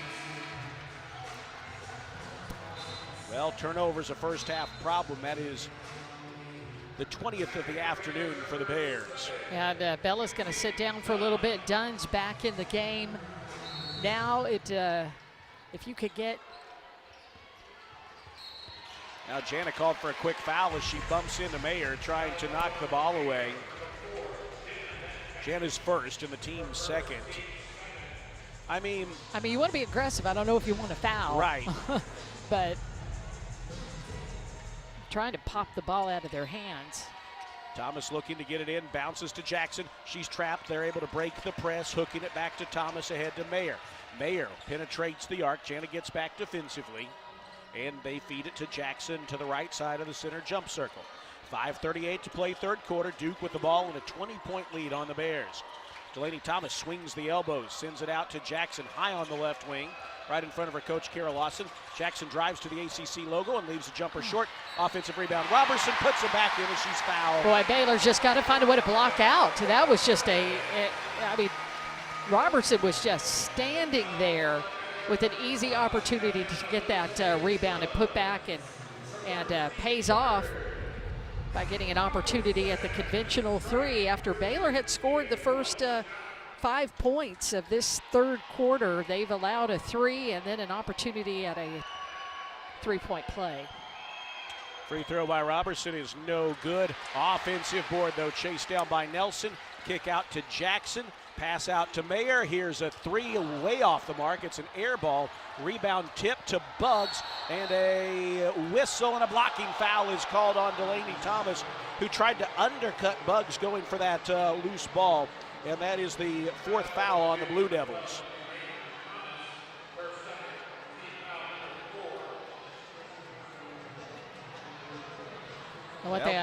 Well, turnovers a first half problem. That is the 20th of the afternoon for the Bears. And Bella's going to sit down for a little bit. Dunn's back in the game. Now if you could get Now Jana called for a quick foul as she bumps into Mayer, trying to knock the ball away. Jana's first and the team's second. I mean, you want to be aggressive. I don't know if you want to foul. Right. But trying to pop the ball out of their hands. Thomas looking to get it in, bounces to Jackson. She's trapped. They're able to break the press, hooking it back to Thomas, ahead to Mayer. Mayer penetrates the arc. Jana gets back defensively, and they feed it to Jackson to the right side of the center jump circle. 5:38 to play third quarter. Duke with the ball and a 20-point lead on the Bears. Delaney Thomas swings the elbows, sends it out to Jackson high on the left wing, right in front of her coach, Kara Lawson. Jackson drives to the ACC logo and leaves the jumper short. Offensive rebound. Robertson puts it back in and she's fouled. Boy, Baylor's just got to find a way to block out. That was just Robertson was just standing there with an easy opportunity to get that rebound and put back, and pays off by getting an opportunity at the conventional three after Baylor had scored the first 5 points of this third quarter. They've allowed a three and then an opportunity at a 3-point play. Free throw by Robertson is no good. Offensive board, though, chased down by Nelson. Kick out to Jackson. Pass out to Mayer. Here's a three way off the mark. It's an air ball. Rebound tip to Buggs, and a whistle and a blocking foul is called on Delaney Thomas, who tried to undercut Buggs going for that loose ball, and that is the fourth foul on the Blue Devils. One thing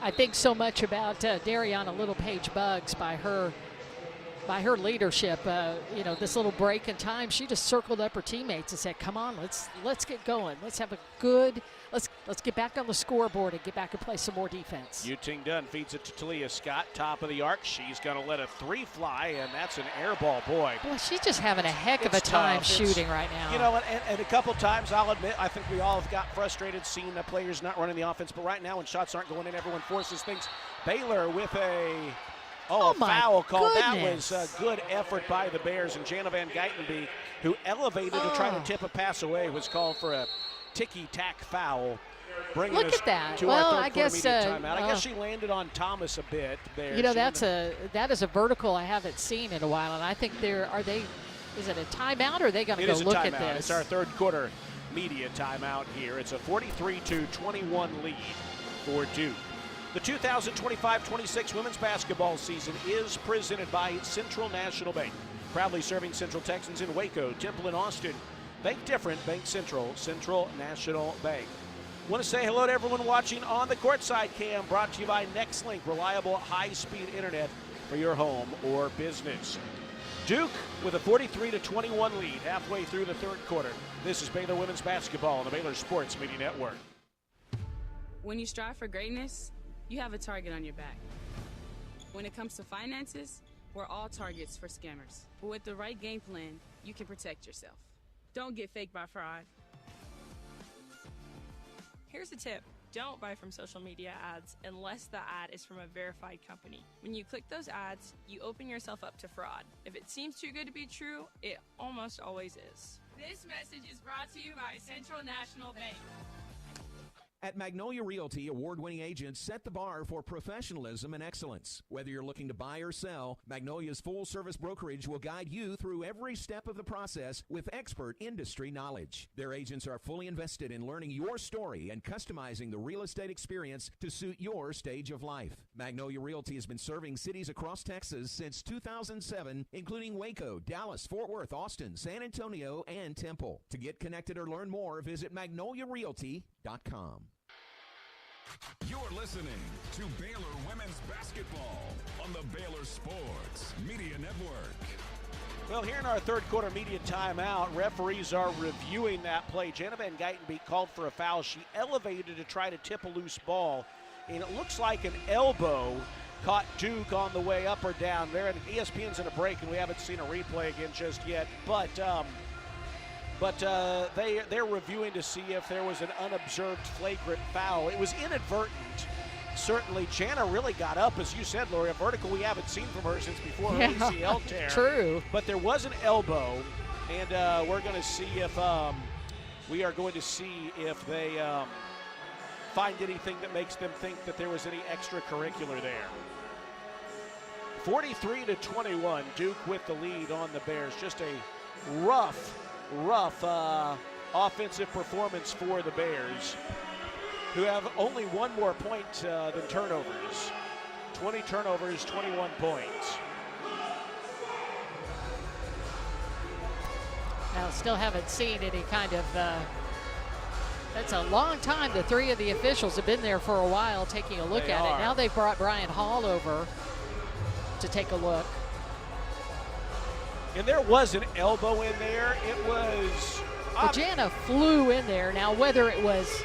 I think so much about Dariana Littlepage Buggs by her leadership. This little break in time, she just circled up her teammates and said, "Come on, let's get going. Let's have a good. Let's get back on the scoreboard and get back and play some more defense." Yuting Dunn feeds it to Talia Scott, top of the arc. She's going to let a three fly, and that's an air ball. Boy, she's just having a heck of a time shooting right now. And a couple times, I'll admit, I think we all have got frustrated seeing the players not running the offense. But right now, when shots aren't going in, everyone forces things. Baylor with a foul call. Goodness. That was a good effort by the Bears, and Jana Van Geitenbeek, who elevated to try to tip a pass away, was called for a ticky-tack foul. Bringing Look us at that. to Well, our I third guess quarter media timeout. I guess she landed on Thomas a bit there. That is a vertical I haven't seen in a while, and I think is it a timeout, or are they going to go look at this? It's our third quarter media timeout here. It's a 43-21 lead for Duke. The 2025-26 women's basketball season is presented by Central National Bank, proudly serving Central Texans in Waco, Temple, and Austin. Bank different, Bank Central, Central National Bank. Want to say hello to everyone watching on the Courtside Cam, brought to you by NextLink, reliable high-speed internet for your home or business. Duke with a 43-21 lead halfway through the third quarter. This is Baylor women's basketball on the Baylor Sports Media Network. When you strive for greatness, you have a target on your back. When it comes to finances, we're all targets for scammers. But with the right game plan, you can protect yourself. Don't get faked by fraud. Here's a tip. Don't buy from social media ads unless the ad is from a verified company. When you click those ads, you open yourself up to fraud. If it seems too good to be true, it almost always is. This message is brought to you by Central National Bank. At Magnolia Realty, award-winning agents set the bar for professionalism and excellence. Whether you're looking to buy or sell, Magnolia's full-service brokerage will guide you through every step of the process with expert industry knowledge. Their agents are fully invested in learning your story and customizing the real estate experience to suit your stage of life. Magnolia Realty has been serving cities across Texas since 2007, including Waco, Dallas, Fort Worth, Austin, San Antonio, and Temple. To get connected or learn more, visit magnoliarealty.com. You're listening to Baylor Women's Basketball on the Baylor Sports Media Network. Well, here in our third quarter media timeout, referees are reviewing that play. Jana Van Geitenbeek called for a foul. She elevated to try to tip a loose ball, and it looks like an elbow caught Duke on the way up or down. There, and ESPN's in a break, and we haven't seen a replay again just yet. But they're reviewing to see if there was an unobserved flagrant foul. It was inadvertent. Certainly, Jana really got up, as you said, Lori, a vertical we haven't seen from her since before her ACL tear. True. But there was an elbow, and we're going to see if We are going to see if they find anything that makes them think that there was any extracurricular there. 43-21, Duke with the lead on the Bears. Just a rough offensive performance for the Bears, who have only one more point than turnovers. 20 turnovers, 21 points. Now, still haven't seen any kind of, that's a long time. The three of the officials have been there for a while taking a look at it. Now they've brought Brian Hall over to take a look. And there was an elbow in there. It was... Well, Jana flew in there. Now, whether it was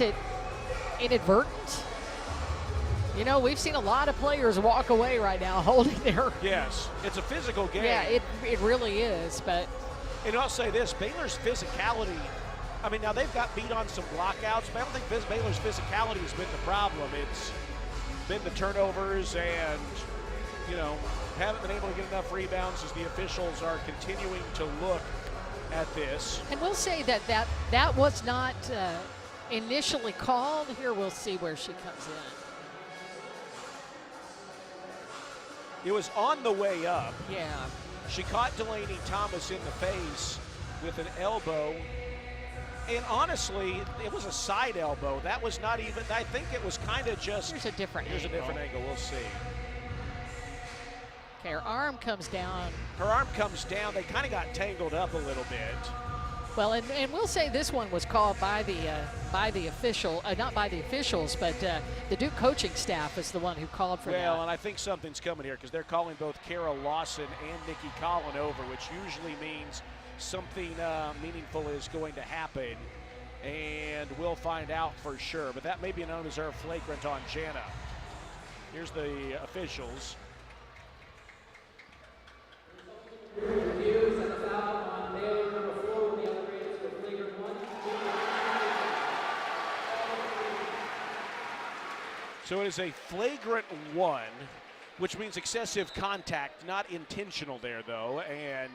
it inadvertent? You know, we've seen a lot of players walk away right now holding their... Yes, it's a physical game. Yeah, it really is, but... And I'll say this, Baylor's physicality, I mean, now they've got beat on some blockouts, but I don't think Baylor's physicality has been the problem. It's been the turnovers and, you know, haven't been able to get enough rebounds as the officials are continuing to look at this. And we'll say that was not initially called. Here we'll see where she comes in. It was on the way up. Yeah. She caught Delaney Thomas in the face with an elbow. And honestly, it was a side elbow. That was not even, I think it was kind of just. Here's a different angle. We'll see. Okay, her arm comes down. Her arm comes down. They kind of got tangled up a little bit. Well, and we'll say this one was called by the official, not by the officials, but the Duke coaching staff is the one who called for that. Well, and I think something's coming here because they're calling both Kara Lawson and Nikki Colin over, which usually means something meaningful is going to happen, and we'll find out for sure. But that may be an undeserved flagrant on Jana. Here's the officials. So it is a flagrant 1, which means excessive contact, not intentional there, though. And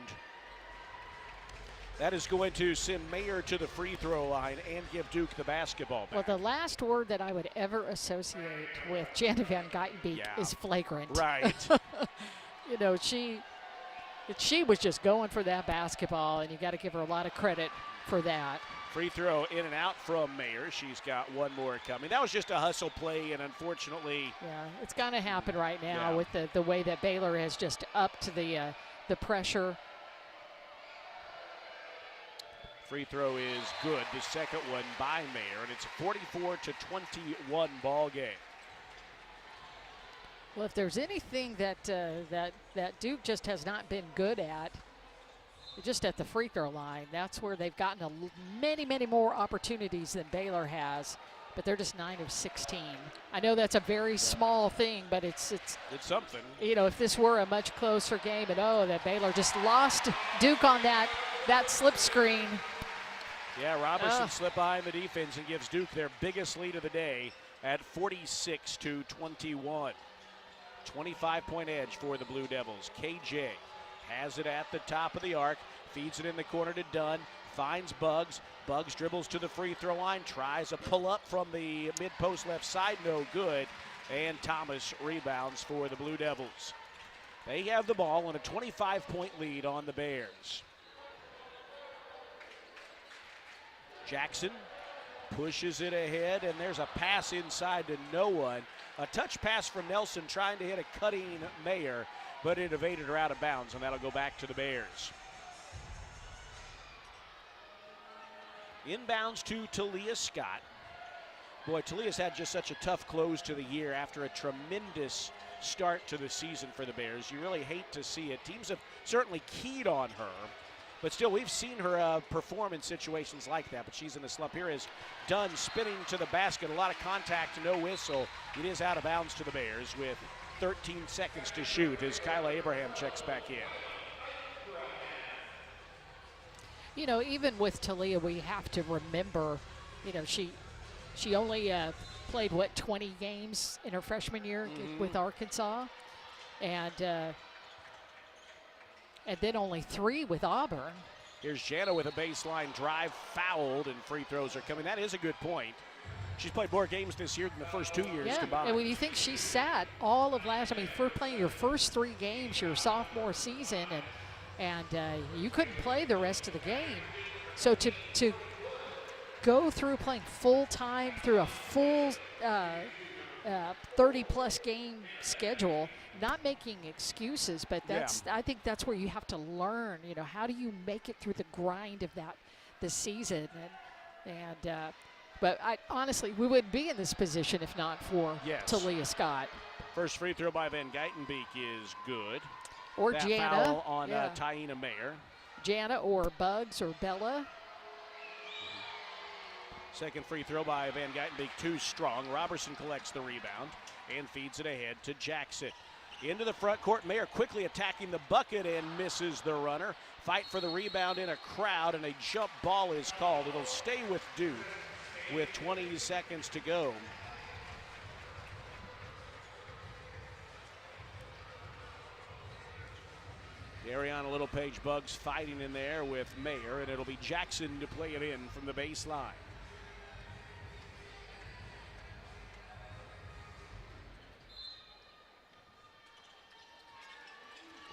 that is going to send Mayer to the free throw line and give Duke the basketball back. Well, the last word that I would ever associate with Jana Van Geitenbeek is flagrant. Right. You know, she was just going for that basketball, and you got to give her a lot of credit for that. Free throw in and out from Mayer. She's got one more coming. That was just a hustle play, and unfortunately... Yeah, it's going to happen right now with the way that Baylor has just upped the pressure. Free throw is good. The second one by Mayer, and it's a 44-21 ball game. Well, if there's anything that Duke just has not been good at, just at the free throw line, that's where they've gotten many more opportunities than Baylor has, but they're just 9 of 16. I know that's a very small thing, but it's something. You know, if this were a much closer game, and that Baylor just lost Duke on that slip screen. Yeah, Robertson slipped behind the defense and gives Duke their biggest lead of the day at 46-21. 25-point edge for the Blue Devils. KJ has it at the top of the arc, feeds it in the corner to Dunn, finds Buggs. Buggs dribbles to the free throw line, tries a pull-up from the mid-post left side, no good. And Thomas rebounds for the Blue Devils. They have the ball and a 25-point lead on the Bears. Jackson pushes it ahead, and there's a pass inside to no one. A touch pass from Nelson trying to hit a cutting Mayer, but it evaded her out of bounds, and that'll go back to the Bears. Inbounds to Talia Scott. Boy, Talia's had just such a tough close to the year after a tremendous start to the season for the Bears. You really hate to see it. Teams have certainly keyed on her, but still, we've seen her perform in situations like that, but she's in the slump. Here is Dunn spinning to the basket. A lot of contact, no whistle. It is out of bounds to the Bears with 13 seconds to shoot as Kyla Abraham checks back in. You know, even with Talia, we have to remember, you know, she only played, 20 games in her freshman year with Arkansas, and then only 3 with Auburn. Here's Jana with a baseline drive, fouled, and free throws are coming. That is a good point. She's played more games this year than the first 2 years combined. And when you think she sat all of last, for playing your first 3 games your sophomore season, and you couldn't play the rest of the game. So to go through playing full time through a full 30-plus game schedule, not making excuses, but I think that's where you have to learn. How do you make it through the grind of the season? But honestly, we wouldn't be in this position if not for Talia Scott. First free throw by Van Geitenbeek is good. Or that Jana. Foul on Taina Mayer. Jana or Bugs or Bella. Second free throw by Van Geitenbeek, too strong. Robertson collects the rebound and feeds it ahead to Jackson. Into the front court, Mayer quickly attacking the bucket and misses the runner. Fight for the rebound in a crowd, and a jump ball is called. It'll stay with Duke with 20 seconds to go. Ariana Littlepage Bugs fighting in there with Mayer, and it'll be Jackson to play it in from the baseline.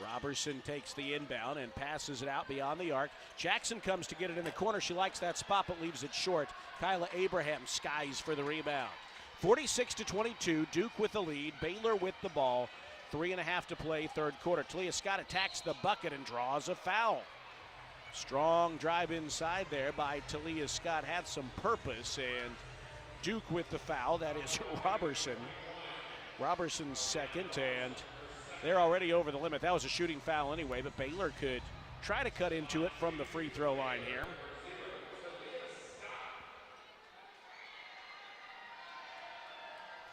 Robertson takes the inbound and passes it out beyond the arc. Jackson comes to get it in the corner. She likes that spot but leaves it short. Kyla Abraham skies for the rebound. 46-22, Duke with the lead. Baylor with the ball. 3.5 to play, third quarter. Talia Scott attacks the bucket and draws a foul. Strong drive inside there by Talia Scott. Had some purpose, and Duke with the foul. That is Robertson. Robertson's second, and they're already over the limit. That was a shooting foul anyway, but Baylor could try to cut into it from the free throw line here.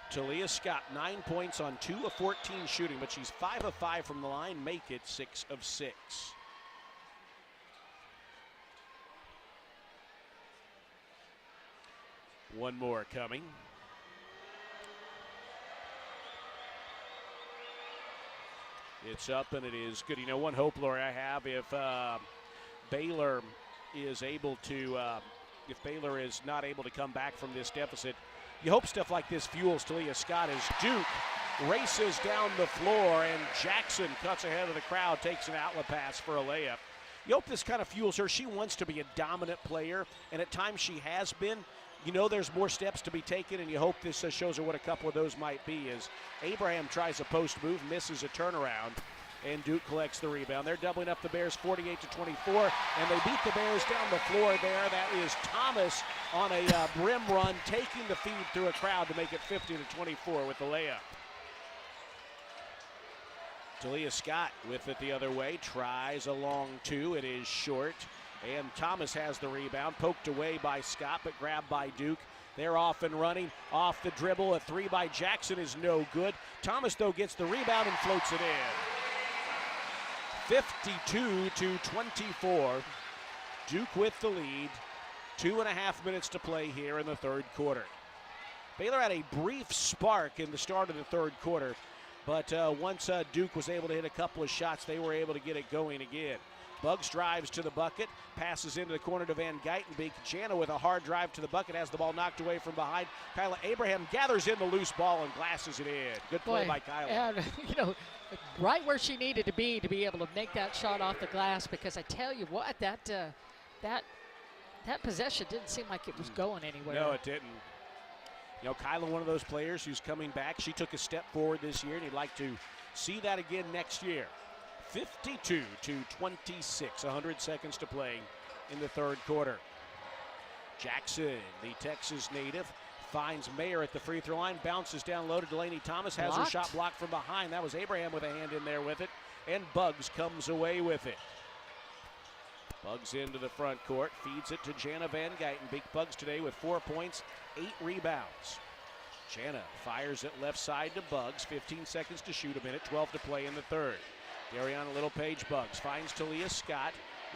Talia Scott, 9 points on 2 of 14 shooting, but she's 5 of 5 from the line, make it 6 of 6. One more coming. It's up and it is good. One hope, Lori, I have if Baylor is able to, if Baylor is not able to come back from this deficit, you hope stuff like this fuels Talia Scott as Duke races down the floor and Jackson cuts ahead of the crowd, takes an outlet pass for a layup. You hope this kind of fuels her. She wants to be a dominant player, and at times she has been. There's more steps to be taken, and you hope this shows her what a couple of those might be as Abraham tries a post move, misses a turnaround, and Duke collects the rebound. They're doubling up the Bears 48-24, and they beat the Bears down the floor there. That is Thomas on a rim run, taking the feed through a crowd to make it 50-24 with the layup. Talia Scott with it the other way, tries a long two. It is short. And Thomas has the rebound, poked away by Scott, but grabbed by Duke. They're off and running, off the dribble. A three by Jackson is no good. Thomas, though, gets the rebound and floats it in. 52-24. Duke with the lead. 2.5 minutes to play here in the third quarter. Baylor had a brief spark in the start of the third quarter, but once Duke was able to hit a couple of shots, they were able to get it going again. Bugs drives to the bucket, passes into the corner to Van Geitenbeek. Jana with a hard drive to the bucket, has the ball knocked away from behind. Kyla Abraham gathers in the loose ball and glasses it in. Good play by Kyla. And, right where she needed to be able to make that shot off the glass, because I tell you what, that possession didn't seem like it was going anywhere. No, it didn't. Kyla, one of those players who's coming back. She took a step forward this year, and he'd like to see that again next year. 52-26, 100 seconds to play in the third quarter. Jackson, the Texas native, finds Mayer at the free throw line, bounces down low to Delaney Thomas, has her shot blocked from behind. That was Abraham with a hand in there with it, and Bugs comes away with it. Bugs into the front court, feeds it to Jana Van Geitenbeek. Bugs today with 4 points, 8 rebounds. Jana fires it left side to Bugs, 15 seconds to shoot, 1:12 to play in the third. Ariana Littlepage Bugs finds Talia Scott,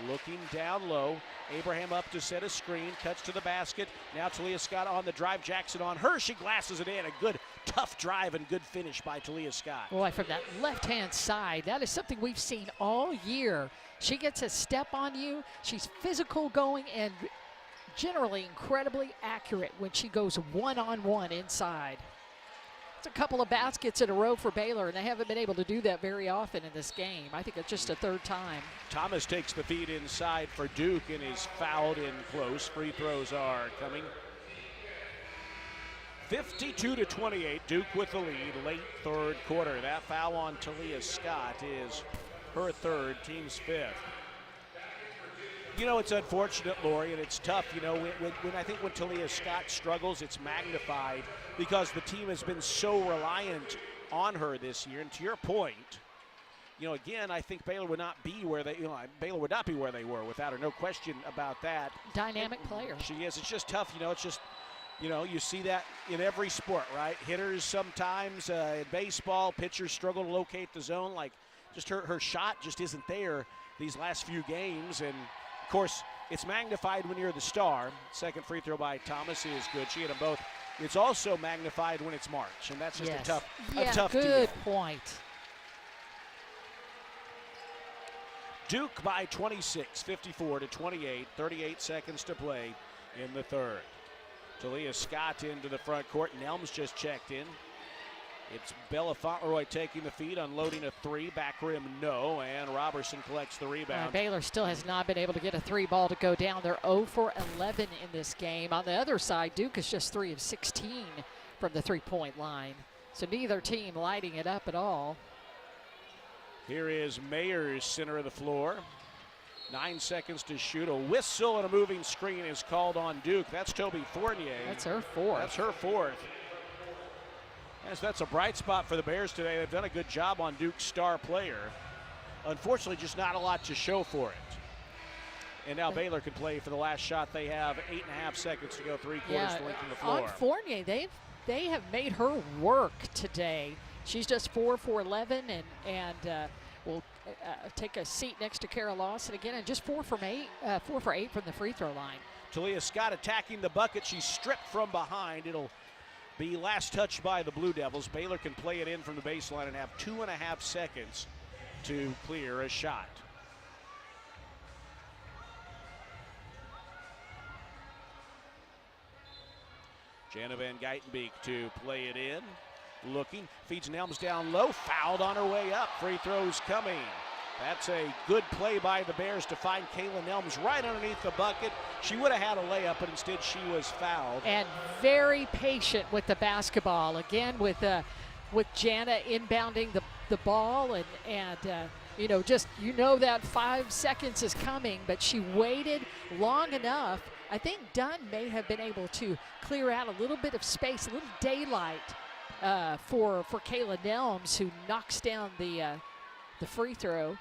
looking down low. Abraham up to set a screen, cuts to the basket. Now Talia Scott on the drive, Jackson on her. She glasses it in. A good tough drive and good finish by Talia Scott. Boy, from that left-hand side, that is something we've seen all year. She gets a step on you. She's physical going and generally incredibly accurate when she goes one-on-one inside. It's a couple of baskets in a row for Baylor, and they haven't been able to do that very often in this game. I think it's just a third time. Thomas takes the feed inside for Duke and is fouled in close. Free throws are coming. 52-28, Duke with the lead, late third quarter. That foul on Talia Scott is her third, team's fifth. You know, it's unfortunate, Lori, and it's tough. You know, when Talia Scott struggles, it's magnified because the team has been so reliant on her this year. And to your point, you know, again, I think Baylor would not be where they, Baylor would not be where they were without her. No question about that. Dynamic player. She is. It's just tough. You know, it's just. You know, you see that in every sport, right? Hitters sometimes in baseball, pitchers struggle to locate the zone. Like, just her shot just isn't there these last few games. And, of course, it's magnified when you're the star. Second free throw by Thomas is good. She hit them both. It's also magnified when it's March, and that's just a tough good deal. Point. Duke by 26, 54-28, 38 seconds to play in the third. Talia Scott into the front court. Nelms just checked in. It's Bella Fauntleroy taking the feed, unloading a three. Back rim, no, and Robertson collects the rebound. Baylor still has not been able to get a three ball to go down. They're 0 for 11 in this game. On the other side, Duke is just 3 of 16 from the three-point line. So neither team lighting it up at all. Here is Mayers, center of the floor. 9 seconds to shoot. A whistle and a moving screen is called on Duke. That's Toby Fournier. That's her fourth. That's her fourth. Yes, that's a bright spot for the Bears today. They've done a good job on Duke's star player. Unfortunately, just not a lot to show for it. And now Baylor can play for the last shot. They have 8.5 seconds to go, 3 quarters to lengthen the floor. On Fournier, they have made her work today. She's just 4 for 11 and will take a seat next to Kara Lawson again, and just 4 for 8 from the free throw line. Talia Scott attacking the bucket. She's stripped from behind. It'll be last touched by the Blue Devils. Baylor can play it in from the baseline and have 2.5 seconds to clear a shot. Jana Van Geitenbeek to play it in. Looking, feeds Nelms down low, fouled on her way up. Free throws coming. That's a good play by the Bears to find Kayla Nelms right underneath the bucket. She would have had a layup, but instead she was fouled. And very patient with the basketball. Again, with Jana inbounding the ball, and that 5 seconds is coming, but she waited long enough. I think Dunn may have been able to clear out a little bit of space, a little daylight for Kayla Nelms, who knocks down the free throw.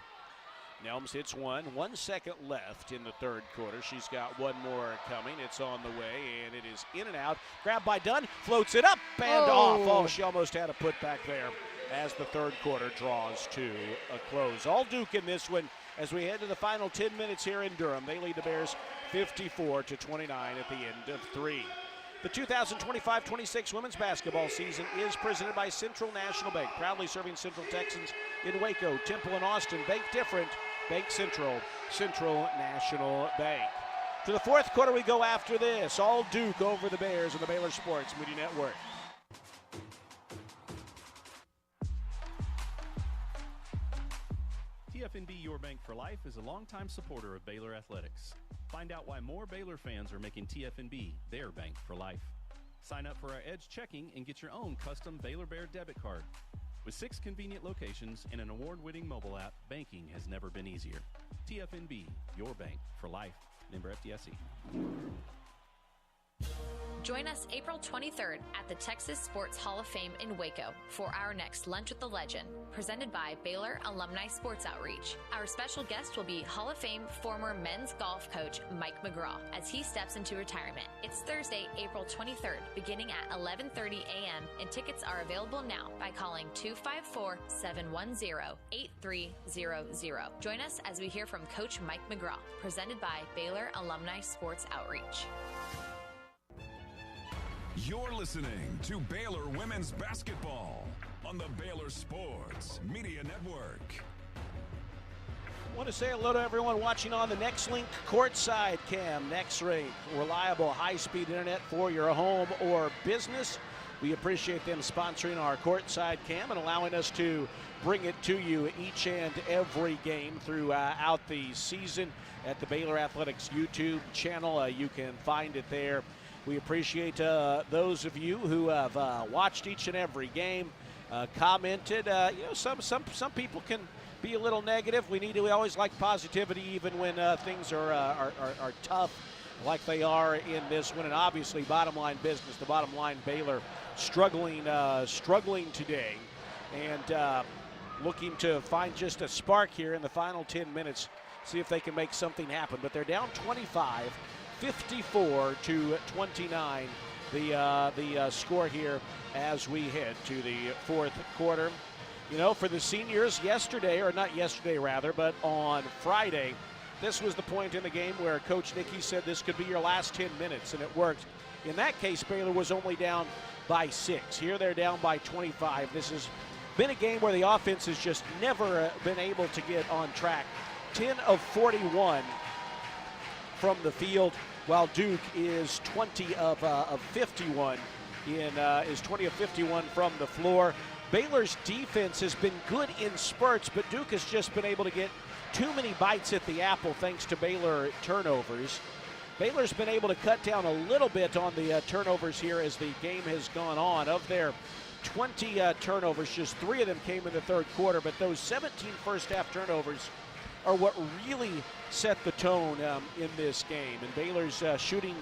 Nelms hits one. 1 second left in the third quarter. She's got one more coming. It's on the way, and it is in and out. Grabbed by Dunn, floats it up and off. Oh, she almost had a putback there as the third quarter draws to a close. All Duke in this one as we head to the final 10 minutes here in Durham. They lead the Bears 54-29 at the end of 3. The 2025-26 women's basketball season is presented by Central National Bank, proudly serving Central Texans in Waco, Temple, and Austin. Bank different, Bank Central, Central National Bank. To the fourth quarter we go after this. All Duke over the Bears on the Baylor Sports Media Network. TFNB Your Bank for Life is a longtime supporter of Baylor Athletics. Find out why more Baylor fans are making TFNB their bank for life. Sign up for our Edge checking and get your own custom Baylor Bear debit card. With 6 convenient locations and an award-winning mobile app, banking has never been easier. TFNB, your bank for life. Member FDIC. Join us April 23rd at the Texas Sports Hall of Fame in Waco for our next Lunch with the Legend, presented by Baylor Alumni Sports Outreach. Our special guest will be Hall of Fame former men's golf coach Mike McGraw as he steps into retirement. It's Thursday, April 23rd, beginning at 11:30 a.m., and tickets are available now by calling 254-710-8300. Join us as we hear from Coach Mike McGraw, presented by Baylor Alumni Sports Outreach. You're listening to Baylor Women's Basketball on the Baylor Sports Media Network. I want to say hello to everyone watching on the NextLink Courtside Cam. NextRate, reliable high-speed internet for your home or business. We appreciate them sponsoring our Courtside Cam and allowing us to bring it to you each and every game throughout the season at the Baylor Athletics YouTube channel. You can find it there. We appreciate those of you who have watched each and every game, commented. Some people can be a little negative. We always like positivity, even when things are tough, like they are in this one. And obviously, bottom line business. The bottom line, Baylor struggling today, and looking to find just a spark here in the final 10 minutes. See if they can make something happen. But they're down 25, 54 to 29. The score here as we head to the fourth quarter. You know, for the seniors but on Friday, this was the point in the game where Coach Nikki said this could be your last 10 minutes, and it worked. In that case, Baylor was only down by 6. Here they're down by 25. This has been a game where the offense has just never been able to get on track. 10 of 41 from the field, while Duke is 20 of 51 is 20 of 51 from the floor. Baylor's defense has been good in spurts, but Duke has just been able to get too many bites at the apple thanks to Baylor turnovers. Baylor's been able to cut down a little bit on the turnovers here as the game has gone on. Of their 20 turnovers, just 3 of them came in the third quarter, but those 17 first-half turnovers are what really set the tone in this game. And Baylor's shooting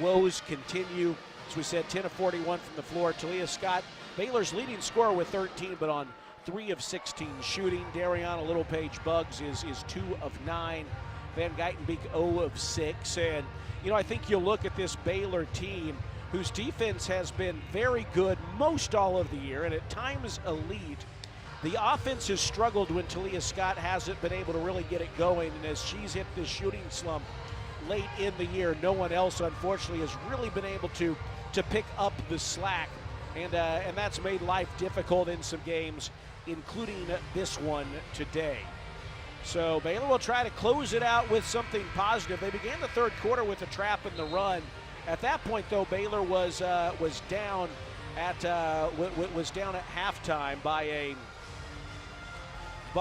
woes continue. As we said, 10 of 41 from the floor. Talia Scott, Baylor's leading scorer with 13, but on 3 of 16 shooting. Dariana Littlepage-Buggs is 2 of 9. Van Geitenbeek 0 of 6. And, you know, I think you'll look at this Baylor team whose defense has been very good most all of the year and at times elite. The offense has struggled when Talia Scott hasn't been able to really get it going, and as she's hit this shooting slump late in the year, no one else, unfortunately, has really been able to pick up the slack, and that's made life difficult in some games, including this one today. So Baylor will try to close it out with something positive. They began the third quarter with a trap in the run. At that point, though, Baylor was down at halftime by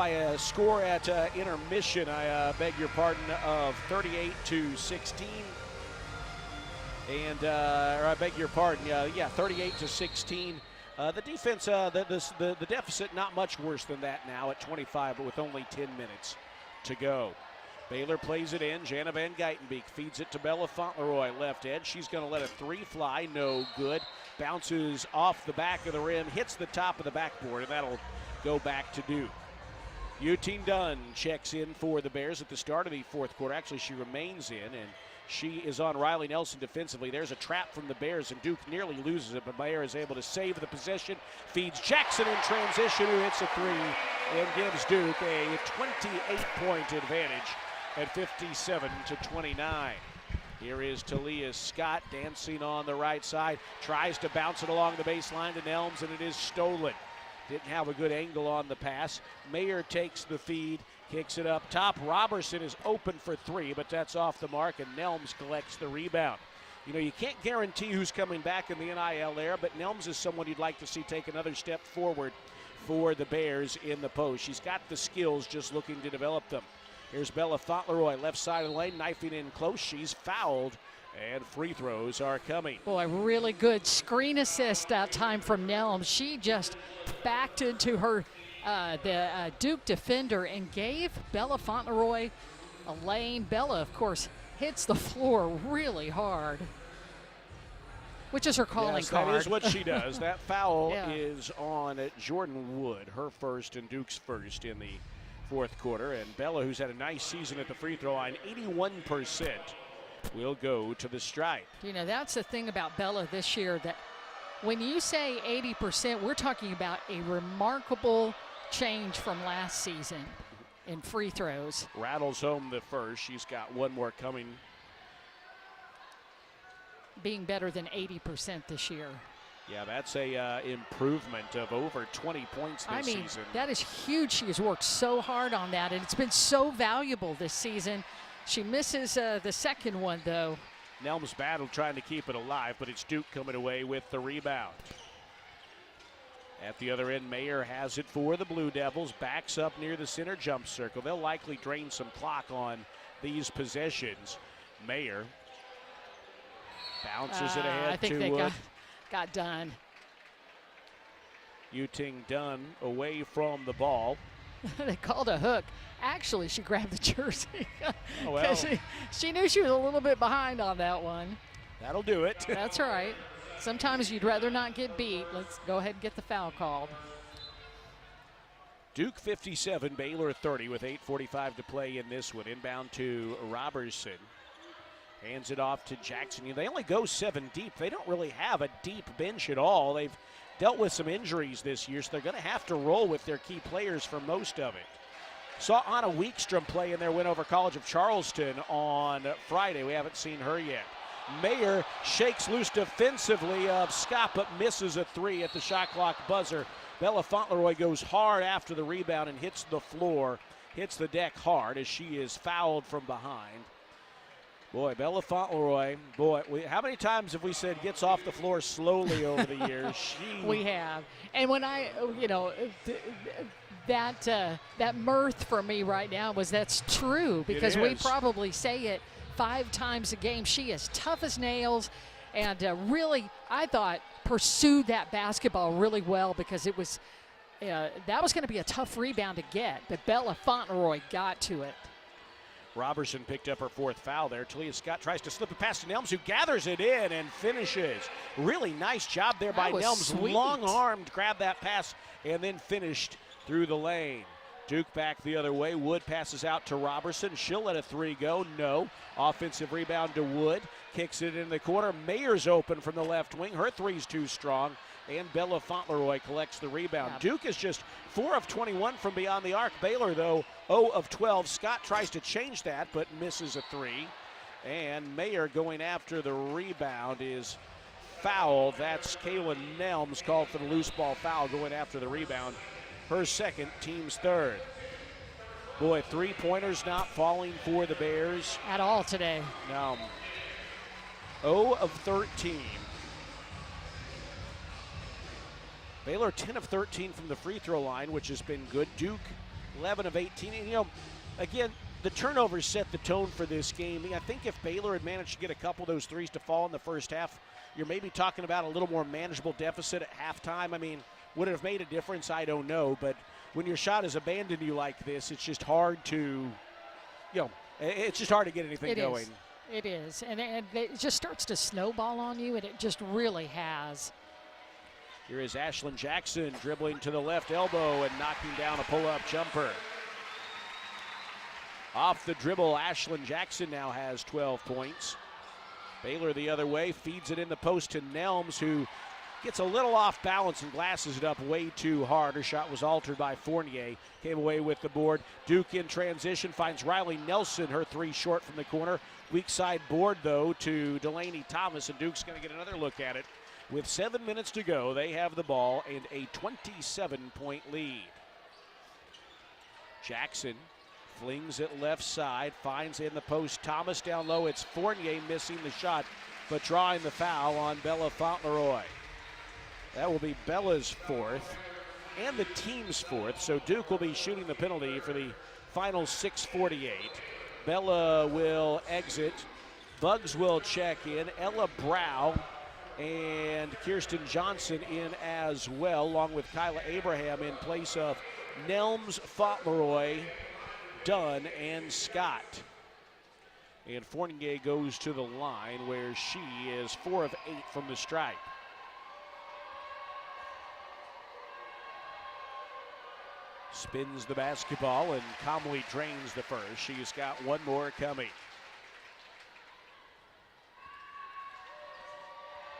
a score at intermission, I beg your pardon, of 38 to 16. And, or I beg your pardon, 38 to 16. The defense, the deficit not much worse than that now at 25, but with only 10 minutes to go. Baylor plays it in. Jana Van Geitenbeek feeds it to Bella Fauntleroy, left edge. She's going to let a 3 fly, no good. Bounces off the back of the rim, hits the top of the backboard, and that'll go back to Duke. Eugene Dunn checks in for the Bears at the start of the fourth quarter. Actually, she remains in, and she is on Riley Nelson defensively. There's a trap from the Bears, and Duke nearly loses it, but Baylor is able to save the possession. Feeds Jackson in transition, who hits a 3 and gives Duke a 28-point advantage at 57 to 29. Here is Talia Scott dancing on the right side. Tries to bounce it along the baseline to Nelms, and it is stolen. Didn't have a good angle on the pass. Mayer takes the feed, kicks it up top. Robertson is open for 3, but that's off the mark, and Nelms collects the rebound. You know, you can't guarantee who's coming back in the NIL era, but Nelms is someone you'd like to see take another step forward for the Bears in the post. She's got the skills, just looking to develop them. Here's Bella Fauntleroy, left side of the lane, knifing in close. She's fouled, and free throws are coming. Boy, really good screen assist that time from Nelms. She just backed into her the Duke defender and gave Bella Fauntleroy a lane. Bella, of course, hits the floor really hard, which is her calling card. That is what she does. That foul is on Jordan Wood, her first and Duke's first in the fourth quarter. And Bella, who's had a nice season at the free throw line, 81%, will go to the stripe. You know, that's the thing about Bella this year, that when you say 80%, we're talking about a remarkable change from last season in free throws. Rattles home the first. She's got one more coming. being better than 80% this year. Yeah, that's a improvement of over 20 points this season. That is huge. She has worked so hard on that, and it's been so valuable this season. She misses the second one, though. Nelms battle trying to keep it alive, but it's Duke coming away with the rebound. At the other end, Mayer has it for the Blue Devils. Backs up near the center jump circle. They'll likely drain some clock on these possessions. Mayer bounces it ahead I think to they Wood. got done. Yuting Dunn away from the ball. They called a hook. Actually, she grabbed the jersey. Oh, well. she knew she was a little bit behind on that one. That'll do it. That's right. Sometimes you'd rather not get beat. Let's go ahead and get the foul called. Duke 57, Baylor 30 with 8:45 to play in this one. Inbound to Robertson. Hands it off to Jackson. They only go 7 deep. They don't really have a deep bench at all. They've dealt with some injuries this year, so they're going to have to roll with their key players for most of it. Saw Anna Weekstrom play in their win over College of Charleston on Friday. We haven't seen her yet. Mayer shakes loose defensively of Scott, but misses a 3 at the shot clock buzzer. Bella Fauntleroy goes hard after the rebound and hits the floor, hits the deck hard as she is fouled from behind. Boy, Bella Fauntleroy, how many times have we said gets off the floor slowly over the years? We have. And when that mirth for me right now was that's true, because we probably say it 5 times a game. She is tough as nails, and really, I thought, pursued that basketball really well, because it was that was going to be a tough rebound to get, but Bella Fauntleroy got to it. Robertson picked up her 4th foul there. Talia Scott tries to slip it past Nelms, who gathers it in and finishes. Really nice job there by Nelms. Sweet. Long-armed, grabbed that pass, and then finished through the lane. Duke back the other way. Wood passes out to Robertson. She'll let a 3 go. No. Offensive rebound to Wood. Kicks it in the corner. Mayer's open from the left wing. Her 3's too strong. And Bella Fauntleroy collects the rebound. Yep. Duke is just 4 of 21 from beyond the arc. Baylor, though, 0 of 12. Scott tries to change that, but misses a 3. And Mayer going after the rebound is fouled. That's Kaylin Nelms called for the loose ball foul going after the rebound. Her 2nd, team's 3rd. Boy, 3-pointers not falling for the Bears. At all today. No. 0 of 13. Baylor 10 of 13 from the free throw line, which has been good. Duke 11 of 18. And, again, the turnovers set the tone for this game. I think if Baylor had managed to get a couple of those 3s to fall in the first half, you're maybe talking about a little more manageable deficit at halftime. Would it have made a difference? I don't know. But when your shot has abandoned you like this, it's just hard to, it's just hard to get anything going. It is. And it just starts to snowball on you, and it just really has. Here is Ashlyn Jackson dribbling to the left elbow and knocking down a pull-up jumper. Off the dribble, Ashlyn Jackson now has 12 points. Baylor the other way, feeds it in the post to Nelms, who gets a little off balance and glasses it up way too hard. Her shot was altered by Fournier. Came away with the board. Duke in transition finds Riley Nelson, her 3 short from the corner. Weak side board, though, to Delaney Thomas, and Duke's going to get another look at it. With 7 minutes to go, they have the ball and a 27-point lead. Jackson flings it left side, finds in the post Thomas down low. It's Fournier missing the shot, but drawing the foul on Bella Fauntleroy. That will be Bella's 4th and the team's 4th, so Duke will be shooting the penalty for the final 6:48. Bella will exit. Bugs will check in. Ella Brow and Kirsten Johnson in as well, along with Kyla Abraham in place of Nelms, Fauntleroy, Dunn, and Scott. And Fournier goes to the line where she is 4 of 8 from the stripe. Spins the basketball and calmly drains the first. She's got 1 more coming.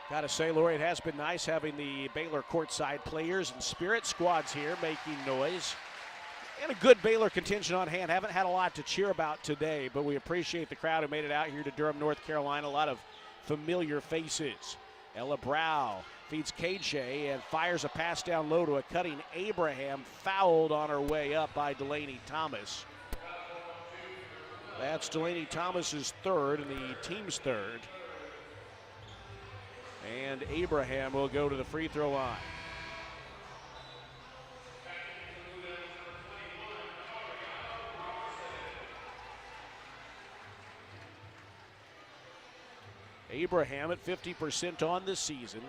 Gotta say, Lori, it has been nice having the Baylor courtside players and spirit squads here making noise. And a good Baylor contingent on hand. Haven't had a lot to cheer about today, but we appreciate the crowd who made it out here to Durham, North Carolina. A lot of familiar faces. Ella Brow feeds KJ and fires a pass down low to a cutting Abraham, fouled on her way up by Delaney Thomas. That's Delaney Thomas's third and the team's third. And Abraham will go to the free throw line. Abraham at 50% on the season.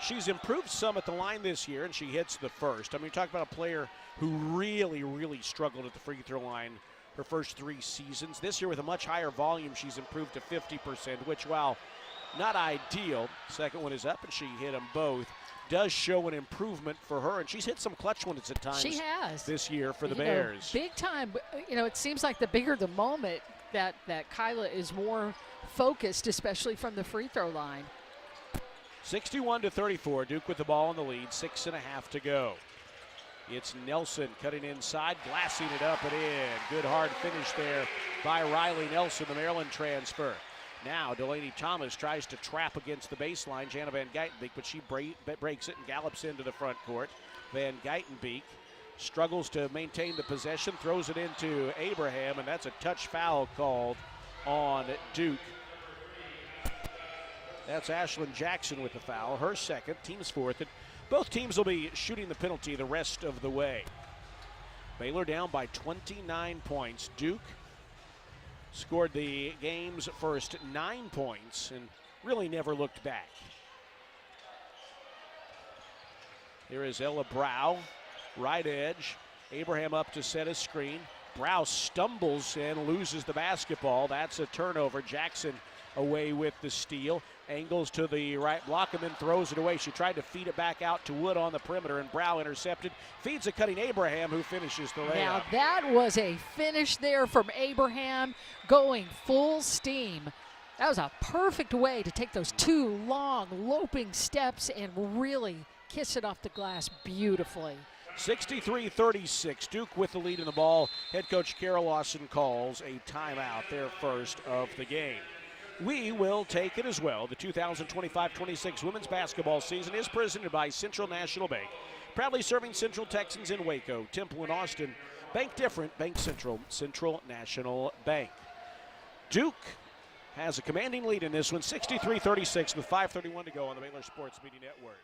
She's improved some at the line this year, and she hits the first. I mean, talk about a player who really struggled at the free throw line her first 3 seasons. This year with a much higher volume, she's improved to 50%, which, while not ideal, second one is up, and she hit them both, does show an improvement for her, and she's hit some clutch ones at times. She has this year for the Bears. Big time. It seems like the bigger the moment that Kyla is more focused, especially from the free throw line. 61-34. Duke with the ball in the lead. 6.5 to go. It's Nelson cutting inside, glassing it up and in. Good hard finish there by Riley Nelson, the Maryland transfer. Now Delaney Thomas tries to trap against the baseline, Jana Van Geitenbeek, but she breaks it and gallops into the front court. Van Geitenbeek struggles to maintain the possession, throws it into Abraham, and that's a touch foul called on Duke. That's Ashlyn Jackson with the foul, her second, team's fourth. And both teams will be shooting the penalty the rest of the way. Baylor down by 29 points. Duke scored the game's first 9 points and really never looked back. Here is Ella Brow, right edge. Abraham up to set a screen. Brow stumbles and loses the basketball. That's a turnover. Jackson away with the steal. Angles to the right block and then throws it away. She tried to feed it back out to Wood on the perimeter, and Brow intercepted. Feeds a cutting Abraham, who finishes the layup. Now that was a finish there from Abraham, going full steam. That was a perfect way to take those 2 long loping steps and really kiss it off the glass beautifully. 63-36. Duke with the lead in the ball. Head coach Kara Lawson calls a timeout, their first of the game. We will take it as well. The 2025-26 women's basketball season is presented by Central National Bank. Proudly serving Central Texans in Waco, Temple, and Austin. Bank different, Bank Central, Central National Bank. Duke has a commanding lead in this one, 63-36 with 5:31 to go on the Baylor Sports Media Network.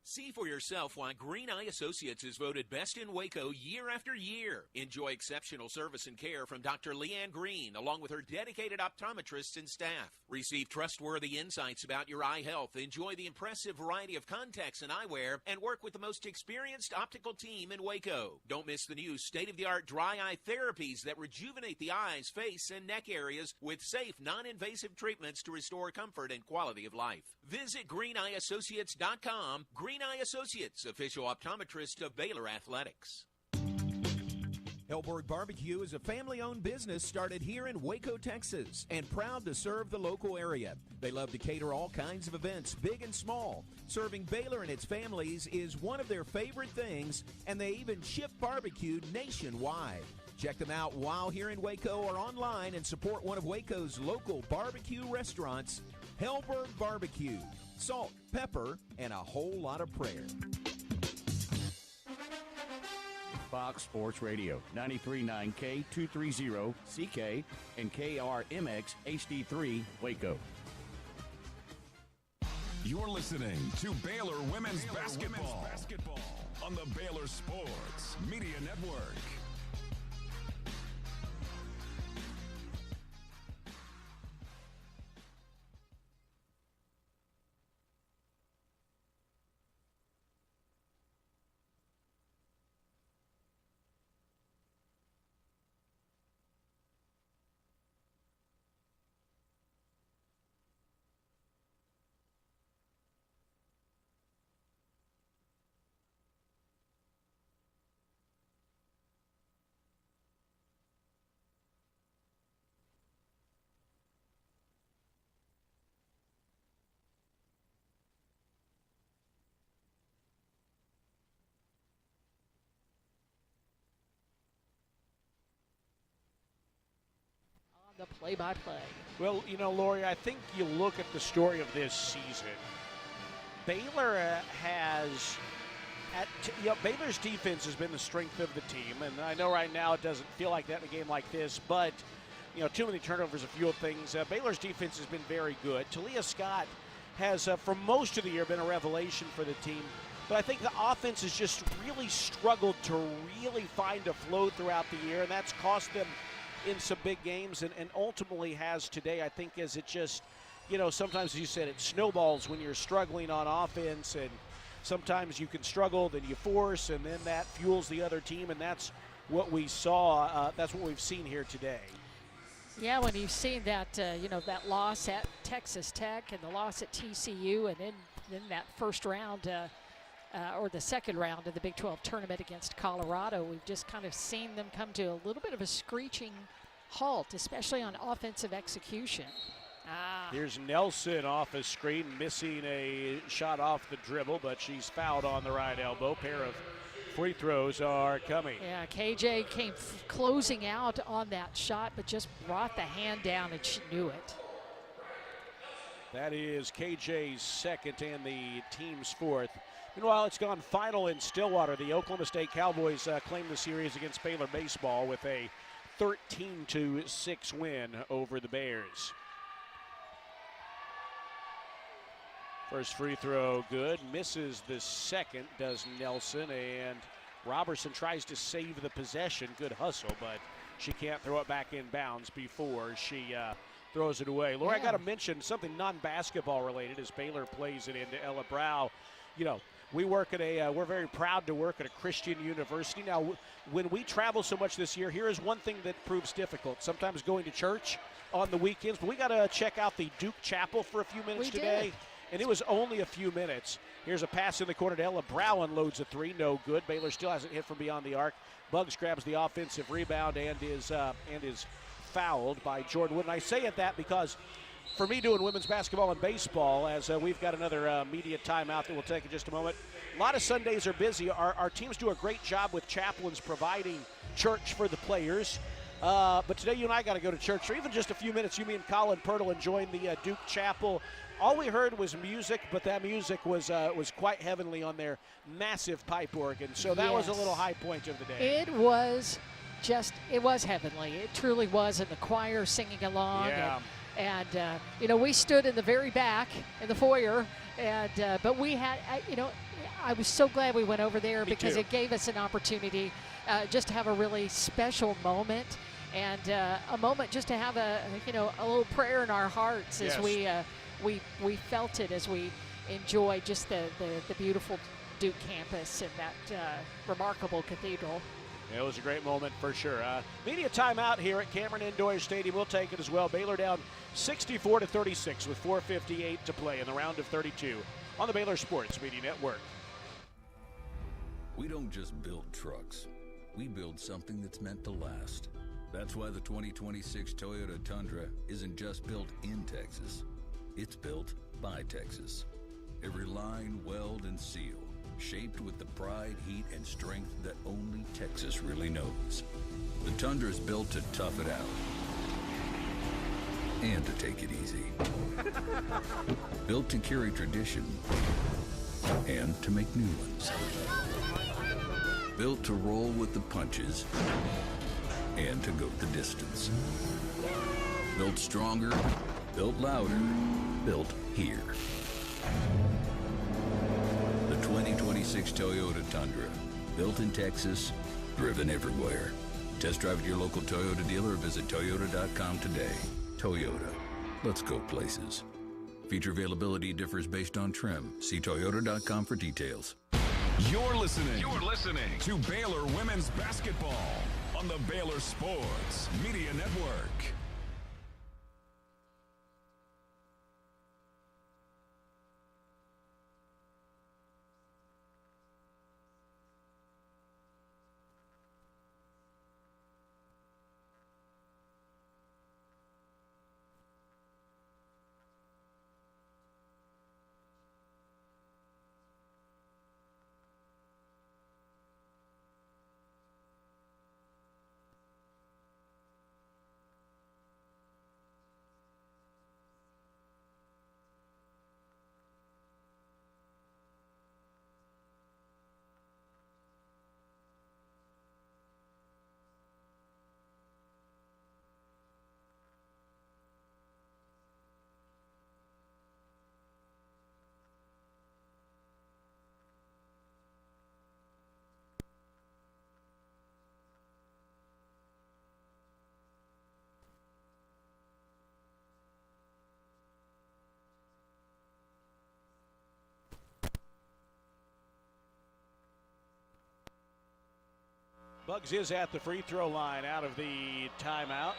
See for yourself why Green Eye Associates is voted best in Waco year after year. Enjoy exceptional service and care from Dr. Leanne Green, along with her dedicated optometrists and staff. Receive trustworthy insights about your eye health, enjoy the impressive variety of contacts and eyewear, and work with the most experienced optical team in Waco. Don't miss the new state-of-the-art dry eye therapies that rejuvenate the eyes, face, and neck areas with safe, non-invasive treatments to restore comfort and quality of life. Visit greeneyeassociates.com. Green Eye Associates, official optometrist of Baylor Athletics. Hellberg Barbecue is a family-owned business started here in Waco, Texas, and proud to serve the local area. They love to cater all kinds of events, big and small. Serving Baylor and its families is one of their favorite things, and they even ship barbecue nationwide. Check them out while here in Waco or online and support one of Waco's local barbecue restaurants, Hellberg Barbecue. Salt, pepper, and a whole lot of prayer. Fox Sports Radio, 93.9 K230 CK and KRMX HD3 Waco. You're listening to Baylor Women's Basketball on the Baylor Sports Media Network. the play-by-play. Well, Lori, I think you look at the story of this season. Baylor Baylor's defense has been the strength of the team, and I know right now it doesn't feel like that in a game like this, but too many turnovers, a few of things. Baylor's defense has been very good. Talia Scott has, for most of the year, been a revelation for the team. But I think the offense has just really struggled to really find a flow throughout the year, and that's cost them in some big games, and ultimately has today, I think, as it just, sometimes, as you said, it snowballs when you're struggling on offense, and sometimes you can struggle, then you force, and then that fuels the other team, and that's what we saw. That's what we've seen here today. Yeah, when you've seen that, that loss at Texas Tech and the loss at TCU, and then that first round or the second round of the Big 12 tournament against Colorado, we've just kind of seen them come to a little bit of a screeching halt, especially on offensive execution. Here's Nelson off a screen, missing a shot off the dribble, but she's fouled on the right elbow. Pair of free throws are coming. Yeah, KJ came closing out on that shot, but just brought the hand down, and she knew it. That is KJ's second and the team's fourth. Meanwhile, it's gone final in Stillwater. The Oklahoma State Cowboys claim the series against Baylor baseball with a 13-6 win over the Bears. First free throw good, misses the second, does Nelson, and Robertson tries to save the possession. Good hustle, but she can't throw it back in bounds before she throws it away. Laura, I got to mention something non-basketball related as Baylor plays it into Ella Brow. We work at we're very proud to work at a Christian university. Now, when we travel so much this year, here is one thing that proves difficult. Sometimes going to church on the weekends, but we got to check out the Duke Chapel for a few minutes today. And it was only a few minutes. Here's a pass in the corner to Ella Brow, unloads a three, no good. Baylor still hasn't hit from beyond the arc. Bugs grabs the offensive rebound and is fouled by Jordan Wood. And I say that because for me doing women's basketball and baseball, as we've got another media timeout that we'll take in just a moment, a lot of Sundays are busy. Our teams do a great job with chaplains providing church for the players. But today you and I got to go to church for even just a few minutes. You, me, and Colin Pirtle enjoying the Duke Chapel. All we heard was music, but that music was quite heavenly on their massive pipe organ. So that was a little high point of the day. It was heavenly. It truly was, and the choir singing along. Yeah. And we stood in the very back in the foyer, but we had, I was so glad we went over there because it gave us an opportunity just to have a really special moment. And a moment just to have a little prayer in our hearts as we felt it as we enjoyed just the beautiful Duke campus and that remarkable cathedral. It was a great moment for sure. Media timeout here at Cameron Indoor Stadium. We'll take it as well. Baylor down 64-36 with 4:58 to play in the round of 32 on the Baylor Sports Media Network. We don't just build trucks. We build something that's meant to last. That's why the 2026 Toyota Tundra isn't just built in Texas. It's built by Texas. Every line, weld, and seal, shaped with the pride, heat, and strength that only Texas really knows. The Tundra is built to tough it out and to take it easy. Built to carry tradition and to make new ones. Built to roll with the punches and to go the distance. Built stronger, built louder, built here. The 2026 Toyota Tundra. Built in Texas, driven everywhere. Test drive at your local Toyota dealer or visit Toyota.com today. Toyota. Let's go places. Feature availability differs based on trim. See Toyota.com for details. You're listening to Baylor Women's Basketball on the Baylor Sports Media Network. Bugs is at the free throw line out of the timeout.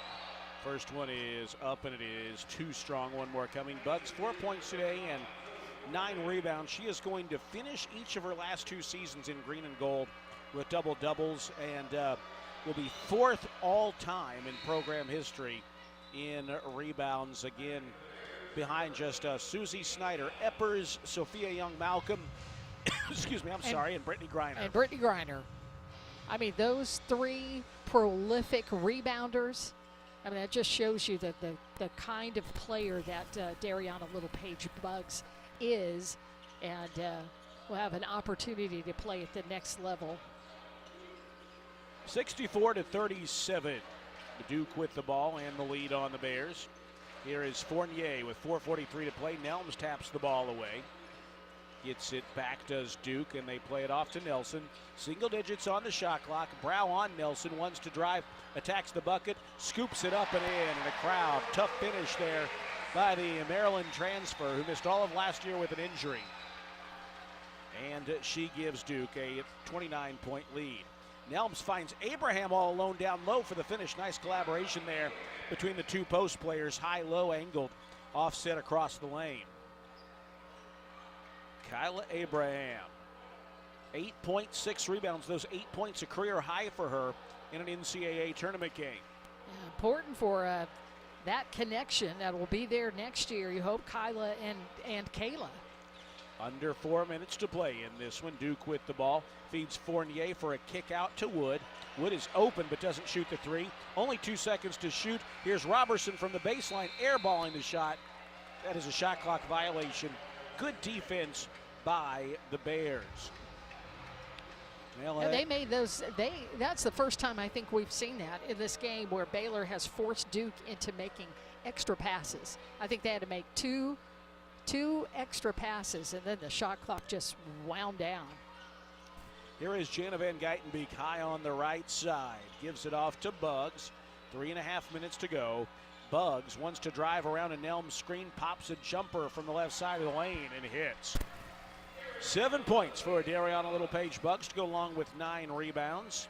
First one is up, and it is too strong. One more coming. Bugs 4 points today and 9 rebounds. She is going to finish each of her last 2 seasons in green and gold with double-doubles, and will be 4th all-time in program history in rebounds. Again, behind just Susie Snyder, Eppers, Sophia Young-Malcolm, excuse me, and Brittany Griner. And Brittany Griner. I mean, those 3 prolific rebounders, I mean, that just shows you the kind of player that Dariana Little-Page Bugs is, and will have an opportunity to play at the next level. 64-37. Duke with the ball and the lead on the Bears. Here is Fournier with 4:43 to play. Nelms taps the ball away. Gets it back, does Duke, and they play it off to Nelson. Single digits on the shot clock. Brow on Nelson, wants to drive, attacks the bucket, scoops it up and in, and a crowd. Tough finish there by the Maryland transfer who missed all of last year with an injury. And she gives Duke a 29-point lead. Nelms finds Abraham all alone down low for the finish. Nice collaboration there between the 2 post players. High-low angled, offset across the lane. Kyla Abraham, 8.6 rebounds. Those 8 points a career high for her in an NCAA tournament game. Important for that connection that will be there next year. You hope Kyla and Kayla. Under 4 minutes to play in this one. Duke with the ball. Feeds Fournier for a kick out to Wood. Wood is open but doesn't shoot the 3. Only 2 seconds to shoot. Here's Robertson from the baseline, airballing the shot. That is a shot clock violation. Good defense by the Bears. Well, they made those. That's the first time I think we've seen that in this game where Baylor has forced Duke into making extra passes. I think they had to make two extra passes, and then the shot clock just wound down. Here is Jana Van Geitenbeek high on the right side. Gives it off to Bugs. 3.5 minutes to go. Bugs wants to drive around a Nelms screen, pops a jumper from the left side of the lane and hits. 7 points for Dariana Little-Page Bugs to go along with 9 rebounds.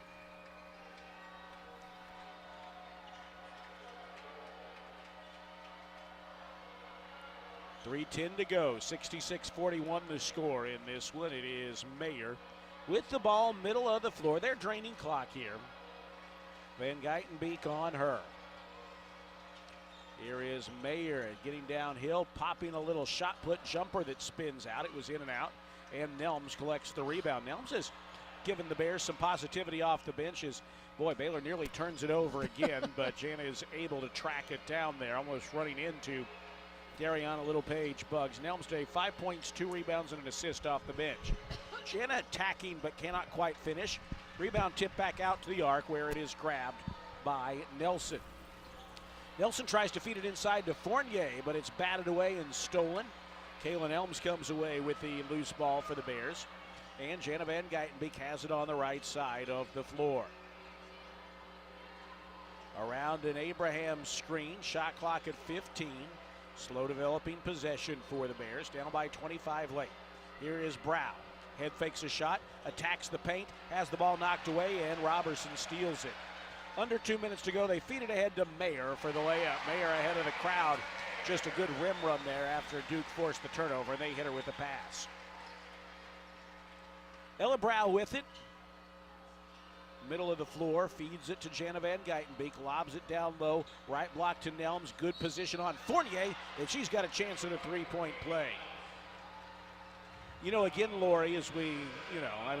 .310 to go. 66-41 the score in this one. It is Mayer with the ball, middle of the floor. They're draining clock here. Van Geitenbeek on her. Here is Mayer getting downhill, popping a little shot put jumper that spins out. It was in and out, and Nelms collects the rebound. Nelms has given the Bears some positivity off the bench as, boy, Baylor nearly turns it over again, but Jana is able to track it down there, almost running into Dariana Little-Page Bugs. Nelms today 5 points, 2 rebounds, and an assist off the bench. Jana attacking but cannot quite finish. Rebound tip back out to the arc where it is grabbed by Nelson. Nelson tries to feed it inside to Fournier, but it's batted away and stolen. Kaylin Elms comes away with the loose ball for the Bears. And Jana Van Geitenbeek has it on the right side of the floor. Around an Abraham screen, shot clock at 15. Slow developing possession for the Bears, down by 25 late. Here is Brow. Head fakes a shot, attacks the paint, has the ball knocked away, and Robertson steals it. Under 2 minutes to go, they feed it ahead to Mayer for the layup. Mayer ahead of the crowd. Just a good rim run there after Duke forced the turnover, and they hit her with a pass. Ella Brow with it. Middle of the floor, feeds it to Jana Van Geitenbeek, lobs it down low, right block to Nelms, good position on Fournier, and she's got a chance at a 3-point play. You know, again, Lori, as we,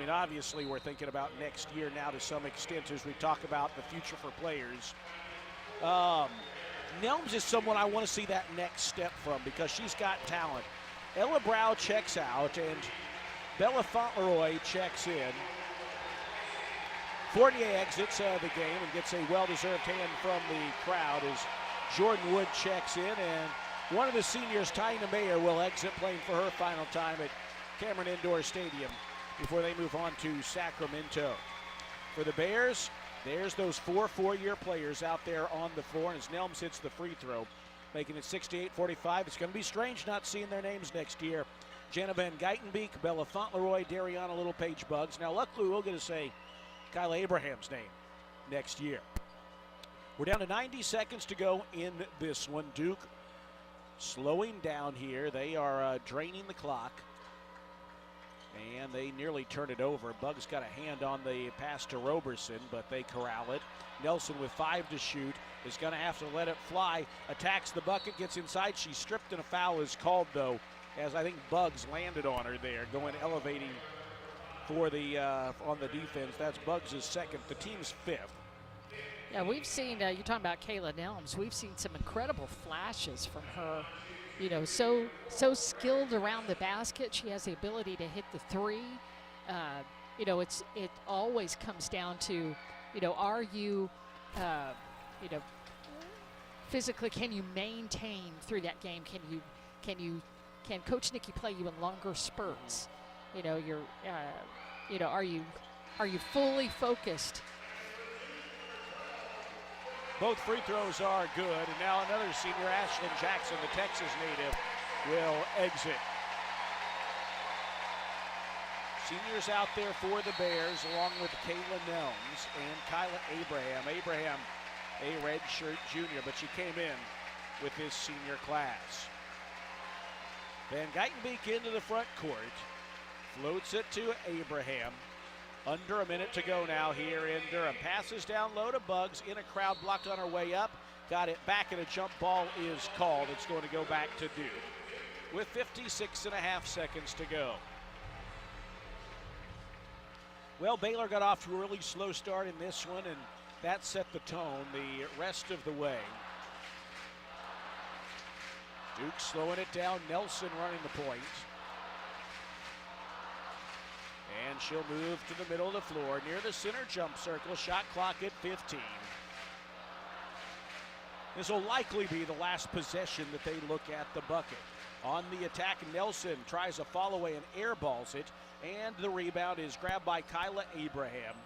obviously we're thinking about next year now to some extent as we talk about the future for players. Nelms is someone I want to see that next step from because she's got talent. Ella Brow checks out, and Bella Fauntleroy checks in. Fournier exits the game and gets a well-deserved hand from the crowd as Jordan Wood checks in, and one of the seniors, Tyna Mayer, will exit playing for her final time at Cameron Indoor Stadium before they move on to Sacramento. For the Bears, there's those 4 four-year players out there on the floor, and as Nelms hits the free throw, making it 68-45. It's going to be strange not seeing their names next year. Jana Van Geitenbeek, Bella Fauntleroy, Dariana Little-Page Bugs. Now, luckily, we're going to say Kyla Abraham's name next year. We're down to 90 seconds to go in this one. Duke slowing down here. They are draining the clock. And they nearly turn it over. Bugs got a hand on the pass to Roberson, but they corral it. Nelson with 5 to shoot is going to have to let it fly. Attacks the bucket, gets inside. She's stripped and a foul is called, though, as I think Bugs landed on her there, elevating for the on the defense. That's Bugs' second, the team's 5th. Yeah, we've seen, you're talking about Kayla Nelms, we've seen some incredible flashes from her. You know, so skilled around the basket. She has the ability to hit the three. You know, it always comes down to, you know, are you, you know, physically, can you maintain through that game? Can Coach Nikki play you in longer spurts? You know, you know, are you fully focused? Both free throws are good, and now another senior, Ashlyn Jackson, the Texas native, will exit. Seniors out there for the Bears, along with Kayla Nelms and Kyla Abraham. Abraham, a redshirt junior, but she came in with this senior class. Van Geitenbeek into the front court, floats it to Abraham. Under a minute to go now here in Durham. Passes down low to Bugs, in a crowd blocked on her way up. Got it back, and a jump ball is called. It's going to go back to Duke with 56.5 seconds to go. Well, Baylor got off to a really slow start in this one, and that set the tone the rest of the way. Duke slowing it down. Nelson running the point. And she'll move to the middle of the floor near the center jump circle. Shot clock at 15. This will likely be the last possession that they look at the bucket. On the attack, Nelson tries a follow away and airballs it. And the rebound is grabbed by Kyla Abraham.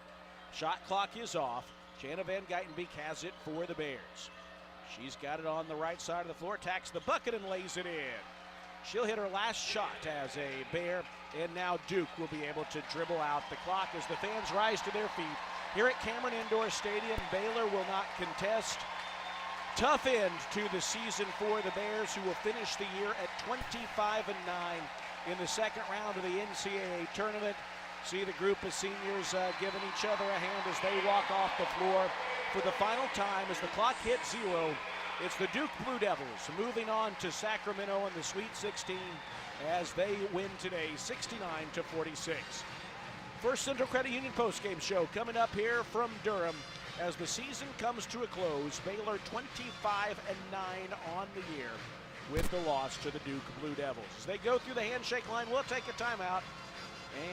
Shot clock is off. Jana Van Geitenbeek has it for the Bears. She's got it on the right side of the floor, attacks the bucket and lays it in. She'll hit her last shot as a Bear, and now Duke will be able to dribble out the clock as the fans rise to their feet. Here at Cameron Indoor Stadium, Baylor will not contest. Tough end to the season for the Bears, who will finish the year at 25-9 in the second round of the NCAA tournament. See the group of seniors giving each other a hand as they walk off the floor for the final time as the clock hits 0. It's the Duke Blue Devils moving on to Sacramento in the Sweet 16 as they win today 69-46. First Central Credit Union postgame show coming up here from Durham as the season comes to a close. Baylor 25-9 on the year with the loss to the Duke Blue Devils. As they go through the handshake line, we'll take a timeout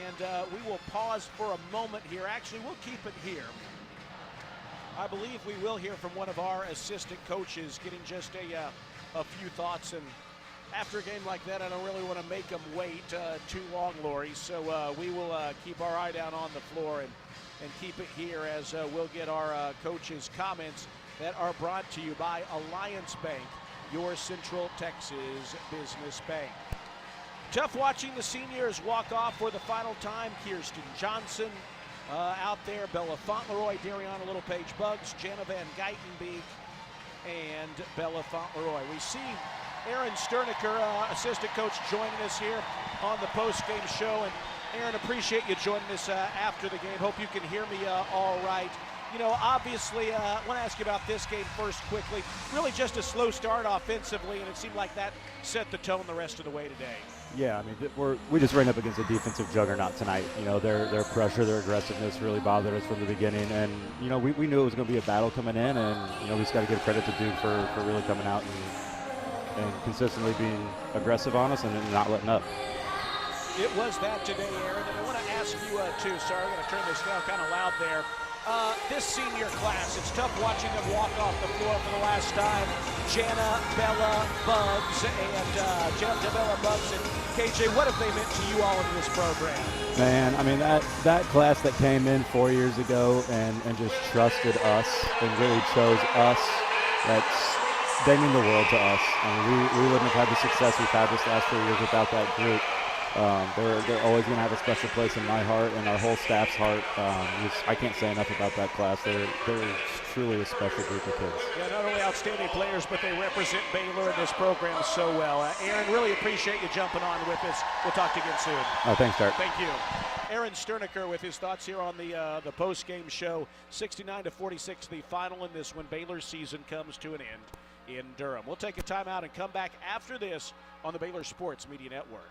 and we will pause for a moment here. Actually, we'll keep it here. I believe we will hear from one of our assistant coaches getting just a few thoughts. And after a game like that, I don't really want to make them wait too long, Lori. So we will keep our eye down on the floor and keep it here as we'll get our coaches' comments that are brought to you by Alliance Bank, your Central Texas business bank. Tough watching the seniors walk off for the final time. Kirsten Johnson out there, Bella Fauntleroy, Dariana Littlepage-Bugs, Jana Van Geitenbeek, and Bella Fauntleroy. We see Aaron Sterniker, assistant coach, joining us here on the post-game show. And Aaron, appreciate you joining us after the game. Hope you can hear me all right. You know, obviously, I want to ask you about this game first quickly. Really just a slow start offensively, and it seemed like that set the tone the rest of the way today. Yeah, I mean, we just ran up against a defensive juggernaut tonight. You know, their pressure, their aggressiveness really bothered us from the beginning. And, you know, we knew it was going to be a battle coming in, and, you know, we just got to give credit to Duke for really coming out and consistently being aggressive on us and not letting up. It was that today, Aaron, and I want to ask you, too. Sorry, I'm going to turn this down kind of loud there. This senior class, it's tough watching them walk off the floor for the last time. Jana, Bella, Bugs, and KJ, what have they meant to you all in this program? Man, I mean, that class that came in 4 years ago and just trusted us and really chose us, they mean the world to us. I mean, we wouldn't have had the success we've had this last 4 years without that group. They're always going to have a special place in my heart and our whole staff's heart. I can't say enough about that class. They're truly a special group of kids. Yeah, not only outstanding players, but they represent Baylor in this program so well. Aaron, really appreciate you jumping on with us. We'll talk to you again soon. Oh, thanks, Derek. Thank you. Aaron Sterniker with his thoughts here on the post-game show. 69-46, the final in this when Baylor's season comes to an end in Durham. We'll take a timeout and come back after this on the Baylor Sports Media Network.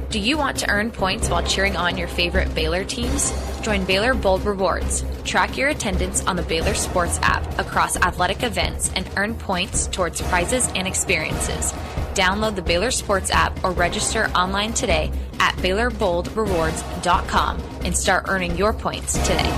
Do you want to earn points while cheering on your favorite Baylor teams? Join Baylor Bold Rewards. Track your attendance on the Baylor Sports app across athletic events and earn points towards prizes and experiences. Download the Baylor Sports app or register online today at BaylorBoldRewards.com and start earning your points today.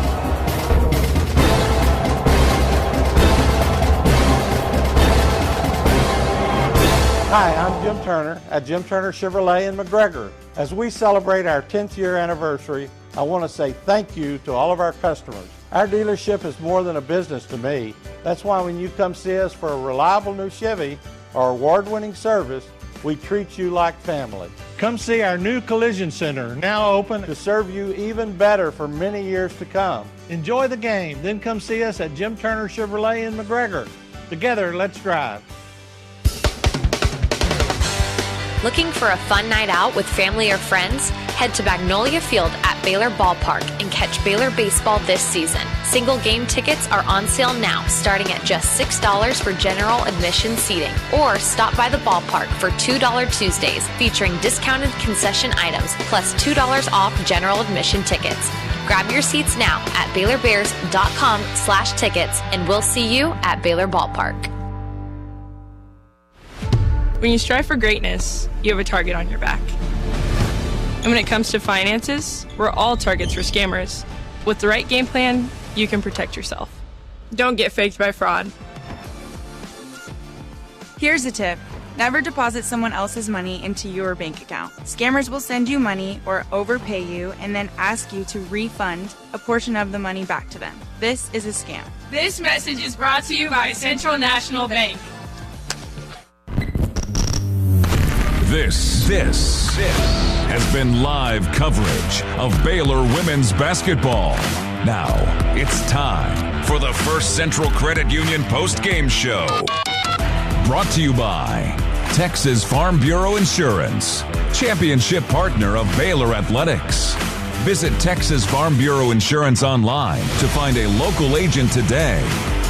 Hi, I'm Jim Turner at Jim Turner Chevrolet in McGregor. As we celebrate our 10th year anniversary, I want to say thank you to all of our customers. Our dealership is more than a business to me. That's why when you come see us for a reliable new Chevy or award-winning service, we treat you like family. Come see our new collision center, now open to serve you even better for many years to come. Enjoy the game, then come see us at Jim Turner Chevrolet in McGregor. Together, let's drive. Looking for a fun night out with family or friends? Head to Magnolia Field at Baylor Ballpark and catch Baylor baseball this season. Single game tickets are on sale now, starting at just $6 for general admission seating. Or stop by the ballpark for $2 Tuesdays, featuring discounted concession items, plus $2 off general admission tickets. Grab your seats now at BaylorBears.com/tickets, and we'll see you at Baylor Ballpark. When you strive for greatness, you have a target on your back. And when it comes to finances, we're all targets for scammers. With the right game plan, you can protect yourself. Don't get faked by fraud. Here's a tip. Never deposit someone else's money into your bank account. Scammers will send you money or overpay you and then ask you to refund a portion of the money back to them. This is a scam. This message is brought to you by Central National Bank. This has been live coverage of Baylor women's basketball. Now it's time for the First Central Credit Union post-game show. Brought to you by Texas Farm Bureau Insurance, championship partner of Baylor Athletics. Visit Texas Farm Bureau Insurance online to find a local agent today.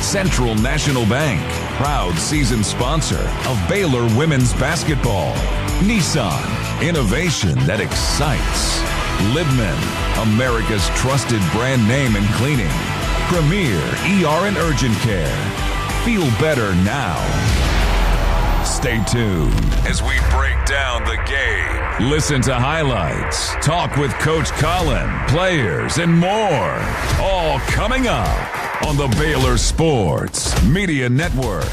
Central National Bank, proud season sponsor of Baylor women's basketball. Nissan, innovation that excites. Libman, America's trusted brand name in cleaning. Premier ER and Urgent Care. Feel better now. Stay tuned as we break down the game. Listen to highlights, talk with Coach Colin, players, and more. All coming up on the Baylor Sports Media Network.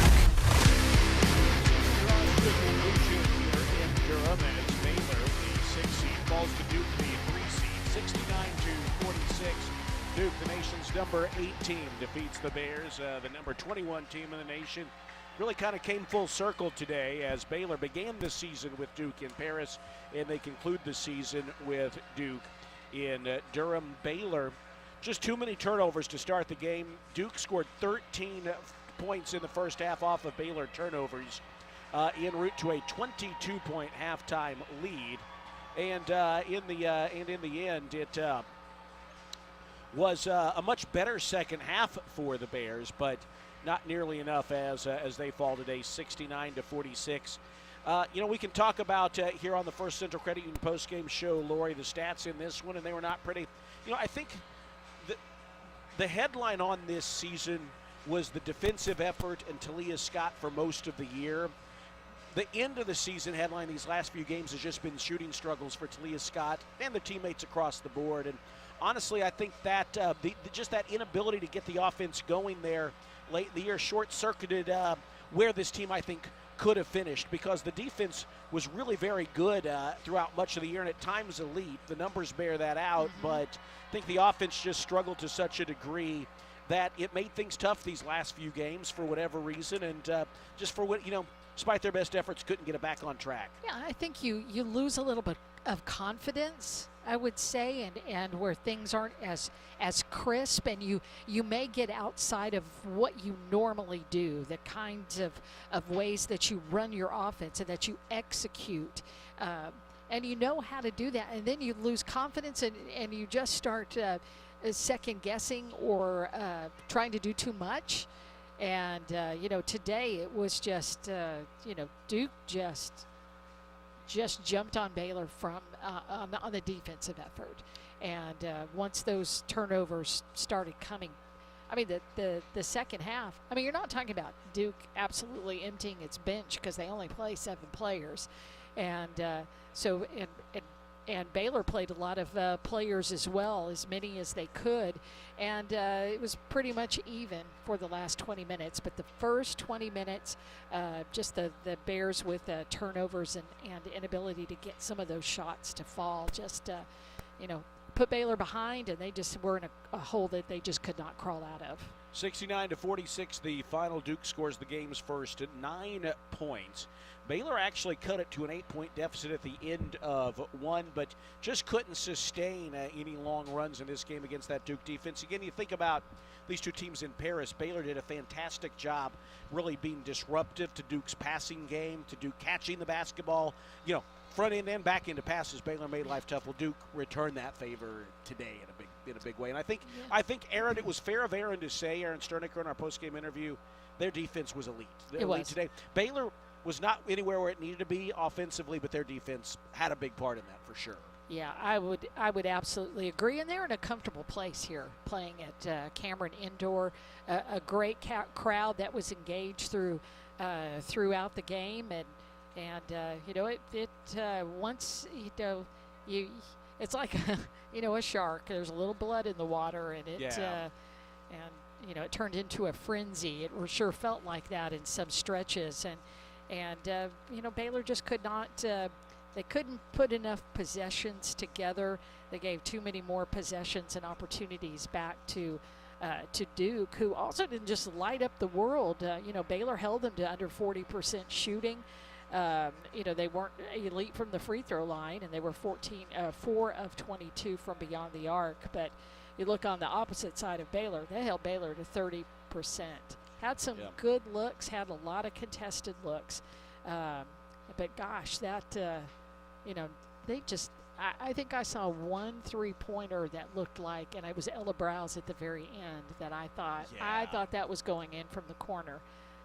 Number 8 team defeats the Bears, the number 21 team in the nation. Really kind of came full circle today as Baylor began the season with Duke in Paris, and they conclude the season with Duke in Durham. Baylor, just too many turnovers to start the game. Duke scored 13 points in the first half off of Baylor turnovers, en route to a 22-point halftime lead. And in the end, it was a much better second half for the Bears, but not nearly enough as they fall today, 69-46. We can talk about here on the First Central Credit Union postgame show, Lori, the stats in this one, and they were not pretty. I think the headline on this season was the defensive effort and Talia Scott for most of the year. The end of the season headline these last few games has just been shooting struggles for Talia Scott and the teammates across the board. And honestly, I think that just that inability to get the offense going there late in the year short-circuited where this team, I think, could have finished, because the defense was really very good throughout much of the year and at times elite. The numbers bear that out, but I think the offense just struggled to such a degree that it made things tough these last few games for whatever reason, and just for what, despite their best efforts, couldn't get it back on track. Yeah, I think you lose a little bit of confidence, I would say, and where things aren't as crisp, and you may get outside of what you normally do, the kinds of ways that you run your offense and that you execute. And you know how to do that, and then you lose confidence and you just start second guessing or trying to do too much. And today it was just Duke just jumped on Baylor from on the defensive effort, and once those turnovers started coming, I mean the second half, I mean, you're not talking about Duke absolutely emptying its bench because they only play 7 players. And and Baylor played a lot of players as well, as many as they could. And it was pretty much even for the last 20 minutes. But the first 20 minutes, just the Bears with turnovers and inability to get some of those shots to fall, just, put Baylor behind, and they just were in a hole that they just could not crawl out of. 69-46, the final. Duke scores the game's first at 9 points. Baylor actually cut it to an 8-point deficit at the end of one, but just couldn't sustain any long runs in this game against that Duke defense. Again, you think about these two teams in Paris. Baylor did a fantastic job really being disruptive to Duke's passing game, to Duke catching the basketball, front end and back end passes. Baylor made life tough. Well, Duke returned that favor today in a big way. And I think Aaron, it was fair of Aaron to say, Aaron Sternicker in our postgame interview, their defense was elite. It was today. Baylor was not anywhere where it needed to be offensively, but their defense had a big part in that for sure. Yeah, I would absolutely agree, and they're in a comfortable place here, playing at Cameron Indoor. A great crowd that was engaged throughout the game, and once it's like a shark. There's a little blood in the water, and it turned into a frenzy. It sure felt like that in some stretches, and Baylor just could not. They couldn't put enough possessions together. They gave too many more possessions and opportunities back to Duke, who also didn't just light up the world. Baylor held them to under 40% shooting. They weren't elite from the free throw line, and they were 4 of 22 from beyond the arc. But you look on the opposite side of Baylor, they held Baylor to 30%. Had some good looks, had a lot of contested looks. But gosh, that, they just, I think I saw one 3-pointer that looked like, and it was Ella Browse at the very end, that I thought that was going in from the corner.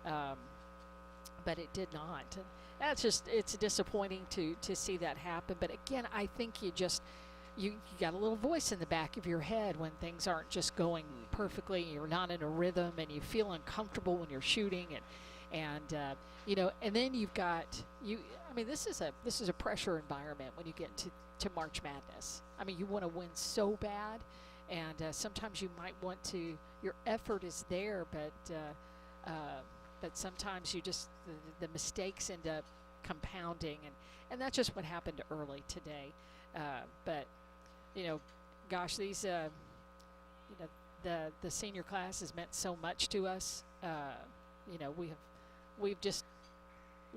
But it did not. And that's just, it's disappointing to see that happen. But again, I think you got a little voice in the back of your head when things aren't just going perfectly. You're not in a rhythm, and you feel uncomfortable when you're shooting, and then you've got this is a pressure environment when you get to March Madness. I mean, you want to win so bad, and sometimes you might want to. Your effort is there, but sometimes you just the mistakes end up compounding, and that's just what happened early today. But gosh, these the senior class has meant so much to us. We've just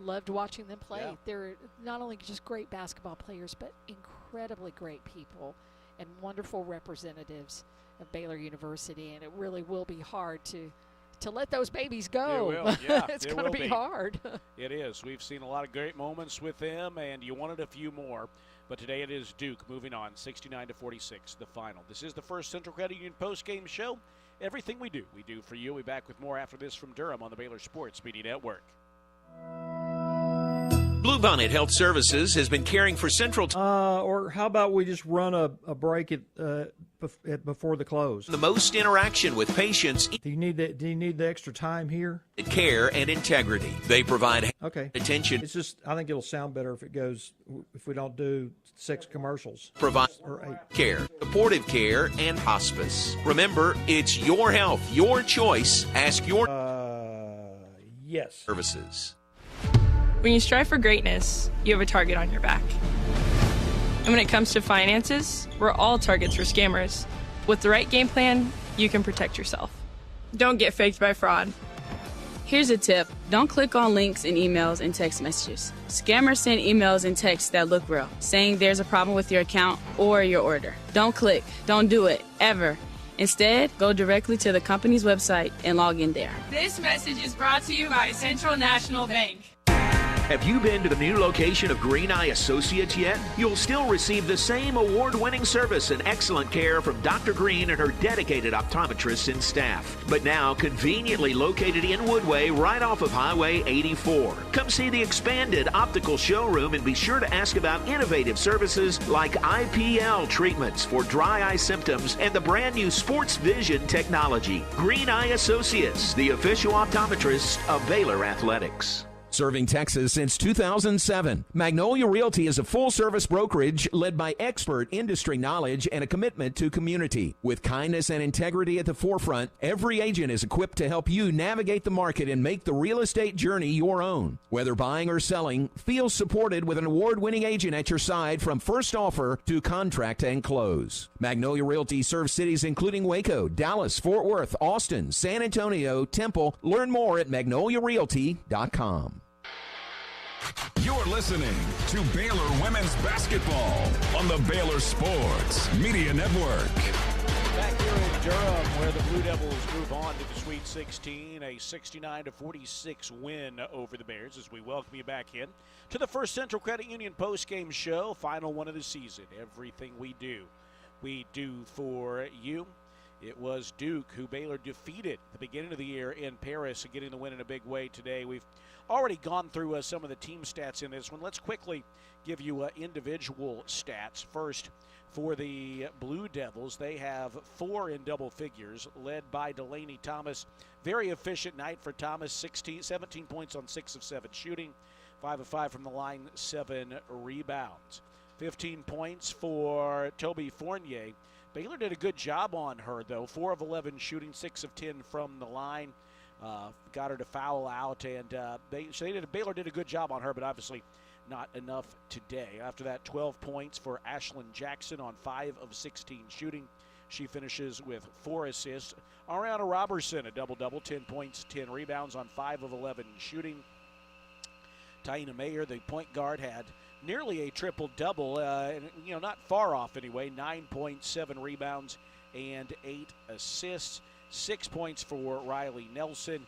loved watching them play. Yeah. They're not only just great basketball players, but incredibly great people and wonderful representatives of Baylor University, and it really will be hard to let those babies go. It will. Yeah, it's going to be hard. It is. We've seen a lot of great moments with them, and you wanted a few more. But today it is Duke moving on, 69-46, the final. This is the First Central Credit Union postgame show. Everything we do for you. We'll be back with more after this from Durham on the Baylor Sports Media Network. Bluebonnet Health Services has been caring for Central. Or how about we just run a break before the close? The most interaction with patients. Do you need the extra time here? Care and integrity. They provide attention. It's just, I think it'll sound better if we don't do 6 commercials. Provide or 8. Care, supportive care, and hospice. Remember, it's your health, your choice. Ask your yes services. When you strive for greatness, you have a target on your back. And when it comes to finances, we're all targets for scammers. With the right game plan, you can protect yourself. Don't get faked by fraud. Here's a tip. Don't click on links in emails and text messages. Scammers send emails and texts that look real, saying there's a problem with your account or your order. Don't click. Don't do it. Ever. Instead, go directly to the company's website and log in there. This message is brought to you by Central National Bank. Have you been to the new location of Green Eye Associates yet? You'll still receive the same award-winning service and excellent care from Dr. Green and her dedicated optometrists and staff. But now conveniently located in Woodway right off of Highway 84. Come see the expanded optical showroom and be sure to ask about innovative services like IPL treatments for dry eye symptoms and the brand new sports vision technology. Green Eye Associates, the official optometrist of Baylor Athletics. Serving Texas since 2007, Magnolia Realty is a full-service brokerage led by expert industry knowledge and a commitment to community. With kindness and integrity at the forefront, every agent is equipped to help you navigate the market and make the real estate journey your own. Whether buying or selling, feel supported with an award-winning agent at your side from first offer to contract and close. Magnolia Realty serves cities including Waco, Dallas, Fort Worth, Austin, San Antonio, Temple. Learn more at magnoliarealty.com. You're listening to Baylor Women's Basketball on the Baylor Sports Media Network. Back here in Durham, where the Blue Devils move on to the Sweet 16, a 69-46 win over the Bears as we welcome you back in to the First Central Credit Union postgame show, final one of the season. Everything we do for you. It was Duke who Baylor defeated at the beginning of the year in Paris, getting the win in a big way today. We've already gone through some of the team stats in this one. Let's quickly give you individual stats. First, for the Blue Devils, they have 4 in double figures, led by Delaney Thomas. Very efficient night for Thomas, 17 points on 6 of 7 shooting, 5 of 5 from the line, 7 rebounds. 15 points for Toby Fournier. Baylor did a good job on her, though. 4 of 11 shooting, 6 of 10 from the line. Got her to foul out, and Baylor did a good job on her, but obviously not enough today. After that, 12 points for Ashlyn Jackson on 5 of 16 shooting. She finishes with 4 assists. Ariana Robertson, a double-double, 10 points, 10 rebounds on 5 of 11 shooting. Taina Mayer, the point guard, had nearly a triple-double, not far off anyway, 9 points, 7 rebounds, and 8 assists. 6 points for Riley Nelson.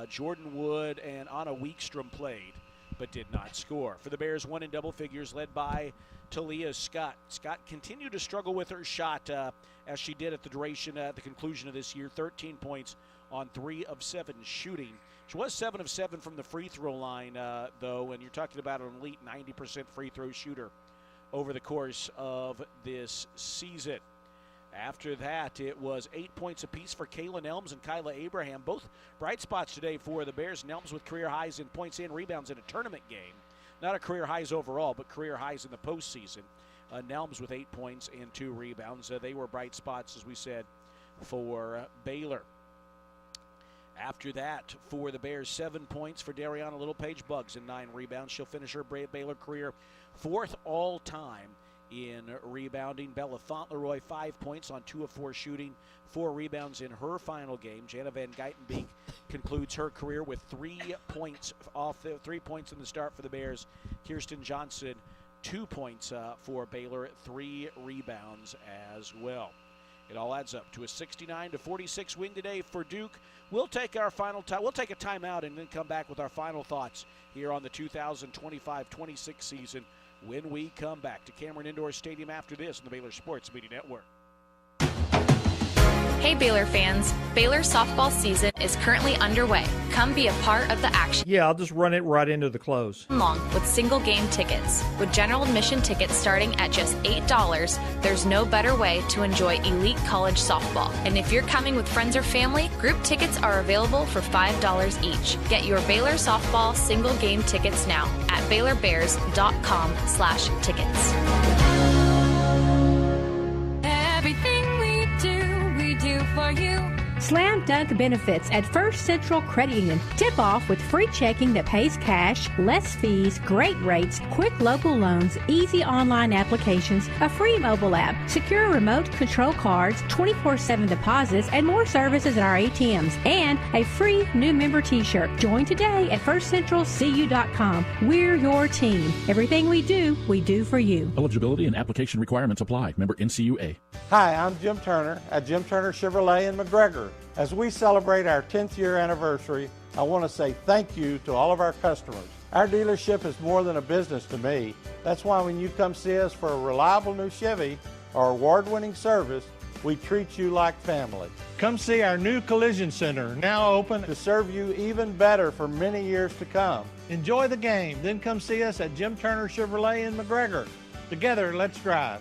Jordan Wood and Anna Weekstrom played, but did not score. For the Bears, 1 in double figures, led by Talia Scott. Scott continued to struggle with her shot, as she did at the conclusion of this year. 13 points on 3 of 7 shooting. She was 7 of 7 from the free throw line, though, and you're talking about an elite 90% free throw shooter over the course of this season. After that, it was 8 points apiece for Kayla Nelms and Kyla Abraham. Both bright spots today for the Bears. Nelms with career highs in points and rebounds in a tournament game. Not a career highs overall, but career highs in the postseason. Nelms with 8 points and 2 rebounds. They were bright spots, as we said, for Baylor. After that, for the Bears, 7 points for Dariana Littlepage Buggs and 9 rebounds. She'll finish her Baylor career 4th all-time in rebounding. Bella Fauntleroy, 5 points on 2 of 4 shooting, 4 rebounds in her final game. Jana Van Geitenbeek concludes her career with 3 points in the start for the Bears. Kirsten Johnson, 2 points for Baylor, 3 rebounds as well. It all adds up to a 69-46 win today for Duke. We'll take our final time. We'll take a timeout and then come back with our final thoughts here on the 2025-26 season when we come back to Cameron Indoor Stadium after this on the Baylor Sports Media Network. Hey Baylor fans, Baylor softball season is currently underway. Come be a part of the action. Yeah, I'll just run it right into the close. Long with single game tickets. With general admission tickets starting at just $8, there's no better way to enjoy elite college softball. And if you're coming with friends or family, group tickets are available for $5 each. Get your Baylor softball single game tickets now at BaylorBears.com/tickets. Everything we do for you. Slam dunk benefits at First Central Credit Union. Tip off with free checking that pays cash, less fees, great rates, quick local loans, easy online applications, a free mobile app, secure remote control cards, 24/7 deposits, and more services at our ATMs, and a free new member t-shirt. Join today at firstcentralcu.com. We're your team. Everything we do for you. Eligibility and application requirements apply. Member NCUA. Hi, I'm Jim Turner at Jim Turner Chevrolet in McGregor. As we celebrate our 10th year anniversary, I want to say thank you to all of our customers. Our dealership is more than a business to me. That's why when you come see us for a reliable new Chevy or award-winning service, we treat you like family. Come see our new collision center, now open to serve you even better for many years to come. Enjoy the game, then come see us at Jim Turner Chevrolet in McGregor. Together, let's drive.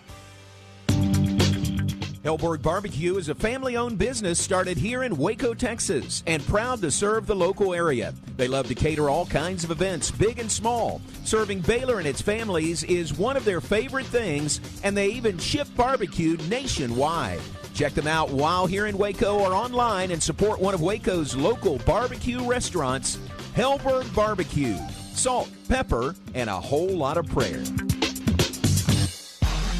Hellberg Barbecue is a family-owned business started here in Waco, Texas, and proud to serve the local area. They love to cater all kinds of events, big and small. Serving Baylor and its families is one of their favorite things, and they even ship barbecue nationwide. Check them out while here in Waco or online and support one of Waco's local barbecue restaurants, Hellberg Barbecue. Salt, pepper, and a whole lot of prayer.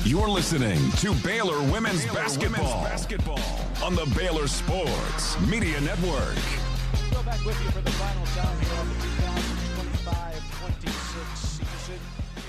You're listening to Baylor Women's Basketball on the Baylor Sports Media Network. Go back with you for the final time here on the 2025-26 season.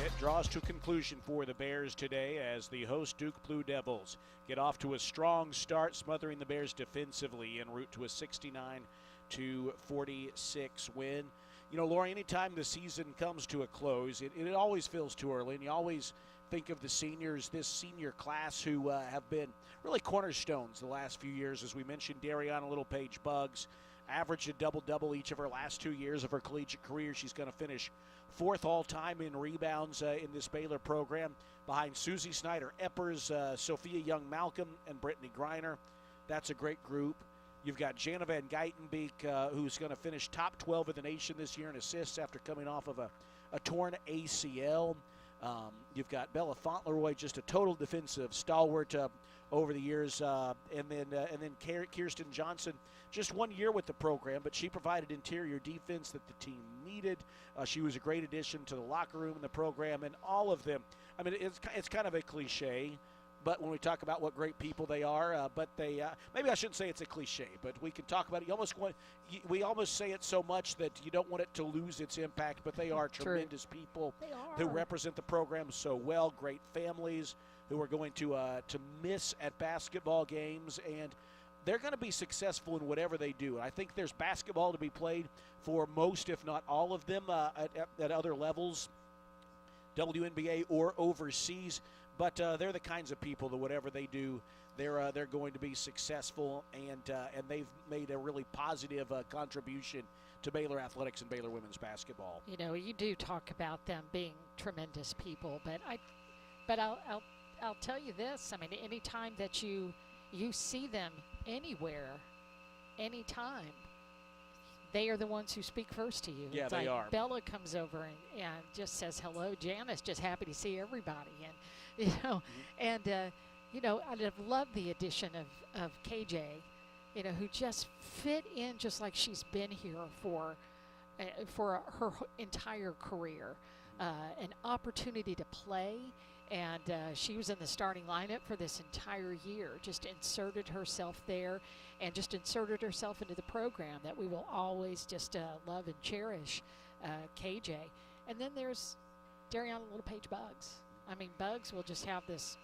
It draws to conclusion for the Bears today as the host Duke Blue Devils get off to a strong start, smothering the Bears defensively en route to a 69-46 win. You know, Lori, anytime the season comes to a close, it always feels too early, and you always think of the seniors, this senior class who have been really cornerstones the last few years. As we mentioned, Dariana Little-Page Buggs averaged a double-double each of her last 2 years of her collegiate career. She's going to finish 4th all-time in rebounds in this Baylor program, behind Susie Snyder-Eppers, Sophia Young-Malcolm, and Brittany Griner. That's a great group. You've got Jana Van Geitenbeek, who's going to finish top 12 of the nation this year in assists after coming off of a torn ACL. You've got Bella Fauntleroy, just a total defensive stalwart over the years, and then Kirsten Johnson, just 1 year with the program, but she provided interior defense that the team needed. She was a great addition to the locker room in the program, and all of them. I mean, it's kind of a cliche, but when we talk about what great people they are, but they maybe I shouldn't say it's a cliche, but we can talk about it. We almost say it so much that you don't want it to lose its impact, but they are tremendous people who represent the program so well. Great families who are going to miss at basketball games, and they're going to be successful in whatever they do. And I think there's basketball to be played for most, if not all of them, at other levels, WNBA or overseas. But they're the kinds of people that whatever they do, they're going to be successful, and they've made a really positive contribution to Baylor athletics and Baylor women's basketball. You know, you do talk about them being tremendous people, but I'll tell you this. I mean, anytime that you see them anywhere, anytime, they are the ones who speak first to you. Yeah, it's they like are. Bella comes over and just says hello. Janice, just happy to see everybody, and I've loved the addition of KJ, who just fit in just like she's been here for her entire career, an opportunity to play. And she was in the starting lineup for this entire year, just inserted herself there and just inserted herself into the program that we will always just love and cherish, KJ. And then there's Dariana Little-Page Buggs. I mean, Buggs will just have this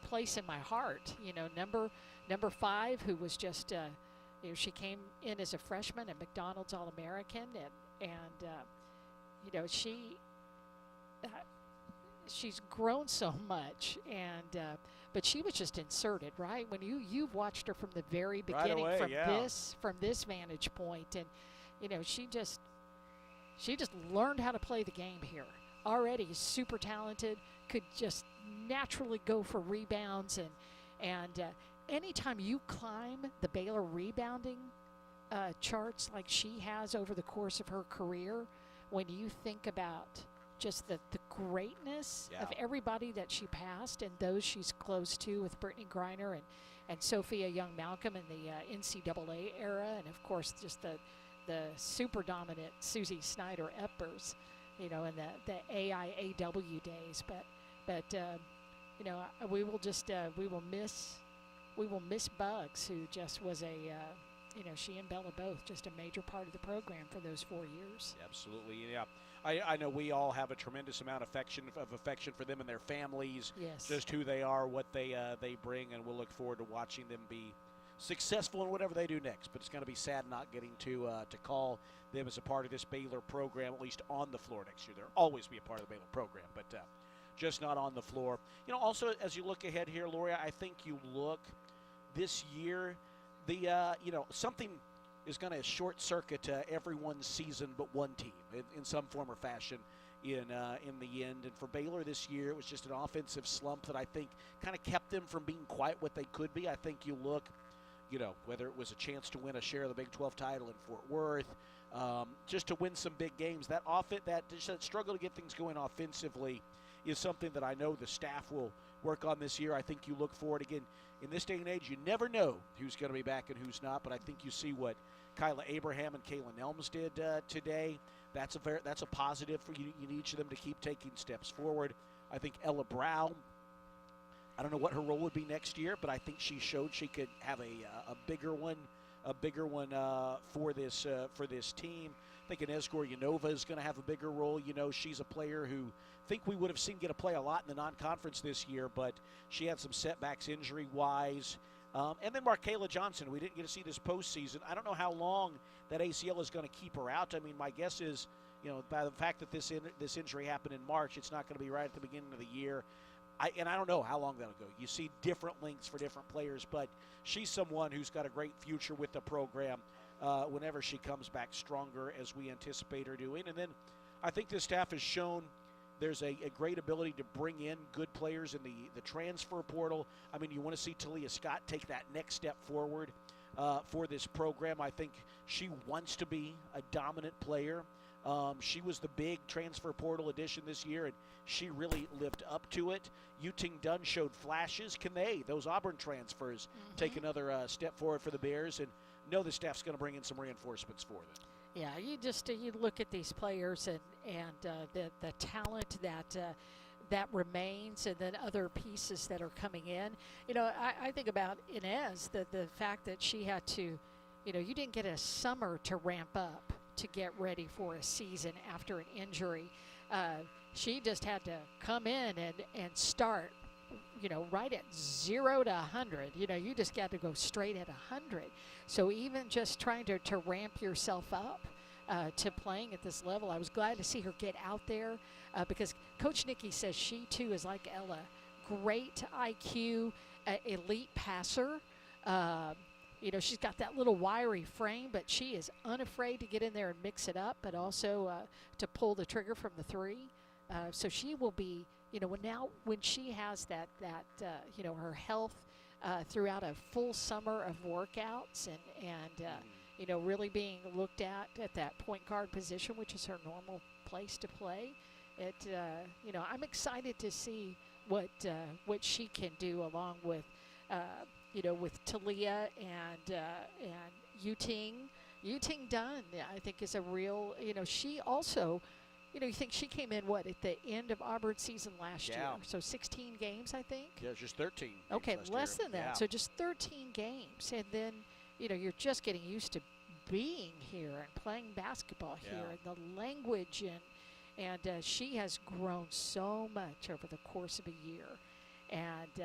place in my heart. Number 5, who was just, she came in as a freshman at McDonald's All-American, and she's grown so much, but she was just inserted, right? When you've watched her from the very beginning, right away, from this vantage point, and she just learned how to play the game here. Already super talented, could just naturally go for rebounds, and anytime you climb the Baylor rebounding charts like she has over the course of her career, when you think about just the greatness of everybody that she passed and those she's close to with Brittany Griner Sophia Young-Malcolm in the NCAA era, and of course just the super dominant Susie Snyder-Eppers, in the AIAW days. But we will miss Bugs, who just was she and Bella both just a major part of the program for those 4 years. Absolutely, yeah. I know we all have a tremendous amount of affection for them and their families. Yes. Just who they are, what they bring, and we'll look forward to watching them be successful in whatever they do next. But it's going to be sad not getting to call them as a part of this Baylor program, at least on the floor next year. They'll always be a part of the Baylor program, but just not on the floor. Also, as you look ahead here, Lori, I think you look this year, something is going to short circuit everyone's season but one team in some form or fashion in the end. And for Baylor this year, it was just an offensive slump that I think kind of kept them from being quite what they could be. I think you look, whether it was a chance to win a share of the Big 12 title in Fort Worth, just to win some big games, that struggle to get things going offensively is something that I know the staff will work on this year. I think you look forward again. In this day and age, you never know who's going to be back and who's not, but I think you see what Kyla Abraham and Kaylin Elms did today. That's a positive for you. You need each of them to keep taking steps forward. I think Ella Brow, I don't know what her role would be next year, but I think she showed she could have a bigger one for this team. I think Inez Goryanova is going to have a bigger role. She's a player who I think we would have seen get to play a lot in the non-conference this year, but she had some setbacks injury-wise. And then Markayla Johnson, we didn't get to see this postseason. I don't know how long that ACL is going to keep her out. I mean, my guess is, by the fact that this injury happened in March, it's not going to be right at the beginning of the year. I don't know how long that'll go. You see different lengths for different players, but she's someone who's got a great future with the program whenever she comes back stronger, as we anticipate her doing. And then I think this staff has shown there's a great ability to bring in good players in the transfer portal. I mean, you want to see Talia Scott take that next step forward for this program. I think she wants to be a dominant player. She was the big transfer portal addition this year, and she really lived up to it. Yu-Ting Dunn showed flashes. Can those Auburn transfers, take another step forward for the Bears? And know the staff's going to bring in some reinforcements for them. Yeah, you look at these players and the talent that remains, and then other pieces that are coming in. I think about Inez, the fact that she had to, you didn't get a summer to ramp up to get ready for a season after an injury. She just had to come in and start, right at 0 to 100. You just got to go straight at 100. So even just trying to ramp yourself up to playing at this level, I was glad to see her get out there because Coach Nikki says she too is like Ella, great IQ, elite passer. She's got that little wiry frame, but she is unafraid to get in there and mix it up, but also to pull the trigger from the three. So she will be, when she has that her health throughout a full summer of workouts and really being looked at that point guard position, which is her normal place to play. I'm excited to see what she can do along with, with Talia and Yu-Ting Dunn. I think is a real, she also, you think she came in, at the end of Auburn season last year? So 16 games, I think? Yeah, just 13. Okay, less than that. Yeah. So just 13 games. And then, you're just getting used to being here and playing basketball here and the language. And she has grown so much over the course of a year. And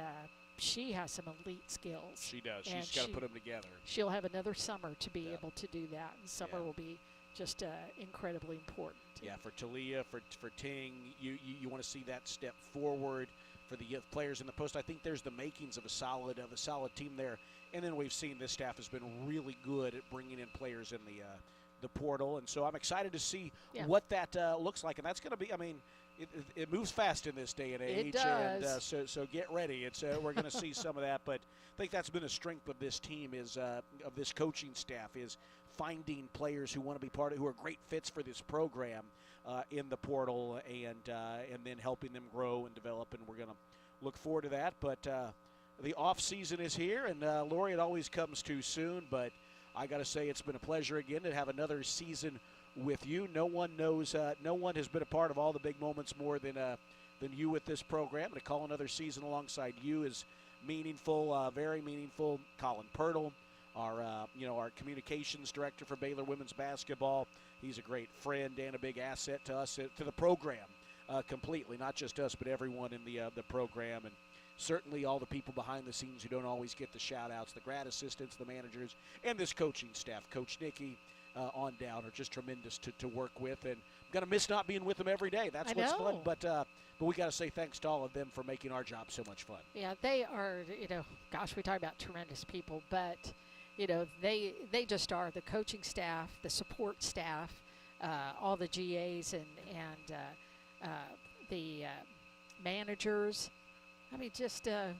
she has some elite skills. She does. She's got to put them together. She'll have another summer to be able to do that. And summer will be just incredibly important. Yeah, for Talia, for Ting, you want to see that step forward for the players in the post. I think there's the makings of a solid team there. And then we've seen this staff has been really good at bringing in players in the portal. And so I'm excited to see what that looks like. And that's going to be, it moves fast in this day and age. It does. And so get ready. We're going to see some of that. But I think that's been a strength of this team of this coaching staff is finding players who want to be who are great fits for this program in the portal and then helping them grow and develop. And we're going to look forward to that. But the off season is here, and Lori, it always comes too soon, but I got to say it's been a pleasure again to have another season with you. No one has been a part of all the big moments more than you with this program. To call another season alongside you is meaningful, very meaningful. Colin Pirtle, our communications director for Baylor women's basketball. He's a great friend and a big asset to us, to the program completely, not just us, but everyone in the program. And certainly all the people behind the scenes who don't always get the shout-outs, the grad assistants, the managers, and this coaching staff. Coach Nikki on down are just tremendous to work with. And I'm going to miss not being with them every day. That's what's fun. But we got to say thanks to all of them for making our job so much fun. Yeah, they are, gosh, we talk about tremendous people, but, they just are. The coaching staff, the support staff, all the GAs and the managers. I mean, just, darn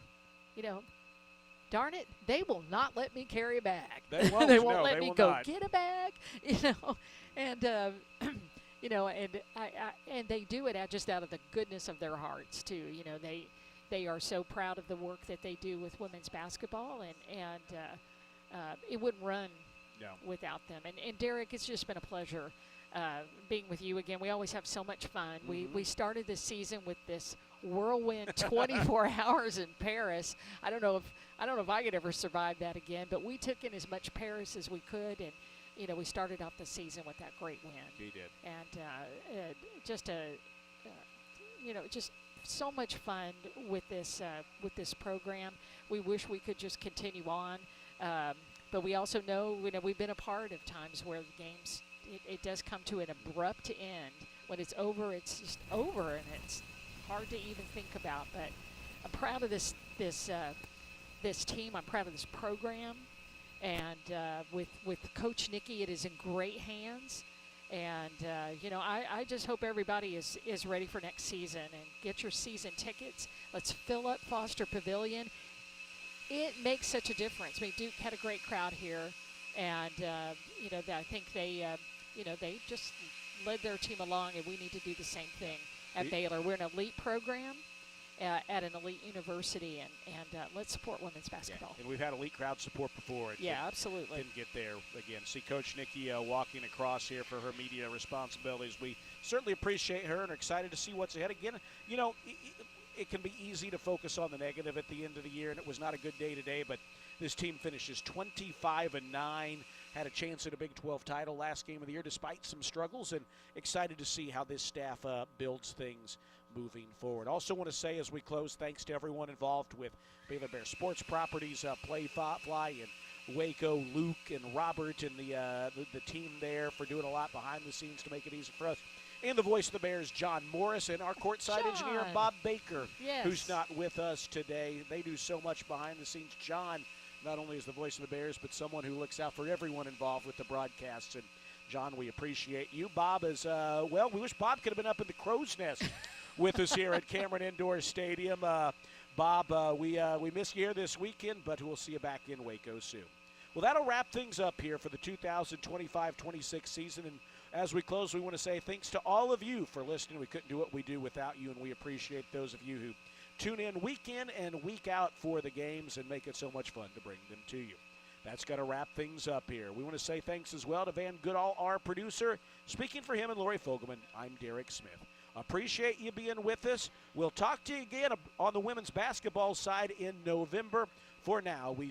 it, they will not let me carry a bag. They won't. They won't let they me will go not. get a bag, and, and they do it just out of the goodness of their hearts, too. They are so proud of the work that they do with women's basketball, and it wouldn't run without them. And Derek, it's just been a pleasure being with you again. We always have so much fun. We started this season with this whirlwind 24 hours in Paris. I don't know if I could ever survive that again, but we took in as much Paris as we could, and we started off the season with that great win. We did. And just so much fun with this program. We wish we could just continue on, but we also know we've been a part of times where the games it does come to an abrupt end. When it's over, it's just over, and it's hard to even think about. But I'm proud of this team. I'm proud of this program, and with Coach Nikki, it is in great hands. And I just hope everybody is ready for next season and get your season tickets. Let's fill up Foster Pavilion. It makes such a difference. I mean, Duke had a great crowd here, and I think they just led their team along, and we need to do the same thing at Baylor. We're an elite program at an elite university, and let's support women's basketball. Yeah, and we've had elite crowd support before. Absolutely. Didn't get there again. See Coach Nikki walking across here for her media responsibilities. We certainly appreciate her and are excited to see what's ahead. Again, it can be easy to focus on the negative at the end of the year, and it was not a good day today, but this team finishes 25-9, had a chance at a Big 12 title last game of the year despite some struggles, and excited to see how this staff builds things moving forward. Also want to say as we close, thanks to everyone involved with Baylor Bear Sports Properties, Fly, and Waco, Luke, and Robert, and the team there for doing a lot behind the scenes to make it easy for us. And the voice of the Bears, John Morris, and our courtside engineer, Bob Baker, who's not with us today. They do so much behind the scenes. John not only is the voice of the Bears, but someone who looks out for everyone involved with the broadcasts. And, John, we appreciate you. Bob is, we wish Bob could have been up in the crow's nest with us here at Cameron Indoor Stadium. Bob, we miss you here this weekend, but we'll see you back in Waco soon. Well, that'll wrap things up here for the 2025-26 season. And as we close, we want to say thanks to all of you for listening. We couldn't do what we do without you, and we appreciate those of you who tune in week and week out for the games and make it so much fun to bring them to you. That's going to wrap things up here. We want to say thanks as well to Van Goodall, our producer. Speaking for him and Lori Fogelman, I'm Derek Smith. Appreciate you being with us. We'll talk to you again on the women's basketball side in November. For now, we